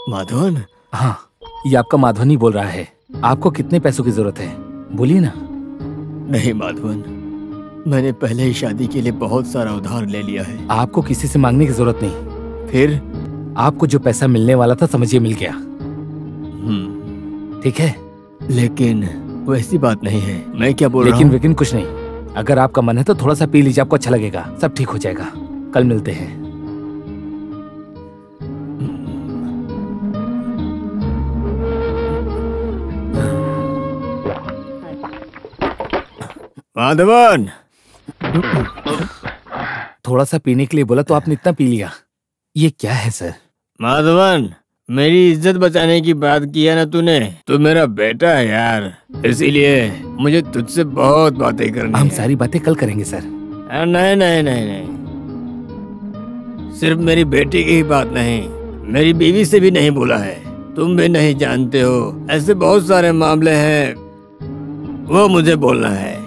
S3: माधवन?
S9: हाँ, ये आपका माधवन ही बोल रहा है। आपको कितने पैसों की जरूरत है, बोलिए ना।
S3: नहीं माधवन, मैंने पहले ही शादी के लिए बहुत सारा उधार ले लिया है।
S9: आपको किसी से मांगने की जरूरत नहीं।
S3: फिर
S9: आपको जो पैसा मिलने वाला था समझिए मिल गया। ठीक है,
S3: लेकिन वैसी बात नहीं है। मैं क्या बोल रहा
S9: लेकिन
S3: हूँ?
S9: लेकिन कुछ नहीं। अगर आपका मन है तो थोड़ा सा पी लीजिए, आपको अच्छा लगेगा। सब ठीक हो जाएगा। कल मिलते हैं।
S3: माधवन,
S9: थोड़ा सा पीने के लिए बोला तो आपने इतना पी लिया। ये क्या है सर?
S3: माधवन, मेरी इज्जत बचाने की बात की है ना तूने? तू मेरा बेटा है यार, इसीलिए मुझे तुझसे बहुत बातें करनी
S9: हम
S3: है।
S9: सारी बातें कल करेंगे सर।
S3: नहीं नहीं नहीं नहीं, सिर्फ मेरी बेटी की ही बात नहीं, मेरी बीवी से भी नहीं बोला है। तुम भी नहीं जानते हो, ऐसे बहुत सारे मामले हैं, वो मुझे बोलना है।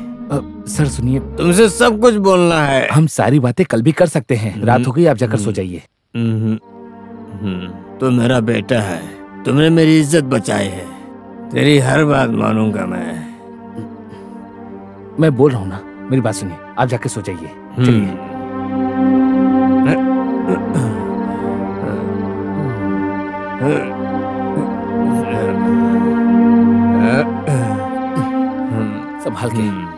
S9: सर सुनिए,
S3: तुमसे सब कुछ बोलना है।
S9: हम सारी बातें कल भी कर सकते हैं। रात हो गई, आप जाकर सो जाइए।
S3: तू मेरा बेटा है, तुमने मेरी इज्जत बचाई है, तेरी हर बात मानूंगा
S9: मैं बोल रहा हूँ ना, मेरी बात सुनिए। आप जाके सो जाइए। चलिए। संभाल के।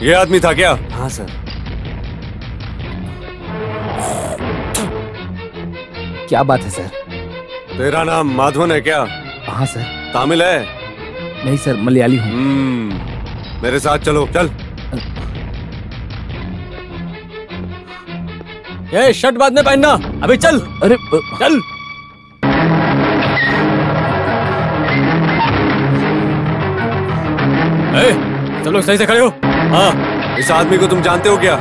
S2: ये आदमी था क्या?
S4: हाँ सर।
S9: क्या बात है सर?
S2: तेरा नाम माधवन है क्या?
S9: हाँ सर।
S2: तामिल है?
S9: नहीं सर, मलयाली हूँ।
S2: मेरे साथ चलो, चल।
S12: ये शर्ट बाद में पहनना, अभी चल।
S9: अरे
S12: चल। सब लोग सही से खड़े हो। हाँ।
S2: इस आदमी को तुम जानते हो क्या?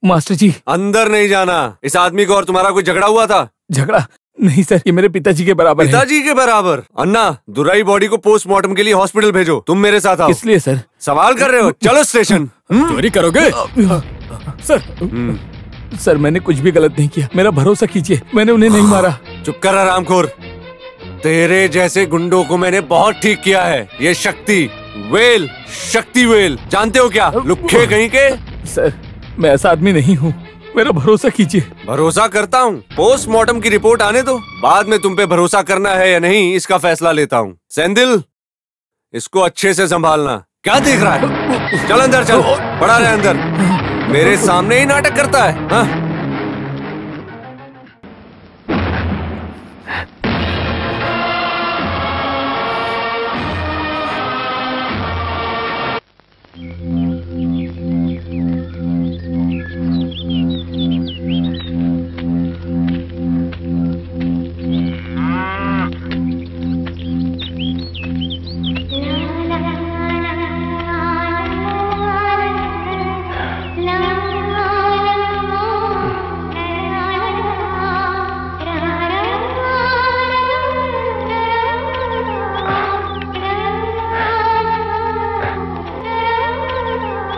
S9: मास्टर जी।
S2: अंदर नहीं जाना। इस आदमी को और तुम्हारा कोई झगड़ा हुआ था?
S9: झगड़ा नहीं सर, ये मेरे पिताजी के बराबर है।
S2: पिताजी के बराबर? अन्ना, दुराई बॉडी को पोस्टमार्टम के लिए हॉस्पिटल भेजो। तुम मेरे साथ आओ।
S9: किस लिए सर?
S2: सवाल कर रहे हो? चलो स्टेशन।
S12: चोरी करोगे?
S9: सर मैंने कुछ भी गलत नहीं किया, मेरा भरोसा कीजिए, मैंने उन्हें नहीं मारा।
S2: चुप कर हरामखोर। तेरे जैसे गुंडों को मैंने बहुत ठीक किया है। ये शक्ति वेल जानते हो क्या? लुक्खे कहीं के।
S9: सर मैं ऐसा आदमी नहीं हूँ, मेरा भरोसा कीजिए।
S2: भरोसा करता हूँ? पोस्टमार्टम की रिपोर्ट आने दो, बाद में तुम पे भरोसा करना है या नहीं इसका फैसला लेता हूँ। सेंदिल, इसको अच्छे से संभालना। क्या देख रहा है? चल अंदर चल, पड़ा रहे अंदर। मेरे सामने ही नाटक करता है। हाँ?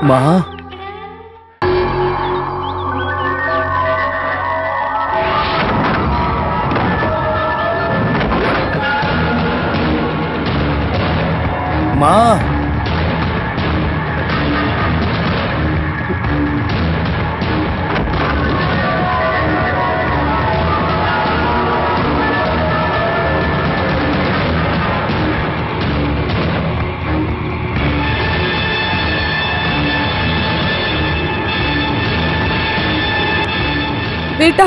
S9: माँ, माँ,
S5: बेटा,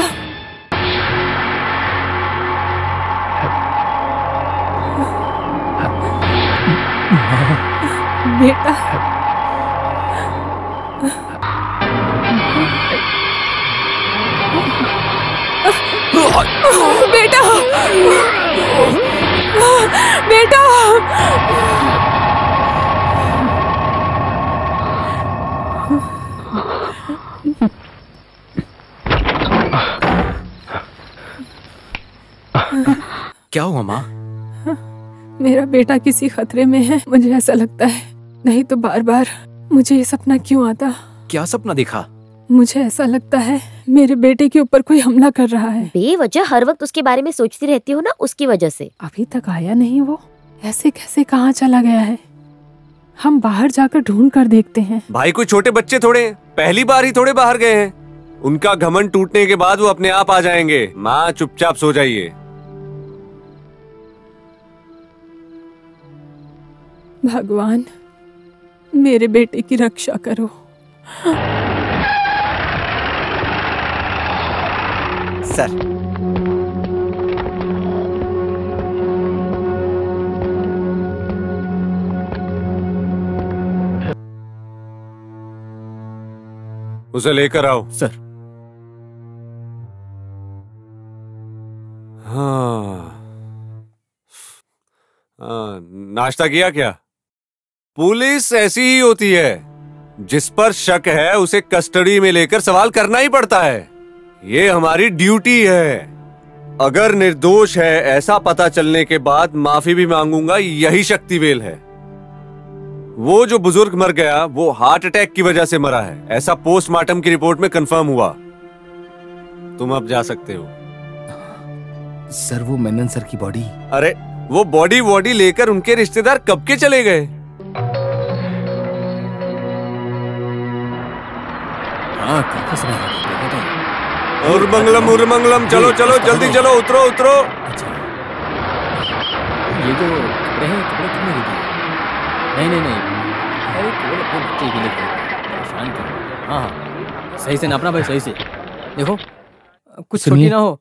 S5: बेटा, बेटा, बेटा।
S4: क्या हुआ माँ?
S5: मेरा बेटा किसी खतरे में है, मुझे ऐसा लगता है। नहीं तो बार बार मुझे ये सपना क्यों आता?
S4: क्या सपना देखा?
S5: मुझे ऐसा लगता है मेरे बेटे के ऊपर कोई हमला कर रहा है।
S8: बेवजह हर वक्त उसके बारे में सोचती रहती हो ना, उसकी वजह से।
S5: अभी तक आया नहीं वो, ऐसे कैसे कहाँ चला गया है? हम बाहर जाकर ढूंढ कर देखते हैं।
S2: भाई कोई छोटे बच्चे थोड़े, पहली बार ही थोड़े बाहर गए हैं। उनका घमंड टूटने के बाद वो अपने आप आ जाएंगे। माँ चुपचाप सो जाइए।
S5: भगवान मेरे बेटे की रक्षा करो।
S6: सर,
S2: उसे लेकर आओ।
S11: सर।
S2: नाश्ता किया क्या? पुलिस ऐसी ही होती है, जिस पर शक है उसे कस्टडी में लेकर सवाल करना ही पड़ता है। ये हमारी ड्यूटी है। अगर निर्दोष है ऐसा पता चलने के बाद माफी भी मांगूंगा, यही शक्तिवेल है। वो जो बुजुर्ग मर गया वो हार्ट अटैक की वजह से मरा है, ऐसा पोस्टमार्टम की रिपोर्ट में कंफर्म हुआ। तुम अब जा सकते हो।
S9: सर वो मेनन सर की बॉडी।
S2: अरे वो बॉडी लेकर उनके रिश्तेदार कब के चले गए?
S11: हाँ काफी समय हो गया।
S2: उर्मंगलम उर्मंगलम, चलो चलो जल्दी चलो, उतरो उतरो।
S11: अच्छा ये जो कपड़े हैं, कपड़े कितने के दिए? नहीं अरे केवल अपने बच्चे के लिए परेशान कर। हाँ सही से नापना भाई, सही से देखो कुछ छोटी ना हो।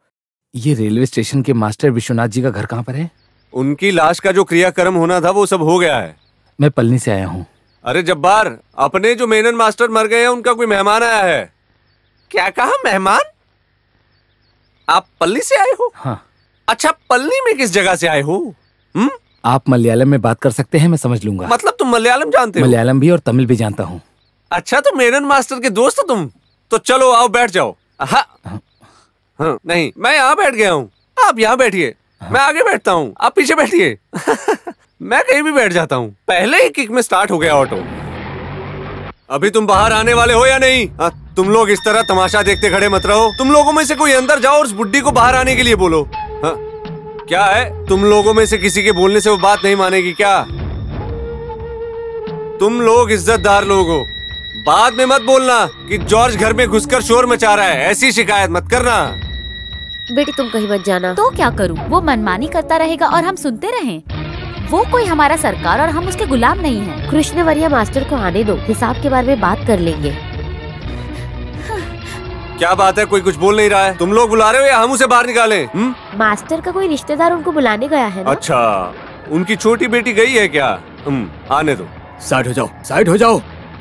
S9: ये रेलवे स्टेशन के मास्टर विश्वनाथ जी का घर कहाँ पर है?
S2: उनकी लाश का जो क्रियाक्रम होना था वो सब हो गया है।
S9: मैं पलनी से आया हूँ।
S2: अरे जब्बार, अपने जो मेनन मास्टर मर गए हैं उनका कोई मेहमान आया है। क्या कहा? मेहमान? आप पल्ली से आए हो?
S9: हाँ।
S2: अच्छा, पल्ली में किस जगह से आए हो?
S9: आप मलयालम में बात कर सकते हैं, मैं समझ लूंगा।
S2: मतलब तुम मलयालम जानते हो?
S9: मलयालम भी और तमिल भी जानता हूँ।
S2: अच्छा, तो मेनन मास्टर के दोस्त हो तुम? तो चलो आओ बैठ जाओ। हाँ, नहीं मैं यहाँ बैठ गया हूँ, आप यहाँ बैठिए। मैं आगे बैठता हूँ, आप पीछे बैठिए। मैं कहीं भी बैठ जाता हूँ। पहले ही किक में स्टार्ट हो गया ऑटो। अभी तुम बाहर आने वाले हो या नहीं? तुम लोग इस तरह तमाशा देखते खड़े मत रहो। तुम लोगों में से कोई अंदर जाओ और उस बुड्ढी को बाहर आने के लिए बोलो। हाँ? क्या है, तुम लोगों में से किसी के बोलने से वो बात नहीं मानेगी क्या? तुम लोग इज्जतदार लोग हो। बाद में मत बोलना कि जॉर्ज घर में घुसकर शोर मचा रहा है, ऐसी शिकायत मत करना।
S8: बेटी तुम कहीं मत जाना। तो क्या करूं? वो मनमानी करता रहेगा और हम सुनते रहें? वो कोई हमारा सरकार और हम उसके गुलाम नहीं हैं। कृष्णवर्या मास्टर को आने दो, हिसाब के बारे में बात कर लेंगे।
S2: क्या बात है, कोई कुछ बोल नहीं रहा है? तुम लोग बुला रहे हो या हम उसे बाहर निकालें?
S8: मास्टर का कोई रिश्तेदार उनको बुलाने गया है ना?
S2: अच्छा, उनकी छोटी बेटी गई है क्या? आने दो।
S3: साइड हो जाओ, साइड हो जाओ,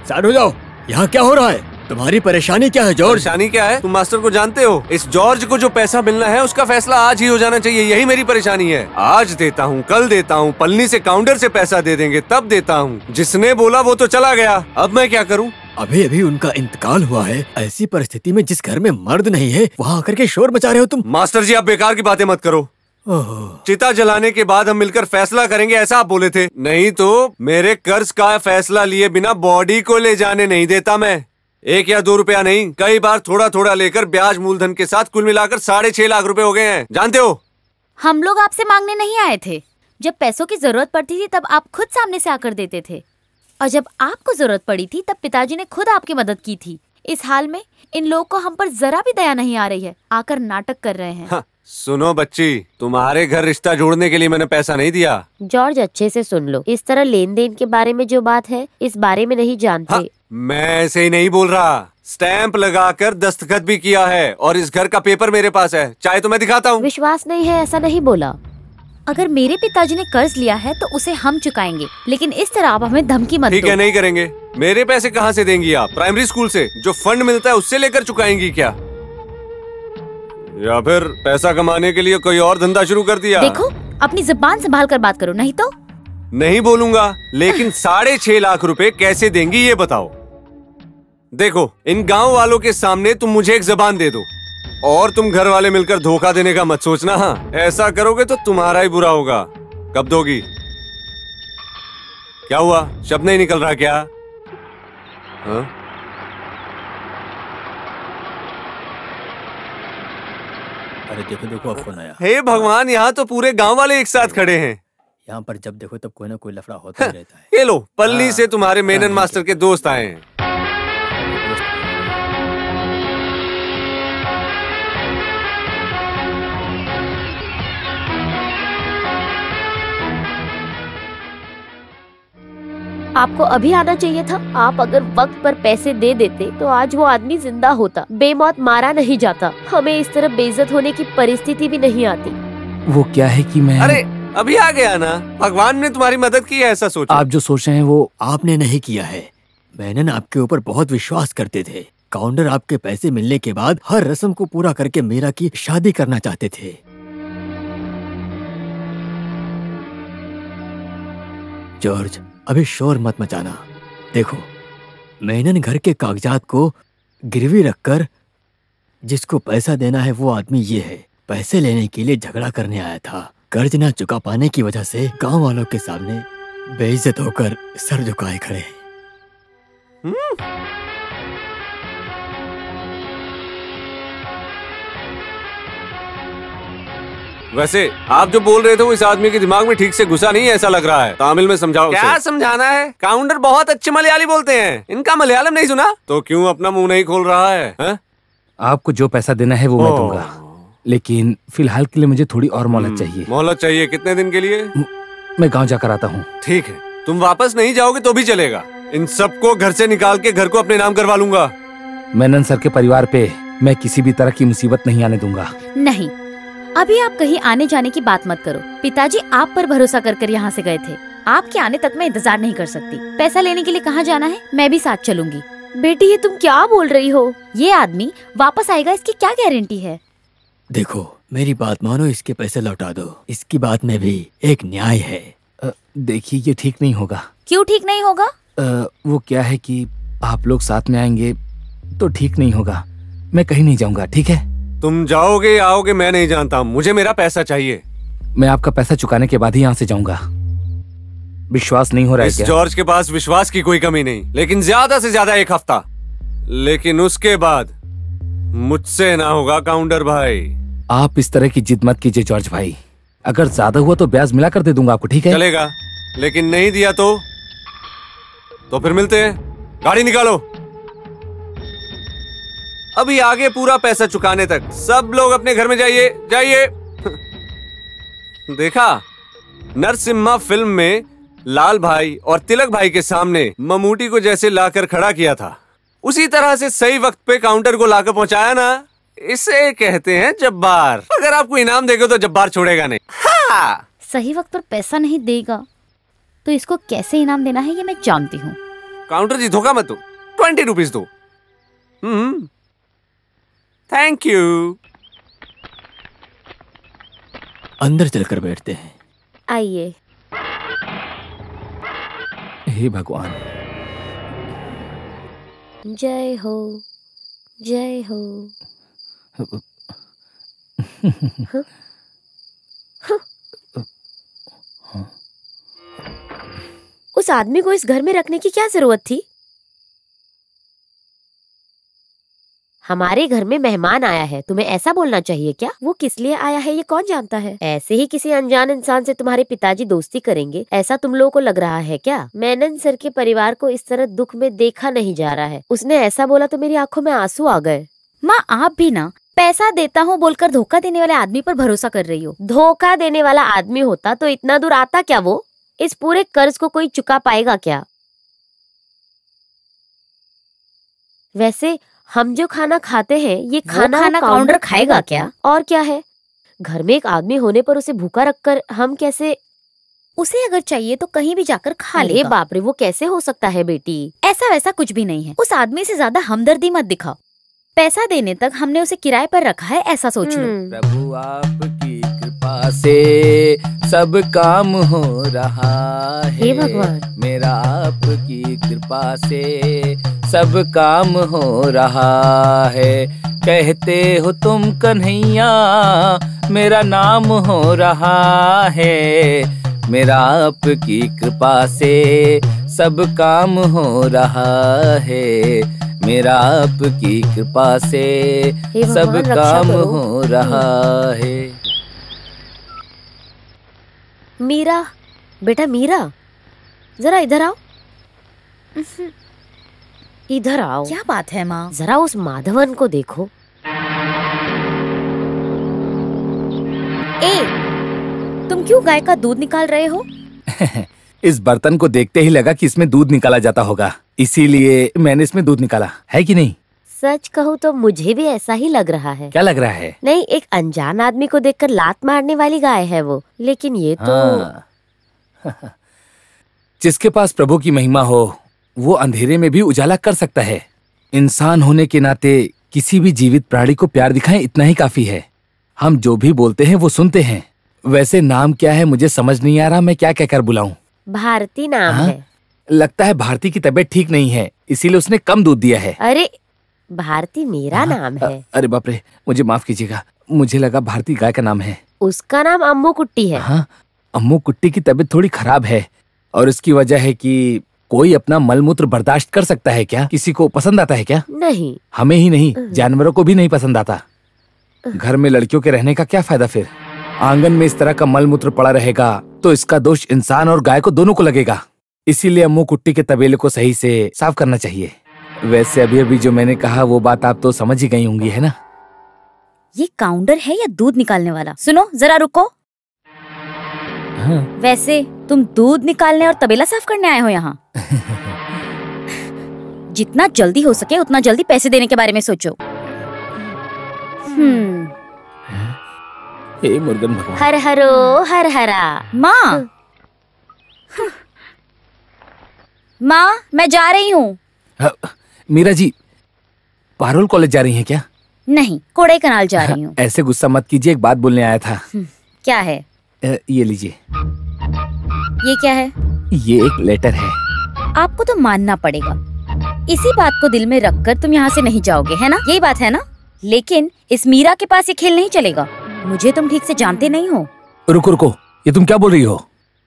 S3: साइड हो जाओ। यहाँ क्या हो रहा है? तुम्हारी परेशानी क्या है जॉर्ज?
S2: परेशानी क्या है? तुम मास्टर को जानते हो? इस जॉर्ज को जो पैसा मिलना है उसका फैसला आज ही हो जाना चाहिए, यही मेरी परेशानी है। आज देता हूँ, कल देता हूँ, पलनी से काउंटर से पैसा दे देंगे तब देता हूँ। जिसने बोला वो तो चला गया, अब मैं क्या करूँ?
S3: अभी अभी उनका इंतकाल हुआ है। ऐसी परिस्थिति में जिस घर में मर्द नहीं है वहाँ आकर के शोर मचा रहे हो तुम।
S2: मास्टर जी आप बेकार की बातें मत करो। चिता जलाने के बाद हम मिलकर फैसला करेंगे, ऐसा आप बोले थे। नहीं तो मेरे कर्ज का फैसला लिए बिना बॉडी को ले जाने नहीं देता मैं। 1 या 2 रुपया नहीं, कई बार थोड़ा थोड़ा लेकर ब्याज मूलधन के साथ कुल मिलाकर 6.5 लाख रुपए हो गए हैं, जानते हो?
S8: हम लोग आपसे मांगने नहीं आए थे। जब पैसों की जरूरत पड़ती थी तब आप खुद सामने से आकर देते थे, और जब आपको जरूरत पड़ी थी तब पिताजी ने खुद आपकी मदद की थी। इस हाल में इन लोगों को हम पर जरा भी दया नहीं आ रही है, आकर नाटक कर रहे हैं।
S2: सुनो बच्ची, तुम्हारे घर रिश्ता जोड़ने के लिए मैंने पैसा नहीं दिया।
S8: जॉर्ज अच्छे से सुन लो, इस तरह लेन देन के बारे में जो बात है इस बारे में नहीं जानते।
S2: मैं ऐसे ही नहीं बोल रहा, स्टैंप लगाकर दस्तखत भी किया है और इस घर का पेपर मेरे पास है, चाहे तो मैं दिखाता हूँ।
S8: विश्वास नहीं है ऐसा नहीं बोला। अगर मेरे पिताजी ने कर्ज लिया है तो उसे हम चुकाएंगे, लेकिन इस तरह आप हमें धमकी मत दो।
S2: ठीक है, नहीं करेंगे। मेरे पैसे कहाँ से देंगी आप? प्राइमरी स्कूल से जो फंड मिलता है उससे लेकर चुकाएंगी क्या? या फिर पैसा कमाने के लिए कोई और धंधा शुरू कर दिया?
S8: देखो, अपनी जुबान संभाल कर बात करो, नहीं तो।
S2: नहीं बोलूंगा, लेकिन 6.5 लाख रुपए कैसे देंगी ये बताओ। देखो, इन गांव वालों के सामने तुम मुझे एक जबान दे दो और तुम घर वाले मिलकर धोखा देने का मत सोचना। हाँ, ऐसा करोगे तो तुम्हारा ही बुरा होगा। कब दोगी? क्या हुआ, शब्द नहीं निकल रहा क्या? हाँ?
S11: अरे देखो देखो, अब फोन आया।
S2: हे भगवान, यहाँ तो पूरे गांव वाले एक साथ खड़े हैं।
S11: यहाँ पर जब देखो तब कोई ना कोई लफड़ा होता ही रहता है।
S2: ये लो, पल्ली से तुम्हारे मेनन मास्टर के दोस्त आए हैं।
S13: आपको अभी आना चाहिए था। आप अगर वक्त पर पैसे दे देते तो आज वो आदमी जिंदा होता, बेमौत मारा नहीं जाता, हमें इस तरह बेइज्जत होने की परिस्थिति भी नहीं आती।
S9: वो क्या है कि मैं...
S2: अरे अभी आ गया ना, भगवान ने तुम्हारी मदद की है ऐसा सोचो।
S9: आप जो सोच रहे हैं वो
S3: आपने नहीं किया है। मेनन आपके ऊपर बहुत विश्वास करते थे। काउंटर आपके पैसे मिलने के बाद हर रस्म को पूरा करके मीरा की शादी करना चाहते थे। जॉर्ज, अभी शोर मत मचाना। देखो, मेनन घर के कागजात को गिरवी रखकर जिसको पैसा देना है वो आदमी ये है। पैसे लेने के लिए झगड़ा करने आया था। कर्ज ना चुका पाने की वजह से गांव वालों के सामने बेइज्जत होकर सर झुकाए खड़े हैं।
S2: वैसे आप जो बोल रहे थे वो इस आदमी के दिमाग में ठीक से घुसा नहीं है, ऐसा लग रहा है। तामिल में समझाओ। क्या समझाना है? काउंटर बहुत अच्छे मलयाली बोलते हैं। इनका मलयालम नहीं सुना तो क्यों अपना मुंह नहीं खोल रहा है?
S9: आपको जो पैसा देना है वो मैं दूंगा, लेकिन फिलहाल के लिए मुझे थोड़ी और मोहलत चाहिए।
S2: मोहलत चाहिए? कितने दिन के लिए?
S9: मैं गाँव जाकर आता हूँ।
S2: ठीक है, तुम वापस नहीं जाओगे तो भी चलेगा। इन सबको घर से निकाल के घर को अपने नाम करवा लूंगा।
S9: मेनन सर के परिवार पे मैं किसी भी तरह की मुसीबत नहीं आने दूंगा।
S8: नहीं, अभी आप कहीं आने जाने की बात मत करो। पिताजी आप पर भरोसा कर यहाँ से गए थे। आपके आने तक मैं इंतजार नहीं कर सकती। पैसा लेने के लिए कहाँ जाना है? मैं भी साथ चलूंगी।
S13: बेटी, ये तुम क्या बोल रही हो?
S8: ये आदमी वापस आएगा, इसकी क्या गारंटी है?
S3: देखो, मेरी बात मानो, इसके पैसे लौटा दो। इसकी बात में भी एक न्याय है।
S9: देखिए, ये ठीक नहीं होगा।
S8: क्यों ठीक नहीं होगा?
S9: वो क्या है कि आप लोग साथ में आएंगे तो ठीक नहीं होगा। मैं कहीं नहीं जाऊंगा, ठीक है?
S2: तुम जाओगे या आओगे मैं नहीं जानता, मुझे मेरा पैसा चाहिए।
S9: मैं आपका पैसा चुकाने के बाद ही यहाँ से जाऊंगा। विश्वास नहीं हो रहा है क्या?
S2: जॉर्ज के पास विश्वास की कोई कमी नहीं, लेकिन ज्यादा से ज्यादा 1 हफ्ता, लेकिन उसके बाद मुझसे ना होगा काउंटर भाई।
S9: आप इस तरह की जिद मत कीजिए जॉर्ज भाई। अगर ज्यादा हुआ तो ब्याज मिला कर दे दूंगा आपको, ठीक है?
S2: चलेगा, लेकिन नहीं दिया तो फिर मिलते हैं। गाड़ी निकालो। अभी आगे पूरा पैसा चुकाने तक सब लोग अपने घर में जाइए, जाइए। देखा, नरसिम्हा फिल्म में लाल भाई और तिलक भाई के सामने ममूटी को जैसे लाकर खड़ा किया था, उसी तरह से सही वक्त पे काउंटर को लाकर पहुंचाया ना, इसे कहते हैं जब्बार। अगर आपको इनाम देगा तो जब्बार छोड़ेगा नहीं। हाँ।
S8: सही वक्त पर पैसा नहीं देगा तो इसको कैसे इनाम देना है ये मैं जानती हूँ।
S2: काउंटर जी, धोखा मत दो, 20 रुपीज दो। Thank you.
S3: अंदर चलकर बैठते हैं।
S13: आइए।
S9: हे भगवान।
S13: जय हो, जय हो। उस आदमी को इस घर में रखने की क्या जरूरत थी? हमारे घर में मेहमान आया है, तुम्हें ऐसा बोलना चाहिए क्या? वो किस लिए आया है ये कौन जानता है? ऐसे ही किसी अनजान इंसान से तुम्हारे पिताजी दोस्ती करेंगे, ऐसा तुम लोगों को लग रहा है क्या? मेनन सर के परिवार को इस तरह दुख में देखा नहीं जा रहा है। उसने ऐसा बोला तो मेरी आंखों में आंसू आ गए।
S8: माँ, आप भी ना पैसा देता हूँ बोलकर धोखा देने वाले आदमी पर भरोसा कर रही हो।
S13: धोखा देने वाला आदमी होता तो इतना दूर आता क्या? वो इस पूरे कर्ज को कोई चुका पाएगा क्या? वैसे हम जो खाना खाते हैं ये खाना काउंटर खाएगा क्या? और क्या है, घर में एक आदमी होने पर उसे भूखा रखकर हम कैसे?
S8: उसे अगर चाहिए तो कहीं भी जाकर खा ले।
S13: अरे बाप रे, वो कैसे हो सकता है बेटी?
S8: ऐसा वैसा कुछ भी नहीं है। उस आदमी से ज्यादा हमदर्दी मत दिखाओ। पैसा देने तक हमने उसे किराए पर रखा है, ऐसा सोच लो।
S9: प्रभु आपकी कृपा से सब काम हो रहा है।
S13: हे भगवान।
S9: मेरा आपकी कृपा से सब काम हो रहा है। कहते हो तुम कन्हैया, मेरा नाम हो रहा है। मेरा आपकी कृपा से सब काम हो रहा है। मेरा आपकी कृपा से सब काम हो रहा है।
S13: मीरा, बेटा मीरा, जरा इधर आओ। इधर आओ।
S8: क्या बात है माँ?
S13: जरा उस माधवन को देखो।
S8: ए, तुम क्यों गाय का दूध निकाल रहे हो?
S9: इस बर्तन को देखते ही लगा कि इसमें दूध निकाला जाता होगा, इसीलिए मैंने इसमें दूध निकाला, है कि नहीं?
S13: सच कहूँ तो मुझे भी ऐसा ही लग रहा है।
S9: क्या लग रहा है?
S13: नहीं, एक अनजान आदमी को देखकर लात मारने वाली गाय है वो, लेकिन ये तो
S9: हाँ। जिसके पास प्रभु की महिमा हो वो अंधेरे में भी उजाला कर सकता है। इंसान होने के नाते किसी भी जीवित प्राणी को प्यार दिखाएं, इतना ही काफी है। हम जो भी बोलते हैं वो सुनते हैं। वैसे नाम क्या है मुझे समझ नहीं आ रहा, मैं क्या कहकर बुलाऊं?
S13: भारती नाम है।
S9: लगता है भारती की तबीयत ठीक नहीं है, इसीलिए उसने कम दूध दिया है।
S13: अरे भारती मेरा नाम है।
S9: अरे बाप रे, मुझे माफ कीजिएगा, मुझे लगा भारती गाय का नाम है।
S13: उसका नाम अम्मू कुट्टी है।
S9: हाँ, अम्मू कुट्टी की तबीयत थोड़ी खराब है और इसकी वजह है कि कोई अपना मलमूत्र बर्दाश्त कर सकता है क्या? किसी को पसंद आता है क्या?
S13: नहीं।
S9: हमें ही नहीं, जानवरों को भी नहीं पसंद आता। घर में लड़कियों के रहने का क्या फायदा फिर? आंगन में इस तरह का मलमूत्र पड़ा रहेगा तो इसका दोष इंसान और गाय को दोनों को लगेगा। इसीलिए अम्मू कुट्टी के तबेले को सही से साफ करना चाहिए। वैसे अभी अभी जो मैंने कहा वो बात आप तो समझ ही गई होंगी, है ना?
S8: ये काउंटर है या दूध निकालने वाला? सुनो जरा रुको।
S9: हाँ।
S8: वैसे तुम दूध निकालने और तबेला साफ करने आए हो यहाँ? जितना जल्दी हो सके उतना जल्दी पैसे देने के बारे में सोचो।
S9: हे मुर्गन भगवान।
S13: हर हरो हर हरा।
S8: माँ, माँ मैं जा रही हूँ।
S9: मीरा जी, पारुल कॉलेज जा रही हैं क्या?
S8: नहीं, कोडाईकनाल जा रही हूँ।
S9: ऐसे गुस्सा मत कीजिए, एक बात बोलने आया था।
S8: क्या है?
S9: ये लीजिए।
S8: ये क्या है?
S9: ये एक लेटर है।
S8: आपको तो मानना पड़ेगा, इसी बात को दिल में रखकर तुम यहाँ से नहीं जाओगे, है ना? यही बात है ना? लेकिन इस मीरा के पास ये खेल नहीं चलेगा। मुझे तुम ठीक से जानते नहीं हो।
S9: रुको रुको, ये तुम क्या बोल रही हो?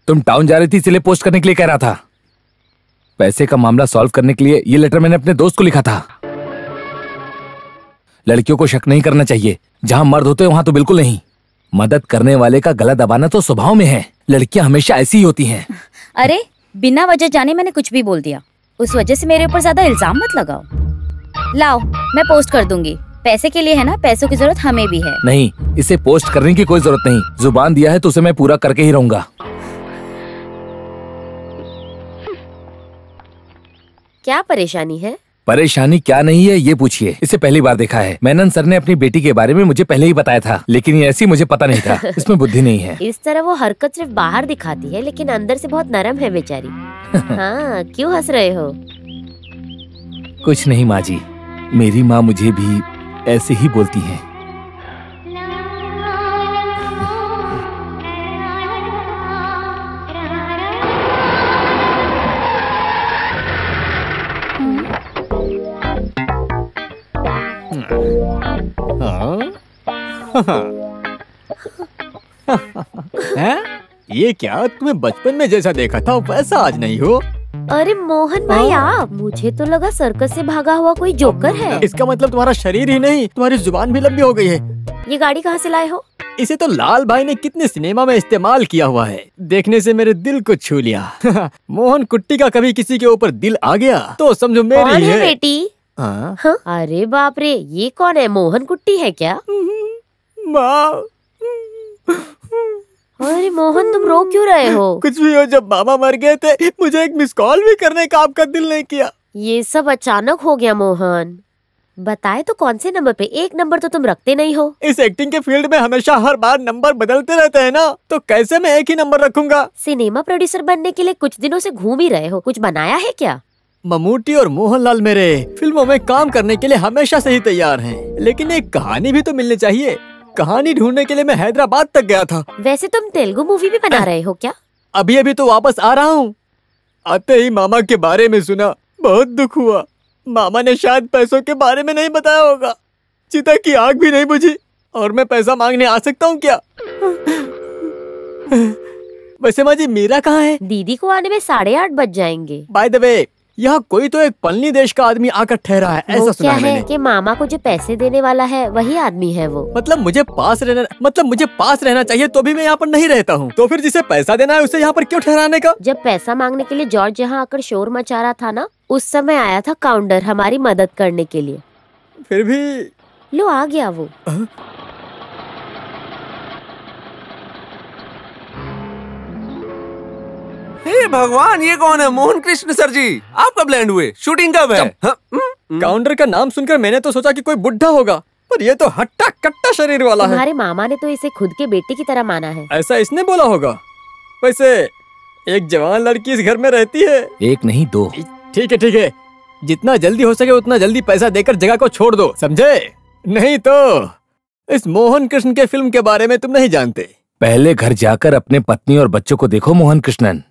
S9: तुम टाउन जा रही थी इसलिए पोस्ट करने के लिए कह रहा था। पैसे का मामला सॉल्व करने के लिए ये लेटर मैंने अपने दोस्त को लिखा था। लड़कियों को शक नहीं करना चाहिए, जहाँ मर्द होते हैं वहाँ तो बिल्कुल नहीं। मदद करने वाले का गला दबाना तो स्वभाव में है। लड़कियां हमेशा ऐसी ही होती हैं।
S8: अरे बिना वजह जाने मैंने कुछ भी बोल दिया, उस वजह से मेरे ऊपर ज्यादा इल्जाम मत लगाओ। लाओ मैं पोस्ट कर दूंगी। पैसे के लिए है ना, पैसों की जरूरत हमें भी है।
S9: नहीं, इसे पोस्ट करने की कोई जरूरत नहीं। जुबान दिया है तो उसे मैं पूरा करके ही रहूंगा।
S13: क्या परेशानी है?
S9: परेशानी क्या नहीं है ये पूछिए। इसे पहली बार देखा है। मेनन सर ने अपनी बेटी के बारे में मुझे पहले ही बताया था, लेकिन ये ऐसी मुझे पता नहीं था। इसमें बुद्धि नहीं है।
S13: इस तरह वो हरकत सिर्फ बाहर दिखाती है, लेकिन अंदर से बहुत नरम है बेचारी। हाँ, क्यों हंस रहे हो?
S9: कुछ नहीं माँ जी, मेरी माँ मुझे भी ऐसे ही बोलती है।
S12: ये क्या, तुम्हें बचपन में जैसा देखा था वैसा आज नहीं हो?
S13: अरे मोहन भाई आप, मुझे तो लगा सर्कस से भागा हुआ कोई जोकर है।
S12: इसका मतलब तुम्हारा शरीर ही नहीं, तुम्हारी जुबान भी लंबी हो गई है।
S13: ये गाड़ी कहाँ से लाए हो?
S12: इसे तो लाल भाई ने कितने सिनेमा में इस्तेमाल किया हुआ है, देखने से मेरे दिल को छू लिया। मोहन कुट्टी का कभी किसी के ऊपर दिल आ गया तो समझो मेरी है
S13: बेटी। हाँ? अरे बाप रे, ये कौन है? मोहन कुट्टी है क्या?
S12: माँ।
S13: अरे मोहन, तुम रो क्यों रहे हो?
S12: कुछ भी हो, जब मामा मर गए थे मुझे एक मिस कॉल भी करने का आपका दिल नहीं किया।
S13: ये सब अचानक हो गया मोहन। बताए तो कौन से नंबर पे? एक नंबर तो तुम रखते नहीं हो।
S12: इस एक्टिंग के फील्ड में हमेशा हर बार नंबर बदलते रहते हैं ना, तो कैसे मैं एक ही नंबर रखूंगा?
S13: सिनेमा प्रोड्यूसर बनने के लिए कुछ दिनों से घूम ही रहे हो, कुछ बनाया है क्या?
S12: ममूटी और मोहनलाल मेरे फिल्मों में काम करने के लिए हमेशा से ही तैयार हैं, लेकिन एक कहानी भी तो मिलनी चाहिए। कहानी ढूंढने के लिए मैं हैदराबाद तक गया था।
S13: वैसे तुम तेलुगु मूवी भी बना रहे हो क्या?
S12: अभी अभी तो वापस आ रहा हूँ। आते ही मामा के बारे में सुना, बहुत दुख हुआ। मामा ने शायद पैसों के बारे में नहीं बताया होगा। चिता की आग भी नहीं बुझी और मैं पैसा मांगने आ सकता हूँ क्या? वैसे माँ जी मीरा कहाँ है?
S13: दीदी को आने में 8:30 बज जाएंगे।
S12: बाय द वे, यहाँ कोई तो एक पलनी देश का आदमी आकर ठहरा है, ऐसा सुना है मैंने।
S13: कि मामा को जो पैसे देने वाला है वही आदमी है वो।
S12: मतलब मुझे पास रहना चाहिए तो भी मैं यहाँ पर नहीं रहता हूँ। तो फिर जिसे पैसा देना है उसे यहाँ पर क्यों ठहराने का?
S13: जब पैसा मांगने के लिए जॉर्ज यहाँ आकर शोर मचा रहा था ना, उस समय आया था काउंटर हमारी मदद करने के लिए।
S12: फिर भी
S13: लो आ गया वो।
S2: हे भगवान, ये कौन है? मोहन कृष्ण सर जी, आप कब लैंड हुए? शूटिंग कब है?
S12: काउंटर का नाम सुनकर मैंने तो सोचा कि कोई बुढ़ा होगा, पर ये तो हट्टा कट्टा शरीर वाला है।
S13: तुम्हारे मामा ने तो इसे खुद के बेटे की तरह माना है।
S12: ऐसा इसने बोला होगा। वैसे एक जवान लड़की इस घर में रहती है?
S9: एक नहीं 2।
S12: ठीक है, जितना जल्दी हो सके उतना जल्दी पैसा देकर जगह को छोड़ दो, समझे? नहीं तो इस मोहन कृष्ण के फिल्म के बारे में तुम नहीं जानते।
S9: पहले घर जाकर अपने पत्नी और बच्चों को देखो मोहन कृष्णन।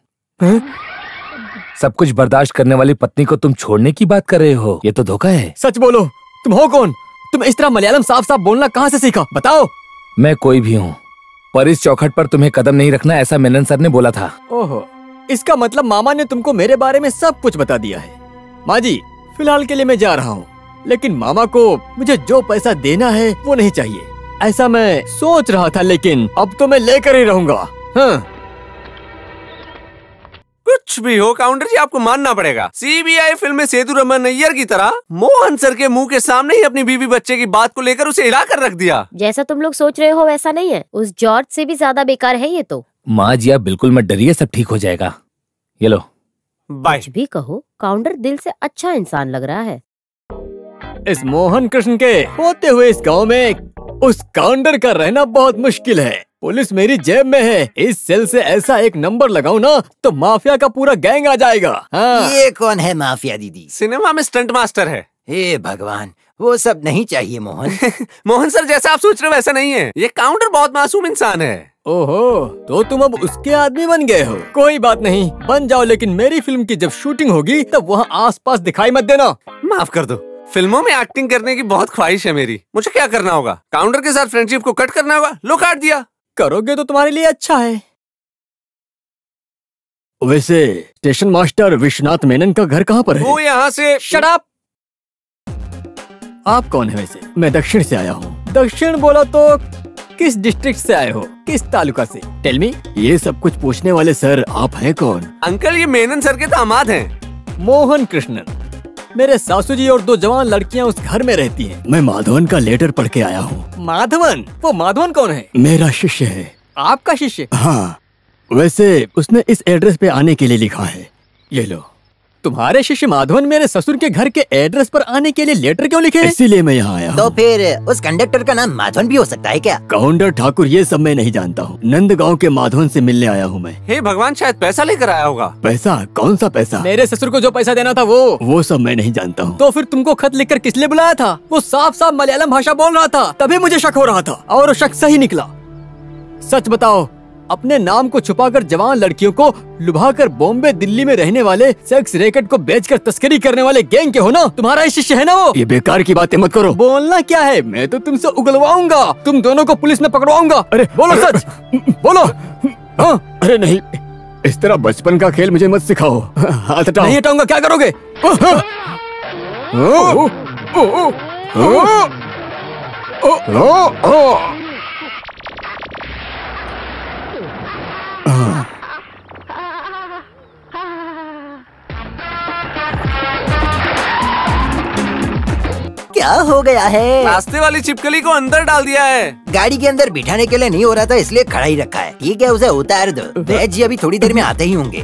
S9: सब कुछ बर्दाश्त करने वाली पत्नी को तुम छोड़ने की बात कर रहे हो, ये तो धोखा है।
S12: सच बोलो, तुम हो कौन? तुम इस तरह मलयालम साफ साफ बोलना कहाँ से सीखा, बताओ?
S9: मैं कोई भी हूँ, पर इस चौखट पर तुम्हें कदम नहीं रखना, ऐसा मेनन सर ने बोला था।
S12: ओहो, इसका मतलब मामा ने तुमको मेरे बारे में सब कुछ बता दिया है। माँ जी, फिलहाल के लिए मैं जा रहा हूँ, लेकिन मामा को मुझे जो पैसा देना है वो नहीं चाहिए, ऐसा मैं सोच रहा था, लेकिन अब तो मैं लेकर ही रहूंगा। हाँ।
S2: कुछ भी हो काउंटर जी, आपको मानना पड़ेगा। सीबीआई फिल्म में सेतु रमन नैयर की तरह मोहन सर के मुंह के सामने ही अपनी बीवी बच्चे की बात को लेकर उसे हिला कर रख दिया।
S13: जैसा तुम लोग सोच रहे हो वैसा नहीं है, उस जॉर्ज से भी ज्यादा बेकार है ये तो।
S9: माँ जी आप बिल्कुल मत डरिए, सब ठीक हो जाएगा। ये लो।
S2: बाय।
S13: कुछ भी कहो, काउंटर दिल से अच्छा इंसान लग रहा है।
S12: इस मोहन कृष्ण के होते हुए इस गांव में उस काउंटर का रहना बहुत मुश्किल है। पुलिस मेरी जेब में है, इस सेल से ऐसा एक नंबर लगाऊं ना तो माफिया का पूरा गैंग आ जाएगा। हाँ।
S6: ये कौन है माफिया दीदी?
S2: सिनेमा में स्टंट मास्टर है।
S6: हे भगवान, वो सब नहीं चाहिए मोहन।
S2: मोहन सर जैसा आप सोच रहे हो वैसा नहीं है, ये काउंटर बहुत मासूम इंसान है।
S12: ओहो, तो तुम अब उसके आदमी बन गए हो। कोई बात नहीं, बन जाओ, लेकिन मेरी फिल्म की जब शूटिंग होगी तब वहाँ आसपास दिखाई मत देना।
S2: माफ कर दो, फिल्मों में एक्टिंग करने की बहुत ख्वाहिश है मेरी। मुझे क्या करना होगा? काउंटर के साथ फ्रेंडशिप को कट करना होगा? लो काट दिया।
S12: करोगे तो तुम्हारे लिए अच्छा है। वैसे स्टेशन मास्टर विश्वनाथ मेनन का घर कहाँ पर है?
S2: वो यहाँ से।
S12: Shut up! आप कौन है वैसे? मैं दक्षिण से आया हूँ। दक्षिण बोला तो किस डिस्ट्रिक्ट से आए हो, किस तालुका से? Tell me. ये सब कुछ पूछने वाले सर आप हैं कौन?
S2: अंकल, ये मेनन सर के दामाद हैं।
S12: मोहन कृष्णन। मेरे सासू जी और 2 जवान लड़कियां उस घर में रहती हैं। मैं माधवन का लेटर पढ़ के आया हूँ। माधवन? वो माधवन कौन है? मेरा शिष्य है। आपका शिष्य? हाँ, वैसे उसने इस एड्रेस पे आने के लिए लिखा है। ये लो। तुम्हारे शिष्य माधवन मेरे ससुर के घर के एड्रेस पर आने के लिए लेटर क्यों लिखे? इसीलिए मैं यहाँ आया हूँ।
S6: तो फिर उस कंडक्टर का नाम माधवन भी हो सकता है क्या?
S12: काउंटर ठाकुर ये सब मैं नहीं जानता हूँ। नंदगांव के माधवन से मिलने आया हूँ मैं।
S2: हे भगवान, शायद पैसा लेकर आया होगा।
S12: पैसा? कौन सा पैसा? मेरे ससुर को जो पैसा देना था वो सब मैं नहीं जानता हूँ। तो फिर तुमको खत लिखकर किस लिए बुलाया था? वो साफ साफ मलयालम भाषा बोल रहा था, तभी मुझे शक हो रहा था, और शक सही निकला। सच बताओ, अपने नाम को छुपाकर जवान लड़कियों को लुभाकर बॉम्बे दिल्ली में रहने वाले सेक्स रैकेट को बेचकर तस्करी करने वाले गैंग के हो ना? तुम्हारा ही शिष्य है ना वो? ये बेकार की बातें मत करो। बोलना क्या है, मैं तो तुमसे उगलवाऊंगा, तुम दोनों को पुलिस में पकड़वाऊंगा। अरे बोलो सच, बोलो। हाँ? अरे नहीं, इस तरह बचपन का खेल मुझे मत सिखाओ। हाथ हटाओ। नहीं हटाऊंगा, क्या करोगे?
S6: क्या हो गया है?
S2: रास्ते वाली छिपकली को अंदर डाल दिया है।
S6: गाड़ी के अंदर बिठाने के लिए नहीं हो रहा था, इसलिए खड़ा ही रखा है। ठीक है, उसे उतार दो। वैद जी अभी थोड़ी देर में आते ही होंगे।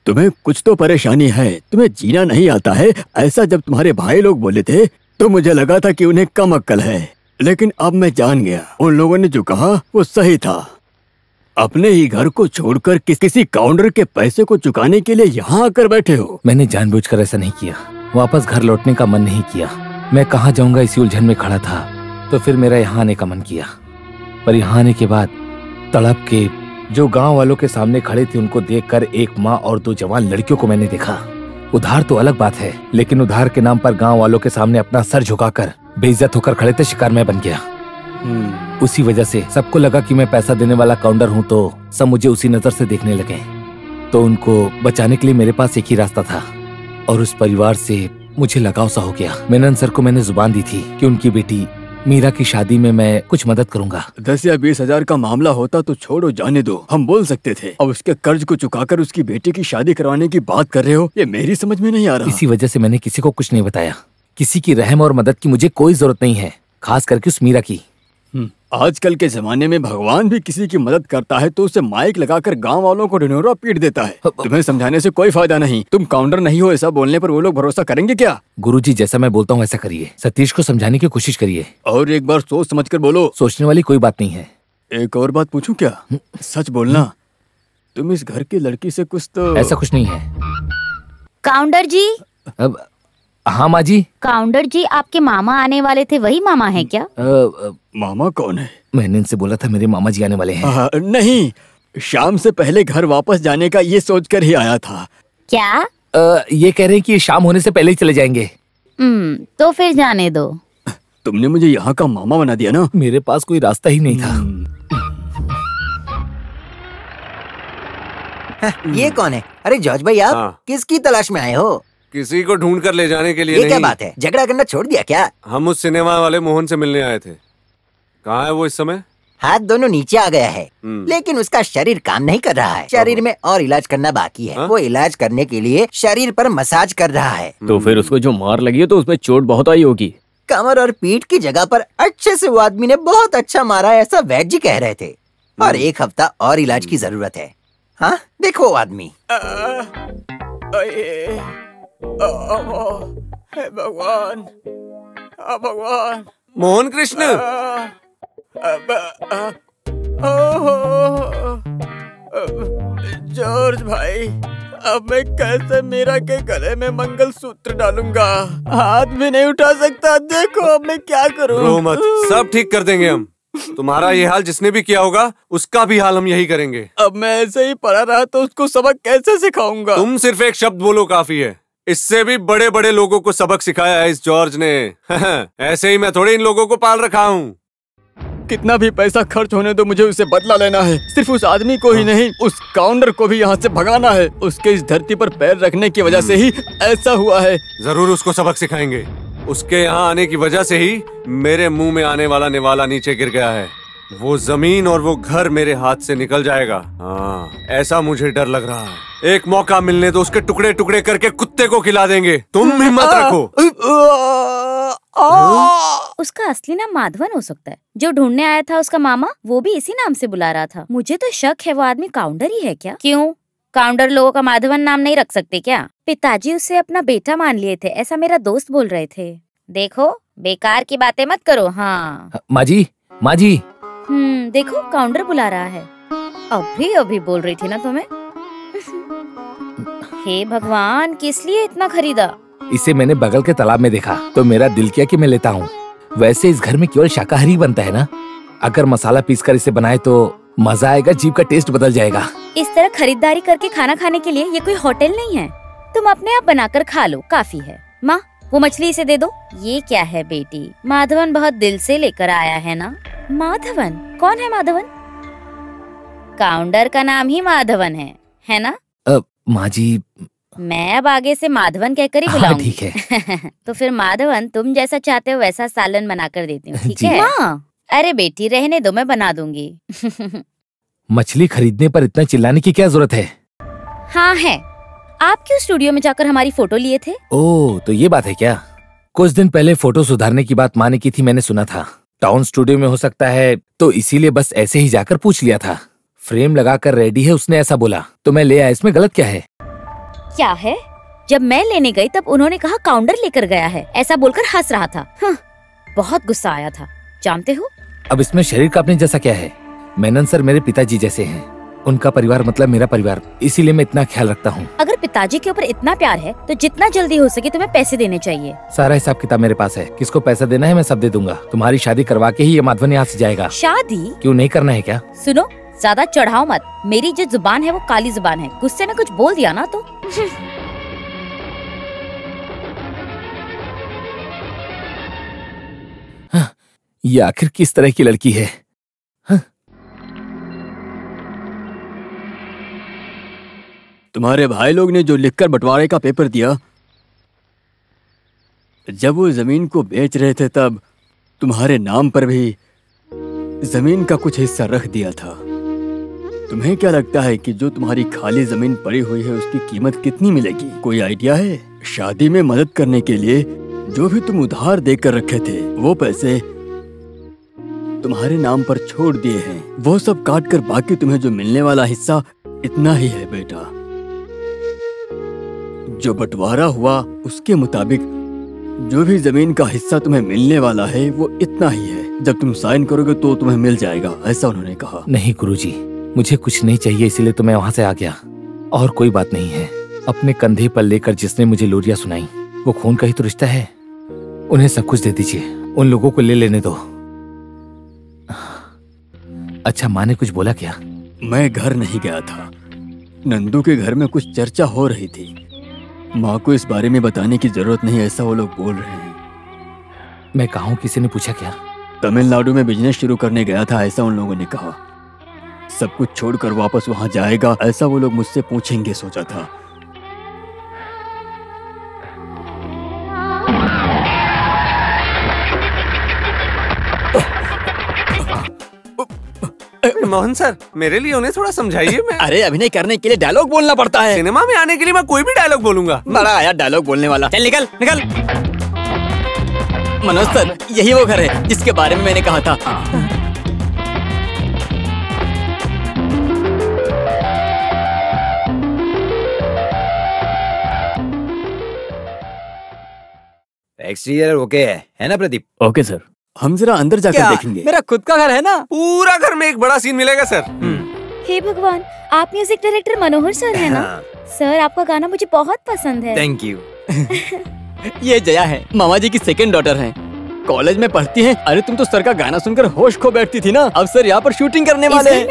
S12: तुम्हें कुछ तो परेशानी है, तुम्हें जीना नहीं आता है, ऐसा जब तुम्हारे भाई लोग बोले थे तो मुझे लगा था कि उन्हें कम अक्ल है, लेकिन अब मैं जान गया, उन लोगों ने जो कहा वो सही था।
S3: अपने ही घर को छोड़कर किसी काउंटर के पैसे को चुकाने के लिए यहाँ आकर बैठे हो?
S9: मैंने जानबूझकर ऐसा नहीं किया। वापस घर लौटने का मन नहीं किया। मैं कहाँ जाऊंगा इसी उलझन में खड़ा था, तो फिर मेरा यहाँ आने का मन किया। पर यहाँ आने के बाद तड़प के जो गांव वालों के सामने खड़े थे उनको देखकर एक माँ और 2 जवान लड़कियों को मैंने देखा। उधार तो अलग बात है, लेकिन उधार के नाम पर गांव वालों के सामने अपना सर झुकाकर बेइज्जत होकर खड़े थे, शिकार मैं बन गया। उसी वजह से सबको लगा कि मैं पैसा देने वाला काउंटर हूँ, तो सब मुझे उसी नजर से देखने लगे। तो उनको बचाने के लिए मेरे पास एक ही रास्ता था, और उस परिवार से मुझे लगाव सा हो गया। मेनन सर को मैंने जुबान दी थी कि उनकी बेटी मीरा की शादी में मैं कुछ मदद करूंगा।
S3: 10 या 20 हजार का मामला होता तो छोड़ो, जाने दो, हम बोल सकते थे। अब उसके कर्ज को चुकाकर उसकी बेटी की शादी करवाने की बात कर रहे हो, ये मेरी समझ में नहीं आ रहा।
S9: इसी वजह से मैंने किसी को कुछ नहीं बताया। किसी की रहम और मदद की मुझे कोई जरूरत नहीं है, खास करके उस मीरा की।
S3: आजकल के जमाने में भगवान भी किसी की मदद करता है तो उसे माइक लगाकर गांव वालों को ढिंढोरा पीट देता है। तुम्हें समझाने से कोई फायदा नहीं। तुम काउंटर नहीं हो ऐसा बोलने पर वो लोग भरोसा करेंगे क्या?
S9: गुरुजी, जैसा मैं बोलता हूँ ऐसा करिए। सतीश को समझाने की कोशिश करिए,
S3: और एक बार सोच समझ कर बोलो।
S9: सोचने वाली कोई बात नहीं है।
S3: एक और बात पूछूं क्या? सच बोलना, तुम इस घर की लड़की से कुछ तो...
S9: ऐसा कुछ नहीं है।
S8: काउंटर जी।
S9: अब हाँ माँ जी।
S8: काउंटर जी, आपके मामा आने वाले थे, वही मामा है क्या?
S3: मामा कौन है?
S9: मैंने इनसे बोला था मेरे मामा जी आने वाले हैं।
S3: नहीं, शाम से पहले घर वापस जाने का ये सोचकर ही आया था।
S8: क्या?
S9: ये कह रहे हैं कि शाम होने से पहले ही चले जाएंगे।
S8: तो फिर जाने दो।
S3: तुमने मुझे यहाँ का मामा बना दिया ना।
S9: मेरे पास कोई रास्ता ही नहीं था।
S6: ये कौन है? अरे जॉर्ज भाई, आप किसकी तलाश में आए हो?
S2: किसी को ढूंढ कर ले जाने के लिए
S6: ये
S2: नहीं।
S6: क्या बात है? झगड़ा करना छोड़ दिया क्या?
S2: हम उस सिनेमा वाले मोहन से मिलने आए थे। कहाँ है वो इस समय?
S6: हाथ दोनों नीचे आ गया है, लेकिन उसका शरीर काम नहीं कर रहा है। शरीर में और इलाज करना बाकी है। वो इलाज करने के लिए शरीर पर मसाज कर रहा है।
S11: तो फिर उसको जो मार लगी है तो उसमें चोट बहुत आई होगी।
S6: कमर और पीठ की जगह पर अच्छे से वो आदमी ने बहुत अच्छा मारा, ऐसा वैद्य जी कह रहे थे। और 1 हफ्ता और इलाज की जरूरत है। हाँ, देखो वो आदमी।
S12: भगवान, भगवान।
S2: मोहन कृष्ण।
S12: जॉर्ज भाई, अब मैं कैसे मीरा के गले में मंगलसूत्र डालूंगा? हाथ भी नहीं उठा सकता। देखो अब मैं क्या करूं?
S2: रो मत, सब ठीक कर देंगे हम। तुम्हारा ये हाल जिसने भी किया होगा उसका भी हाल हम यही करेंगे।
S12: अब मैं ऐसे ही पड़ा रहा तो उसको सबक कैसे सिखाऊंगा?
S2: तुम सिर्फ एक शब्द बोलो काफी है। इससे भी बड़े बड़े लोगों को सबक सिखाया है इस जॉर्ज ने। ऐसे ही मैं थोड़े इन लोगों को पाल रखा हूँ।
S12: कितना भी पैसा खर्च होने दो, मुझे उसे बदला लेना है। सिर्फ उस आदमी को ही नहीं, उस काउंटर को भी यहाँ से भगाना है। उसके इस धरती पर पैर रखने की वजह से ही ऐसा हुआ है।
S2: जरूर उसको सबक सिखाएंगे। उसके यहाँ आने की वजह से ही मेरे मुंह में आने वाला निवाला नीचे गिर गया है। वो जमीन और वो घर मेरे हाथ से निकल जाएगा। हाँ, ऐसा मुझे डर लग रहा है। एक मौका मिलने तो उसके टुकड़े टुकड़े करके कुत्ते को खिला देंगे। तुम हिम्मत रखो।
S8: उसका असली नाम माधवन हो सकता है। जो ढूंढने आया था उसका मामा, वो भी इसी नाम से बुला रहा था। मुझे तो शक है वो आदमी काउंटर ही है क्या? क्यों? काउंटर लोगों का माधवन नाम नहीं रख सकते क्या? पिताजी उसे अपना बेटा मान लिए थे, ऐसा मेरा दोस्त बोल रहे थे। देखो, बेकार की बातें मत करो। हाँ
S9: माँ जी, माँ जी।
S8: देखो काउंटर बुला रहा है। अभी बोल रही थी ना तुम्हें। हे भगवान, किस लिए इतना खरीदा?
S9: इसे मैंने बगल के तालाब में देखा तो मेरा दिल किया कि मैं लेता हूँ। वैसे इस घर में केवल शाकाहारी बनता है ना। अगर मसाला पीसकर इसे बनाए तो मजा आएगा, जीभ का टेस्ट बदल जाएगा।
S8: इस तरह खरीदारी करके खाना खाने के लिए ये कोई होटल नहीं है। तुम अपने आप बनाकर खा लो, काफी है। माँ, वो मछली इसे दे दो। ये क्या है बेटी? माधवन बहुत दिल से लेकर आया है ना। माधवन? कौन है माधवन? काउंटर का नाम ही माधवन है ना?
S9: माँ जी,
S8: मैं अब आगे से माधवन कहकर ही बुलाऊंगी।
S9: ठीक है।
S8: तो फिर माधवन, तुम जैसा चाहते हो वैसा सालन बनाकर देती हूँ, ठीक है? माँ, अरे बेटी रहने दो, मैं बना दूंगी।
S9: मछली खरीदने पर इतना चिल्लाने की क्या जरूरत है?
S8: हाँ है। आप क्यों स्टूडियो में जाकर हमारी फोटो लिए थे?
S9: ओह, तो ये बात है क्या? कुछ दिन पहले फोटो सुधारने की बात माँ ने की थी, मैंने सुना था। टाउन स्टूडियो में हो सकता है, तो इसीलिए बस ऐसे ही जाकर पूछ लिया था। फ्रेम लगाकर रेडी है उसने ऐसा बोला, तो मैं ले आया। इसमें गलत क्या है?
S8: क्या है? जब मैं लेने गई तब उन्होंने कहा काउंटर लेकर गया है, ऐसा बोलकर हंस रहा था। बहुत गुस्सा आया था, जानते हो?
S9: अब इसमें शरीर काटने जैसा क्या है? मेनन सर मेरे पिताजी जैसे हैं। उनका परिवार मतलब मेरा परिवार, इसीलिए मैं इतना ख्याल रखता हूँ।
S8: अगर पिताजी के ऊपर इतना प्यार है तो जितना जल्दी हो सके तुम्हें पैसे देने चाहिए।
S9: सारा हिसाब किताब मेरे पास है, किसको पैसा देना है मैं सब दे दूंगा। तुम्हारी शादी करवा के ही ये माधवन यहाँ से जाएगा।
S8: शादी
S9: क्यों नहीं करना है क्या?
S8: सुनो, ज्यादा चढ़ाओ मत। मेरी जो जुबान है वो काली जुबान है, गुस्से में कुछ बोल दिया ना तो
S9: ये आखिर किस तरह की लड़की है?
S3: तुम्हारे भाई लोग ने जो लिखकर बंटवारे का पेपर दिया, जब वो जमीन को बेच रहे थे तब तुम्हारे नाम पर भी जमीन का कुछ हिस्सा रख दिया था। तुम्हें क्या लगता है कि जो तुम्हारी खाली जमीन पड़ी हुई है उसकी कीमत कितनी मिलेगी? कोई आइडिया है? शादी में मदद करने के लिए जो भी तुम उधार देकर रखे थे वो पैसे तुम्हारे नाम पर छोड़ दिए हैं। वो सब काट कर बाकी तुम्हें जो मिलने वाला हिस्सा इतना ही है बेटा। जो बंटवारा हुआ उसके मुताबिक जो भी जमीन का हिस्सा तुम्हें मिलने वाला है वो इतना ही है। जब तुम साइन करोगे तो तुम्हें मिल जाएगा, ऐसा उन्होंने कहा।
S9: नहीं गुरुजी, मुझे कुछ नहीं चाहिए, इसीलिए तो मैं वहाँ से आ गया। और कोई बात नहीं है। अपने कंधे पर लेकर जिसने मुझे लोरियां सुनाई वो खून का ही तो रिश्ता है। उन्हें सब कुछ दे दीजिए, उन लोगों को ले लेने दो। अच्छा, माँ ने कुछ बोला क्या?
S3: मैं घर नहीं गया था। नंदू के घर में कुछ चर्चा हो रही थी। माँ को इस बारे में बताने की जरूरत नहीं, ऐसा वो लोग बोल रहे हैं।
S9: मैं कहा, किसी ने पूछा क्या?
S3: तमिलनाडु में बिजनेस शुरू करने गया था, ऐसा उन लोगों ने कहा। सब कुछ छोड़कर वापस वहां जाएगा, ऐसा वो लोग मुझसे पूछेंगे सोचा था।
S2: मोहन सर, मेरे लिए उन्हें थोड़ा समझाइए। मैं
S3: अरे अभिनय करने के लिए डायलॉग बोलना पड़ता है।
S2: सिनेमा में आने के लिए मैं कोई भी डायलॉग बोलूंगा।
S3: बड़ा आया डायलॉग बोलने वाला। चल निकल निकल। मनोज सर, यही वो घर है जिसके बारे में मैंने कहा था।
S4: एक्सटीरियर ओके है ना प्रदीप?
S3: Okay sir. हम जरा अंदर जाकर देखेंगे।
S12: मेरा खुद का घर है ना।
S2: पूरा घर में एक बड़ा सीन मिलेगा सर।
S8: हे भगवान, आप म्यूजिक डायरेक्टर मनोहर सर है ना? सर, आपका गाना मुझे बहुत पसंद है।
S4: Thank you.
S3: ये जया है, मामा जी की सेकंड डॉटर है, कॉलेज में पढ़ती है। अरे तुम तो सर का गाना सुनकर होश खो बैठती थी ना। अब सर यहाँ पर शूटिंग करने वाले हैं।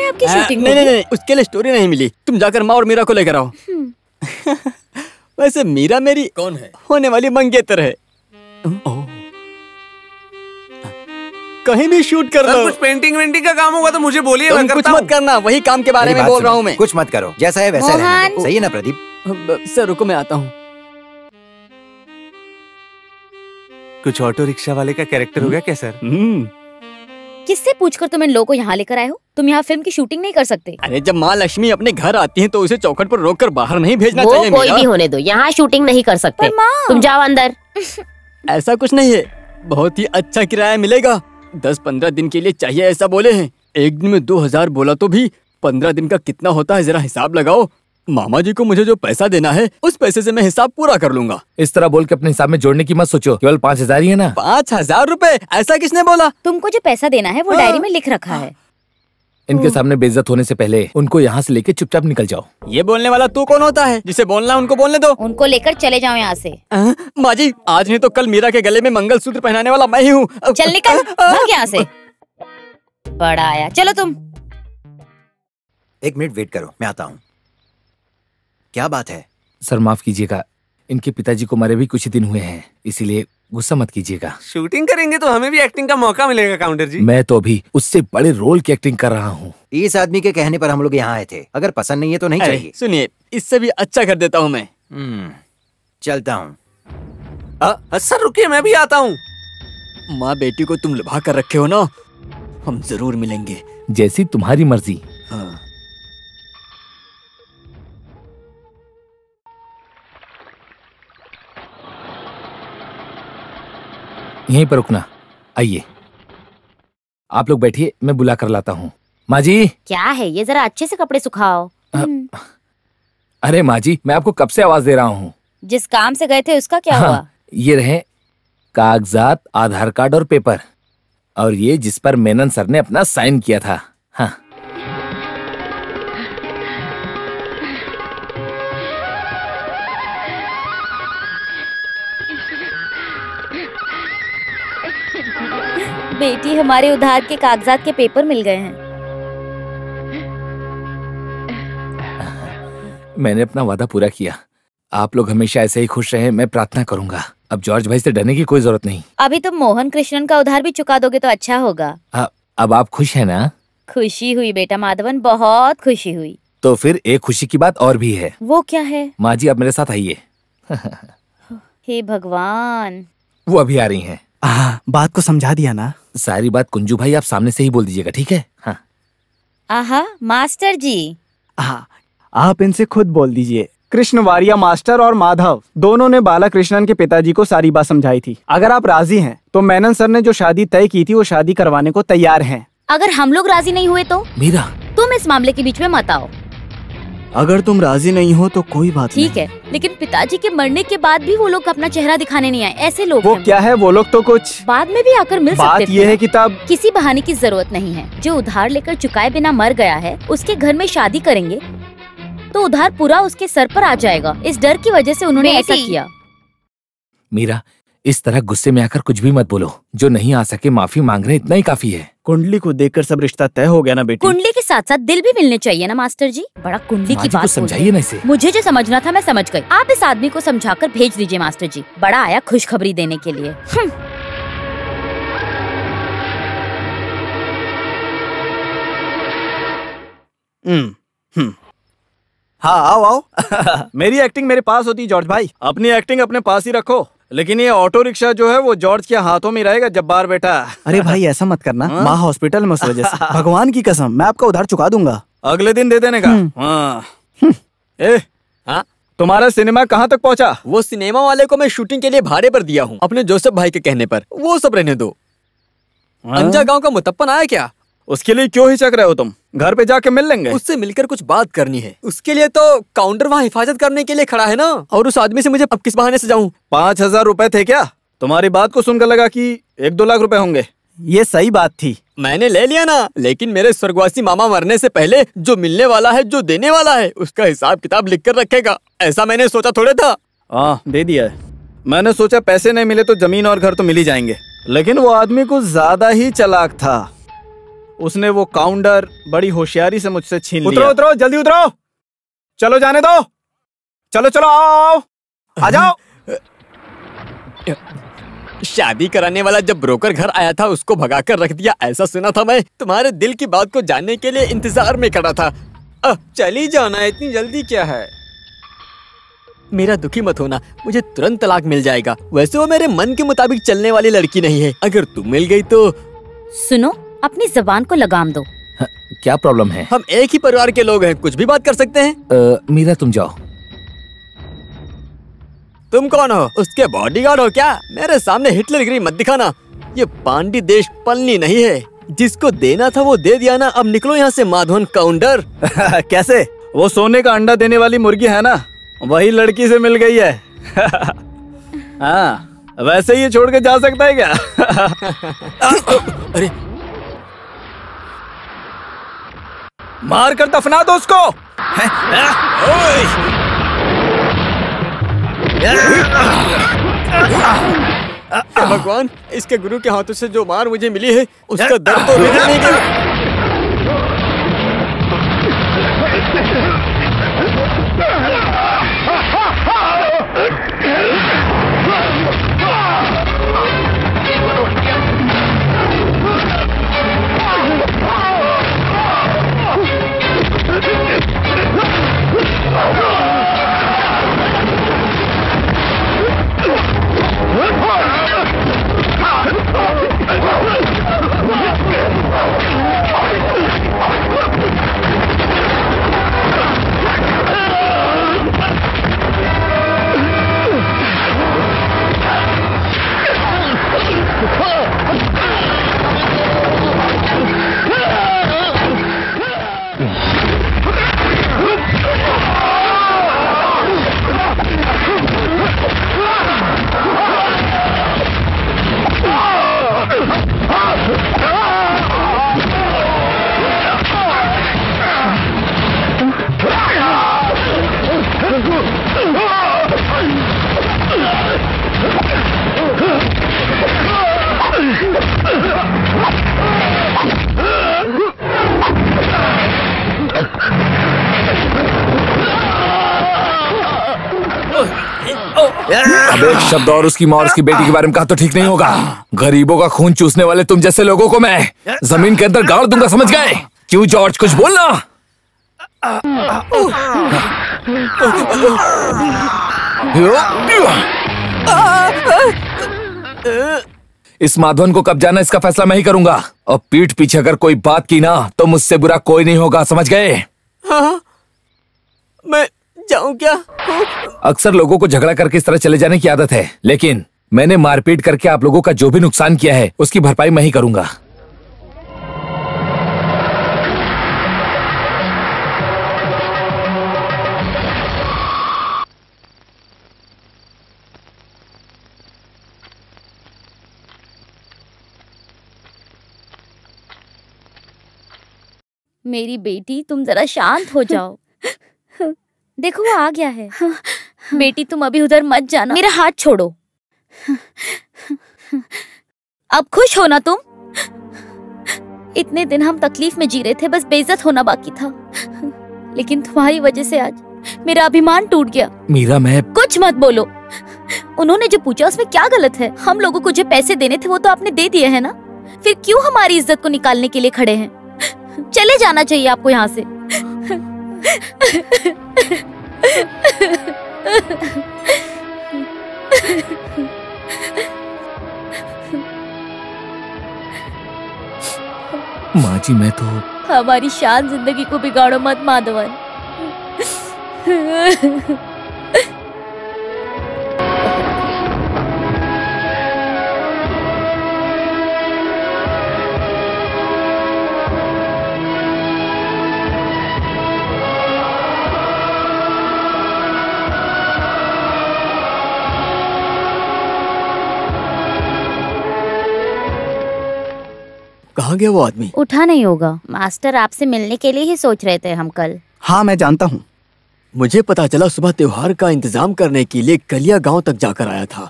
S3: नहीं, उसके लिए स्टोरी नहीं मिली। तुम जाकर माँ और मीरा को लेकर आओ। वैसे मीरा मेरी
S12: कौन है?
S3: होने वाली मंगेतर है। कहीं भी शूट कर लो।
S2: कुछ पेंटिंग वेंटिंग का काम होगा तो मुझे बोलिए, मैं
S3: कुछ मत करना, वही काम के बारे में बोल रहा हूँ मैं।
S4: कुछ मत करो, जैसा है वैसा रहने दो। सही है ना प्रदीप?
S3: सर रुको, मैं आता हूँ।
S2: कुछ ऑटो रिक्शा वाले का कैरेक्टर हो गया क्या सर?
S8: किससे पूछकर तुम इन लोगों को यहाँ लेकर आए हो? तुम यहाँ फिल्म की शूटिंग नहीं कर सकते।
S3: अरे जब माँ लक्ष्मी अपने घर आती है तो उसे चौखट पर रोककर बाहर नहीं भेजना चाहिए।
S13: कोई भी होने दो, यहाँ शूटिंग नहीं कर सकते। तुम जाओ अंदर।
S3: ऐसा कुछ नहीं है, बहुत ही अच्छा किराया मिलेगा। 10-15 दिन के लिए चाहिए ऐसा बोले हैं। एक दिन में 2000 बोला तो भी 15 दिन का कितना होता है जरा हिसाब लगाओ। मामा जी को मुझे जो पैसा देना है उस पैसे से मैं हिसाब पूरा कर लूंगा।
S9: इस तरह बोल के अपने हिसाब में जोड़ने की मत सोचो, केवल 5000 ही है ना।
S3: 5000 रुपए? ऐसा किसने बोला?
S8: तुमको जो पैसा देना है वो डायरी में लिख रखा है।
S9: इनके सामने बेइज्जत होने से पहले उनको यहाँ से लेके चुपचाप निकल जाओ।
S3: ये बोलने वाला तू कौन होता है? जिसे बोलना उनको बोलने दो।
S8: उनको लेकर चले जाओ यहाँ से।
S3: माँ जी, आज नहीं तो कल मीरा के गले में मंगलसूत्र पहनाने वाला मैं ही हूँ।
S8: चल निकल, भाग यहाँ से। बड़ा आया, चलो तुम।
S4: 1 मिनट वेट करो, मैं आता हूँ। क्या बात है?
S9: सर माफ कीजिएगा, इनके पिताजी को मरे भी कुछ ही दिन हुए हैं, इसीलिए गुस्सा मत कीजिएगा।
S2: शूटिंग करेंगे तो हमें भी एक्टिंग का मौका मिलेगा काउंटर जी।
S9: मैं तो अभी उससे बड़े रोल की एक्टिंग कर रहा हूँ।
S4: इस आदमी के कहने पर हम लोग यहाँ आए थे, अगर पसंद नहीं है तो नहीं चाहिए।
S3: सुनिए, इससे भी अच्छा कर देता हूँ मैं।
S4: चलता हूँ।
S2: सर रुकिए, मैं भी आता हूँ।
S3: माँ बेटी को तुम लुभा कर रखे हो ना, हम जरूर मिलेंगे।
S9: जैसी तुम्हारी मर्जी।
S3: हाँ।
S9: यहीं पर रुकना, आइए आप लोग बैठिए, मैं बुला कर लाता हूँ। माँ जी।
S13: क्या है ये, जरा अच्छे से कपड़े सुखाओ।
S9: अरे माँ जी, मैं आपको कब से आवाज दे रहा हूँ।
S8: जिस काम से गए थे उसका क्या हुआ?
S9: ये रहे कागजात, आधार कार्ड और पेपर, और ये जिस पर मेनन सर ने अपना साइन किया था। हाँ।
S8: बेटी, हमारे उधार के कागजात के पेपर मिल गए हैं।
S9: मैंने अपना वादा पूरा किया। आप लोग हमेशा ऐसे ही खुश रहें, मैं प्रार्थना करूंगा। अब जॉर्ज भाई से डरने की कोई जरूरत नहीं।
S8: अभी तुम मोहन कृष्णन का उधार भी चुका दोगे तो अच्छा होगा।
S9: अब आप खुश हैं ना?
S8: खुशी हुई बेटा माधवन, बहुत खुशी हुई।
S9: तो फिर एक खुशी की बात और भी है।
S8: वो क्या है?
S9: माँ जी, आप मेरे साथ आइए।
S8: हे भगवान।
S9: वो अभी आ रही हैं।
S14: बात को समझा दिया ना?
S9: सारी बात कुंजू भाई आप सामने से ही बोल दीजिएगा, ठीक है? हाँ।
S8: आहा, मास्टर जी।
S14: हाँ, आप इनसे खुद बोल दीजिए। कृष्ण वारिया मास्टर और माधव दोनों ने बाला कृष्णन के पिताजी को सारी बात समझाई थी। अगर आप राजी हैं तो मेनन सर ने जो शादी तय की थी वो शादी करवाने को तैयार हैं।
S8: अगर हम लोग राजी नहीं हुए तो?
S9: मीरा,
S8: तुम इस मामले के बीच में मत आओ।
S14: अगर तुम राजी नहीं हो तो कोई बात नहीं।
S8: ठीक है, लेकिन पिताजी के मरने के बाद भी वो लोग अपना चेहरा दिखाने नहीं आए। ऐसे लोग
S14: वो क्या है, वो लोग तो कुछ
S8: बाद में भी आकर मिल सकते थे।
S14: बात ये है कि तब
S8: किसी बहाने की जरूरत नहीं है। जो उधार लेकर चुकाए बिना मर गया है उसके घर में शादी करेंगे तो उधार पूरा उसके सर पर आ जाएगा। इस डर की वजह से उन्होंने ऐसा किया।
S9: मीरा, इस तरह गुस्से में आकर कुछ भी मत बोलो। जो नहीं आ सके माफी मांग रहे, इतना ही काफी है।
S14: कुंडली को देखकर सब रिश्ता तय हो गया ना बेटी?
S8: कुंडली के साथ साथ दिल भी मिलने चाहिए ना मास्टर जी। बड़ा कुंडली की बात
S9: समझाइए ना इसे।
S8: मुझे जो समझना था मैं समझ गई। आप इस आदमी को समझाकर भेज दीजिए मास्टर जी। बड़ा आया खुशखबरी देने के लिए।
S14: हाँ, आओ आओ। मेरी एक्टिंग मेरे पास होती जॉर्ज भाई, अपनी एक्टिंग अपने पास ही रखो। लेकिन ये ऑटो रिक्शा जो है वो जॉर्ज के हाथों में रहेगा जब्बार बेटा। अरे भाई ऐसा मत करना, माँ हॉस्पिटल में उस वजह से। भगवान की कसम, मैं आपका उधार चुका दूंगा। अगले दिन दे देने का। हाँ, तुम्हारा सिनेमा कहाँ तक पहुँचा?
S12: वो सिनेमा वाले को मैं शूटिंग के लिए भाड़े पर दिया हूँ, अपने जोसेफ भाई के कहने पर। वो सब रहने दो। अंजा गांव का मुतप्पन आया क्या?
S14: उसके लिए क्यों हिचक रहे हो तुम? घर पे जाके मिल लेंगे।
S12: उससे मिलकर कुछ बात करनी है। उसके लिए तो काउंटर वहाँ हिफाजत करने के लिए खड़ा है ना। और उस आदमी से मुझे अब किस बहाने से जाऊँ?
S14: 5,000 रुपए थे क्या? तुम्हारी बात को सुनकर लगा कि 1-2 लाख रुपए होंगे। ये सही बात थी।
S12: मैंने ले लिया ना, लेकिन मेरे स्वर्गवासी मामा मरने से पहले जो मिलने वाला है, जो देने वाला है, उसका हिसाब किताब लिख कर रखेगा। ऐसा मैंने सोचा थोड़े था।
S14: हाँ, दे दिया है। मैंने सोचा पैसे नहीं मिले तो जमीन और घर तो मिल ही जाएंगे, लेकिन वो आदमी कुछ ज्यादा ही चालाक था। उसने वो काउंटर बड़ी होशियारी से मुझसे छीन लिया। उतरो उतरो, जल्दी उतरो। चलो जाने दो। चलो चलो, आओ आ जाओ।
S12: शादी कराने वाला जब ब्रोकर घर आया था उसको भगाकर रख दिया, ऐसा सुना था मैं। तुम्हारे दिल की बात को जानने के लिए इंतजार में खड़ा था। चली जाना, इतनी जल्दी क्या है? मेरा दुखी मत होना, मुझे तुरंत तलाक मिल जाएगा। वैसे वो मेरे मन के मुताबिक चलने वाली लड़की नहीं है। अगर तुम मिल गई तो।
S8: सुनो, अपनी जबान को लगाम दो।
S9: क्या प्रॉब्लम है?
S12: हम एक ही परिवार के लोग हैं, कुछ भी बात कर सकते हैं।
S9: मीरा, तुम जाओ।
S12: तुम कौन हो? उसके बॉडीगार्ड हो क्या? मेरे सामने हिटलरगिरी मत दिखाना। ये पांडी देश पलनी नहीं है। जिसको देना था वो दे दिया ना, अब निकलो यहाँ से माधवन काउंटर।
S14: कैसे? वो सोने का अंडा देने वाली मुर्गी है ना, वही लड़की से मिल गई है। हाँ, वैसे ही छोड़ के जा सकता है क्या?
S12: अरे,
S14: मार कर दफना दो उसको।
S12: भगवान, इसके गुरु के हाथों से जो मार मुझे मिली है उसका दर्द तो मिट नहीं गया।
S9: अब एक शब्द और उसकी माँ और उसकी बेटी के बारे में कहा तो ठीक नहीं होगा। गरीबों का खून चूसने वाले तुम जैसे लोगों को मैं जमीन के अंदर गाड़ दूंगा, समझ गए? क्यों जॉर्ज, कुछ बोलना? इस माधवन को कब जाना इसका फैसला मैं ही करूंगा। और पीठ पीछे अगर कोई बात की ना तो मुझसे बुरा कोई नहीं होगा, समझ गए?
S12: हाँ, मैं जाऊं क्या?
S9: अक्सर लोगों को झगड़ा करके इस तरह चले जाने की आदत है, लेकिन मैंने मारपीट करके आप लोगों का जो भी नुकसान किया है उसकी भरपाई मैं ही करूंगा।
S8: मेरी बेटी, तुम जरा शांत हो जाओ। देखो वो आ गया है। बेटी तुम अभी उधर मत जाना, मेरा हाथ छोड़ो। अब खुश हो ना तुम? इतने दिन हम तकलीफ में जी रहे थे, बस बेइज्जत होना बाकी था, लेकिन तुम्हारी वजह से आज मेरा अभिमान टूट गया।
S9: मीरा, मैं
S8: कुछ मत बोलो। उन्होंने जो पूछा उसमें क्या गलत है? हम लोगों को जो पैसे देने थे वो तो आपने दे दिए हैं ना, फिर क्यों हमारी इज्जत को निकालने के लिए खड़े हैं? चले जाना चाहिए आपको यहाँ से।
S9: माँ जी, मैं तो
S8: हमारी शान जिंदगी को बिगाड़ो मत माधवन।
S3: कहाँ गया वो आदमी?
S8: उठा नहीं होगा। मास्टर आपसे मिलने के लिए ही सोच रहे थे हम कल।
S14: हाँ, मैं जानता हूँ।
S3: मुझे पता चला सुबह त्योहार का इंतजाम करने के लिए कलिया गांव तक जाकर आया था।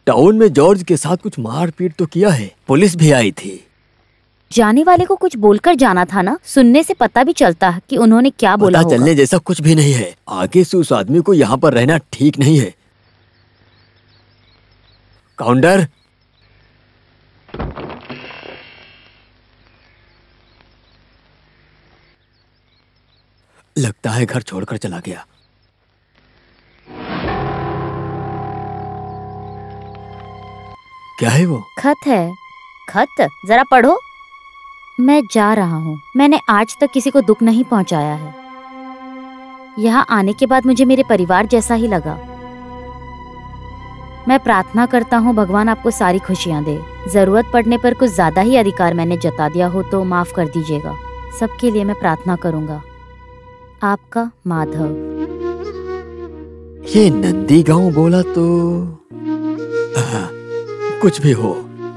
S3: टाउन में जॉर्ज के साथ कुछ मारपीट तो किया है, पुलिस भी आई थी।
S8: जाने वाले को कुछ बोलकर जाना था ना, सुनने से पता भी चलता है कि उन्होंने क्या बोला होगा।
S3: चलने जैसा कुछ भी नहीं है। आगे से उस आदमी को यहाँ पर रहना ठीक नहीं है। काउंटर, लगता है घर छोड़कर चला गया। क्या है वो?
S8: खत है। खत जरा पढ़ो। मैं जा रहा हूँ। मैंने आज तक किसी को दुख नहीं पहुँचाया है। यहाँ आने के बाद मुझे मेरे परिवार जैसा ही लगा। मैं प्रार्थना करता हूँ भगवान आपको सारी खुशियाँ दे। जरूरत पड़ने पर कुछ ज्यादा ही अधिकार मैंने जता दिया हो तो माफ कर दीजिएगा। सबके लिए मैं प्रार्थना करूँगा। आपका माधव।
S3: ये नंदी गांव बोला तो कुछ भी हो,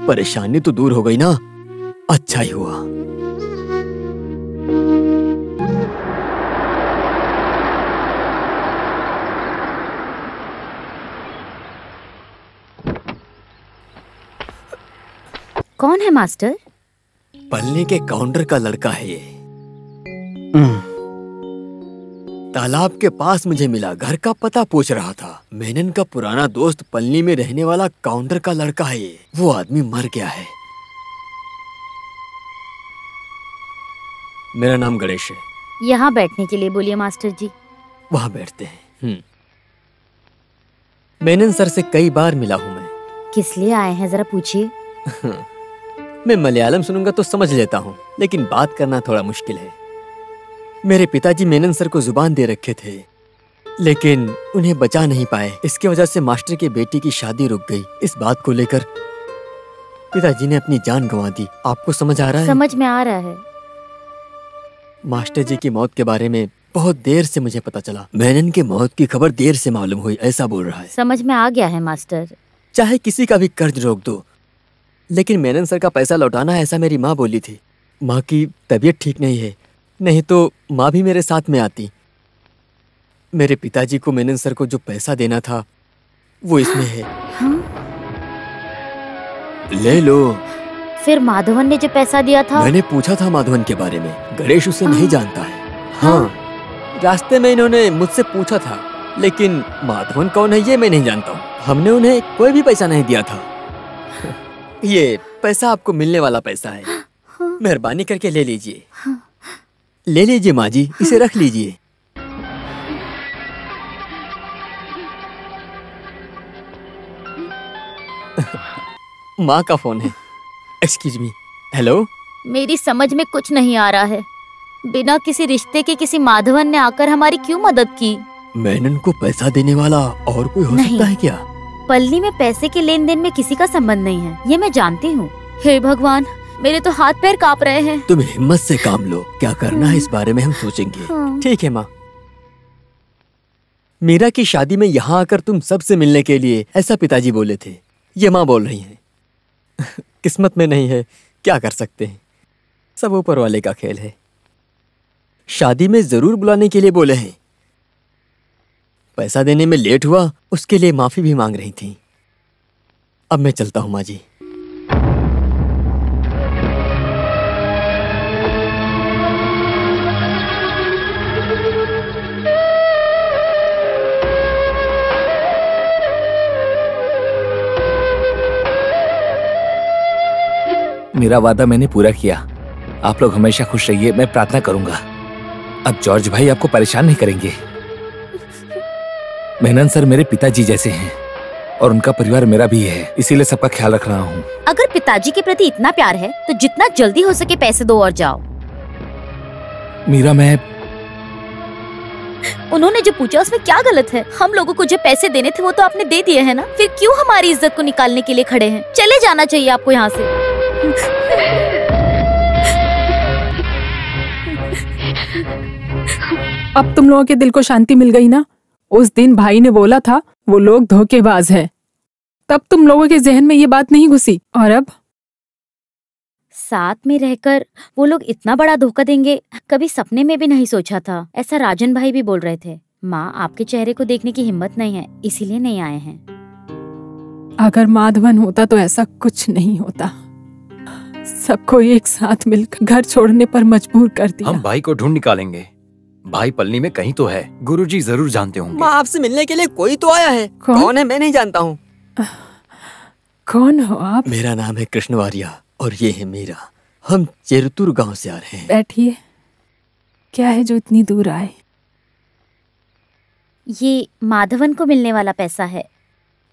S3: परेशानी तो दूर हो गई ना। अच्छा ही हुआ।
S8: कौन है मास्टर?
S3: पलने के काउंटर का लड़का है ये। तालाब के पास मुझे मिला, घर का पता पूछ रहा था। मेनन का पुराना दोस्त पलनी में रहने वाला काउंटर का लड़का है ये। वो आदमी मर गया है। मेरा नाम गणेश है।
S8: यहाँ बैठने के लिए बोलिए मास्टर जी।
S3: वहाँ बैठते हैं। मेनन सर से कई बार मिला हूँ मैं।
S8: किस लिए आए हैं जरा पूछिए।
S3: मैं मलयालम सुनूंगा तो समझ लेता हूँ, लेकिन बात करना थोड़ा मुश्किल है। मेरे पिताजी मेनन सर को जुबान दे रखे थे, लेकिन उन्हें बचा नहीं पाए। इसकी वजह से मास्टर की बेटी की शादी रुक गई। इस बात को लेकर पिताजी ने अपनी जान गंवा दी। आपको समझ आ रहा है?
S8: समझ में आ रहा है।
S3: मास्टर जी की मौत के बारे में बहुत देर से मुझे पता चला। मेनन की मौत की खबर देर से मालूम हुई, ऐसा बोल रहा है।
S8: समझ में आ गया है मास्टर।
S3: चाहे किसी का भी कर्ज रोक दो, लेकिन मेनन सर का पैसा लौटाना है, ऐसा मेरी माँ बोली थी। माँ की तबीयत ठीक नहीं है, नहीं तो माँ भी मेरे साथ में आती। मेरे पिताजी को मेनन सर को जो पैसा देना था वो इसमें है। ले लो।
S8: फिर माधवन ने जो पैसा दिया था?
S3: मैंने पूछा था माधवन के बारे में, गणेश उसे नहीं जानता है। हाँ, रास्ते में इन्होंने मुझसे पूछा था, लेकिन माधवन कौन है ये मैं नहीं जानता हूँ। हमने उन्हें कोई भी पैसा नहीं दिया था। ये पैसा आपको मिलने वाला पैसा है, मेहरबानी करके ले लीजिए। ले लीजिए माँ जी, इसे रख लीजिए। माँ का फोन है। Excuse me. हेलो।
S8: मेरी समझ में कुछ नहीं आ रहा है। बिना किसी रिश्ते के किसी माधवन ने आकर हमारी क्यों मदद की?
S3: मैंने उनको पैसा देने वाला और कोई हो सकता है क्या?
S8: पल्ली में पैसे के लेन देन में किसी का संबंध नहीं है, ये मैं जानती हूँ। हे भगवान, मेरे तो हाथ पैर कांप रहे हैं।
S3: तुम हिम्मत से काम लो, क्या करना है इस बारे में हम सोचेंगे। ठीक है माँ। मीरा की शादी में यहाँ आकर तुम सबसे मिलने के लिए, ऐसा पिताजी बोले थे। ये माँ बोल रही हैं। किस्मत में नहीं है, क्या कर सकते हैं, सब ऊपर वाले का खेल है। शादी में जरूर बुलाने के लिए बोले हैं। पैसा देने में लेट हुआ, उसके लिए माफी भी मांग रही थी। अब मैं चलता हूँ माँ जी।
S9: मेरा वादा मैंने पूरा किया। आप लोग हमेशा खुश रहिए, मैं प्रार्थना करूंगा। अब जॉर्ज भाई आपको परेशान नहीं करेंगे। मेनन सर मेरे पिताजी जैसे हैं और उनका परिवार मेरा भी है, इसीलिए सबका ख्याल रख रहा हूँ।
S8: अगर पिताजी के प्रति इतना प्यार है तो जितना जल्दी हो सके पैसे दो और जाओ।
S9: मीरा, मैं
S8: उन्होंने जो पूछा उसमें क्या गलत है? हम लोगों को जो पैसे देने थे वो तो आपने दे दिए हैं ना, फिर क्यों हमारी इज्जत को निकालने के लिए खड़े हैं? चले जाना चाहिए आपको यहाँ से।
S5: अब तुम लोगों के दिल को शांति मिल गई ना? उस दिन भाई ने बोला था वो लोग धोखेबाज हैं, तब तुम लोगों के जहन में ये बात नहीं घुसी, और अब
S8: साथ में रहकर वो लोग इतना बड़ा धोखा देंगे कभी सपने में भी नहीं सोचा था। ऐसा राजन भाई भी बोल रहे थे। माँ, आपके चेहरे को देखने की हिम्मत नहीं है, इसीलिए नहीं आए हैं।
S5: अगर माधवन होता तो ऐसा कुछ नहीं होता। सबको एक साथ मिलकर घर छोड़ने पर मजबूर कर दिया।
S4: हम भाई को ढूंढ निकालेंगे। भाई पल्ली में कहीं तो है, गुरुजी जरूर जानते होंगे।
S3: माँ, आपसे मिलने के लिए कोई तो आया है। कौन है मैं नहीं जानता हूँ।
S5: कौन हो आप?
S3: मेरा नाम है कृष्णवारिया और ये है मीरा। हम चेरतुर गांव से आ रहे हैं।
S5: बैठिए। क्या है जो इतनी दूर आए?
S8: ये माधवन को मिलने वाला पैसा है,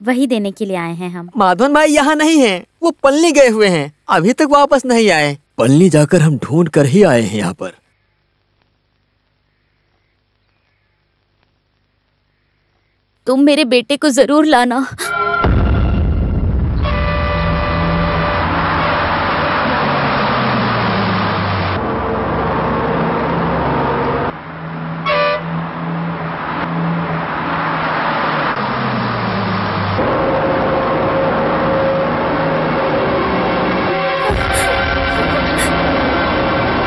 S8: वही देने के लिए आए हैं हम।
S3: माधवन भाई यहाँ नहीं है, वो पल्ली गए हुए हैं, अभी तक वापस नहीं आए। पल्ली जाकर हम ढूंढ कर ही आए हैं यहाँ पर।
S8: तुम मेरे बेटे को जरूर लाना।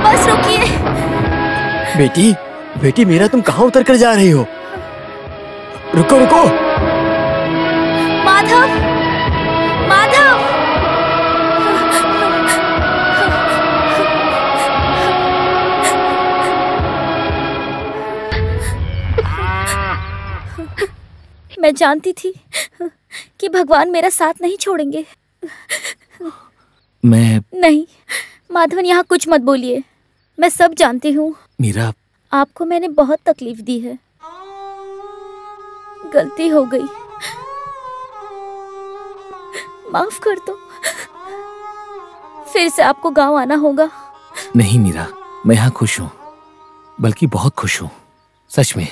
S8: बस रुकिए।
S3: बेटी, बेटी मीरा, तुम कहाँ उतर कर जा रही हो? रुको रुको।
S8: माधव, माधव। मैं जानती थी कि भगवान मेरा साथ नहीं छोड़ेंगे। नहीं माधवन, यहाँ कुछ मत बोलिए, मैं सब जानती हूँ।
S9: मीरा,
S8: आपको मैंने बहुत तकलीफ दी है, गलती हो गई, माफ कर दो। फिर से आपको गांव आना होगा।
S9: नहीं मीरा, मैं यहाँ खुश हूँ, बल्कि बहुत खुश हूँ, सच में।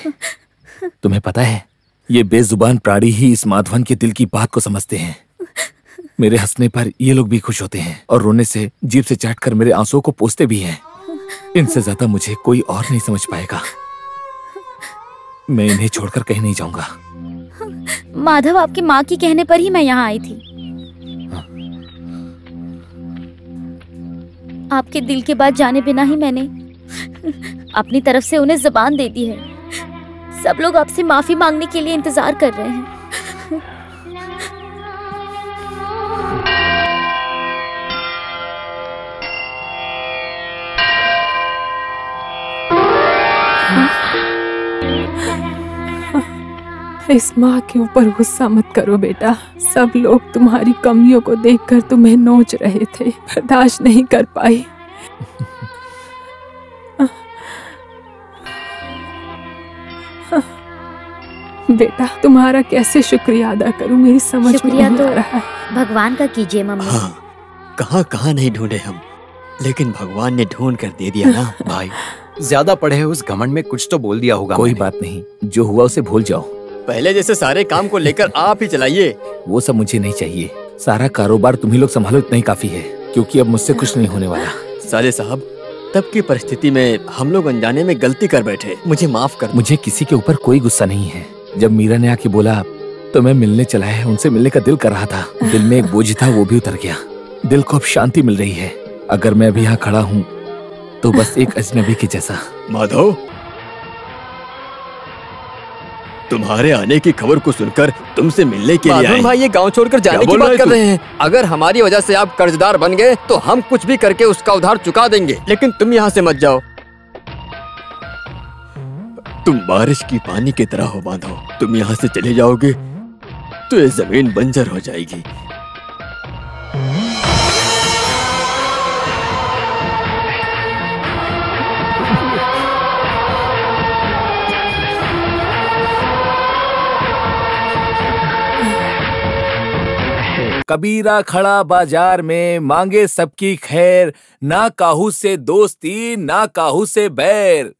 S9: तुम्हें पता है, ये बेजुबान प्राणी ही इस माधवन के दिल की बात को समझते हैं। मेरे हंसने पर ये लोग भी खुश होते हैं और रोने से जीभ से चाट कर मेरे आंसुओं को पोंछते भी हैं। इनसे ज्यादा मुझे कोई और नहीं समझ पाएगा। मैं इन्हें छोड़कर कहीं नहीं जाऊंगा।
S8: माधव, आपकी माँ की कहने पर ही मैं यहाँ आई थी। आपके दिल की बात जाने बिना ही मैंने अपनी तरफ से उन्हें जुबान दे दी है। सब लोग आपसे माफी मांगने के लिए इंतजार कर रहे हैं।
S5: इस माँ के ऊपर गुस्सा मत करो बेटा। सब लोग तुम्हारी कमियों को देखकर तुम्हें नोच रहे थे, बर्दाश्त नहीं कर पाई। बेटा तुम्हारा कैसे शुक्रिया अदा करूं, मेरी समझ में
S8: शुक्रिया
S5: नहीं
S8: तो
S5: आ रहा है।
S8: भगवान का कीजिए मम्मी।
S3: हाँ, कहाँ नहीं ढूंढे हम, लेकिन भगवान ने ढूंढ कर दे दिया ना भाई।
S4: ज्यादा पढ़े उस घमंड में कुछ तो बोल दिया होगा।
S9: कोई बात नहीं, जो हुआ उसे भूल जाओ।
S12: पहले जैसे सारे काम को लेकर आप ही चलाइए।
S9: वो सब मुझे नहीं चाहिए, सारा कारोबार तुम ही लोग संभालो, इतना ही काफी है, क्योंकि अब मुझसे कुछ नहीं होने वाला।
S3: साले साहब, तब की परिस्थिति में हम लोग अनजाने में गलती कर बैठे, मुझे माफ कर।
S9: मुझे किसी के ऊपर कोई गुस्सा नहीं है। जब मीरा ने आके बोला तो मैं मिलने चला है, उनसे मिलने का दिल कर रहा था। दिल में एक बोझ था, वो भी उतर गया। दिल को अब शांति मिल रही है। अगर मैं अभी यहाँ खड़ा हूँ तो बस एक अजनबी के जैसा।
S3: माधव, तुम्हारे आने की खबर को सुनकर तुमसे मिलने के लिए आए।
S12: भाई ये गांव छोड़कर जाने की बात कर रहे हैं। अगर हमारी वजह से आप कर्जदार बन गए तो हम कुछ भी करके उसका उधार चुका देंगे, लेकिन तुम यहाँ से मत जाओ। तुम बारिश की पानी की तरह हो माधव, तुम यहाँ से चले जाओगे तो ये जमीन बंजर हो जाएगी।
S9: कबीरा खड़ा बाजार में, मांगे सबकी खैर, ना काहू से दोस्ती ना काहू से बैर।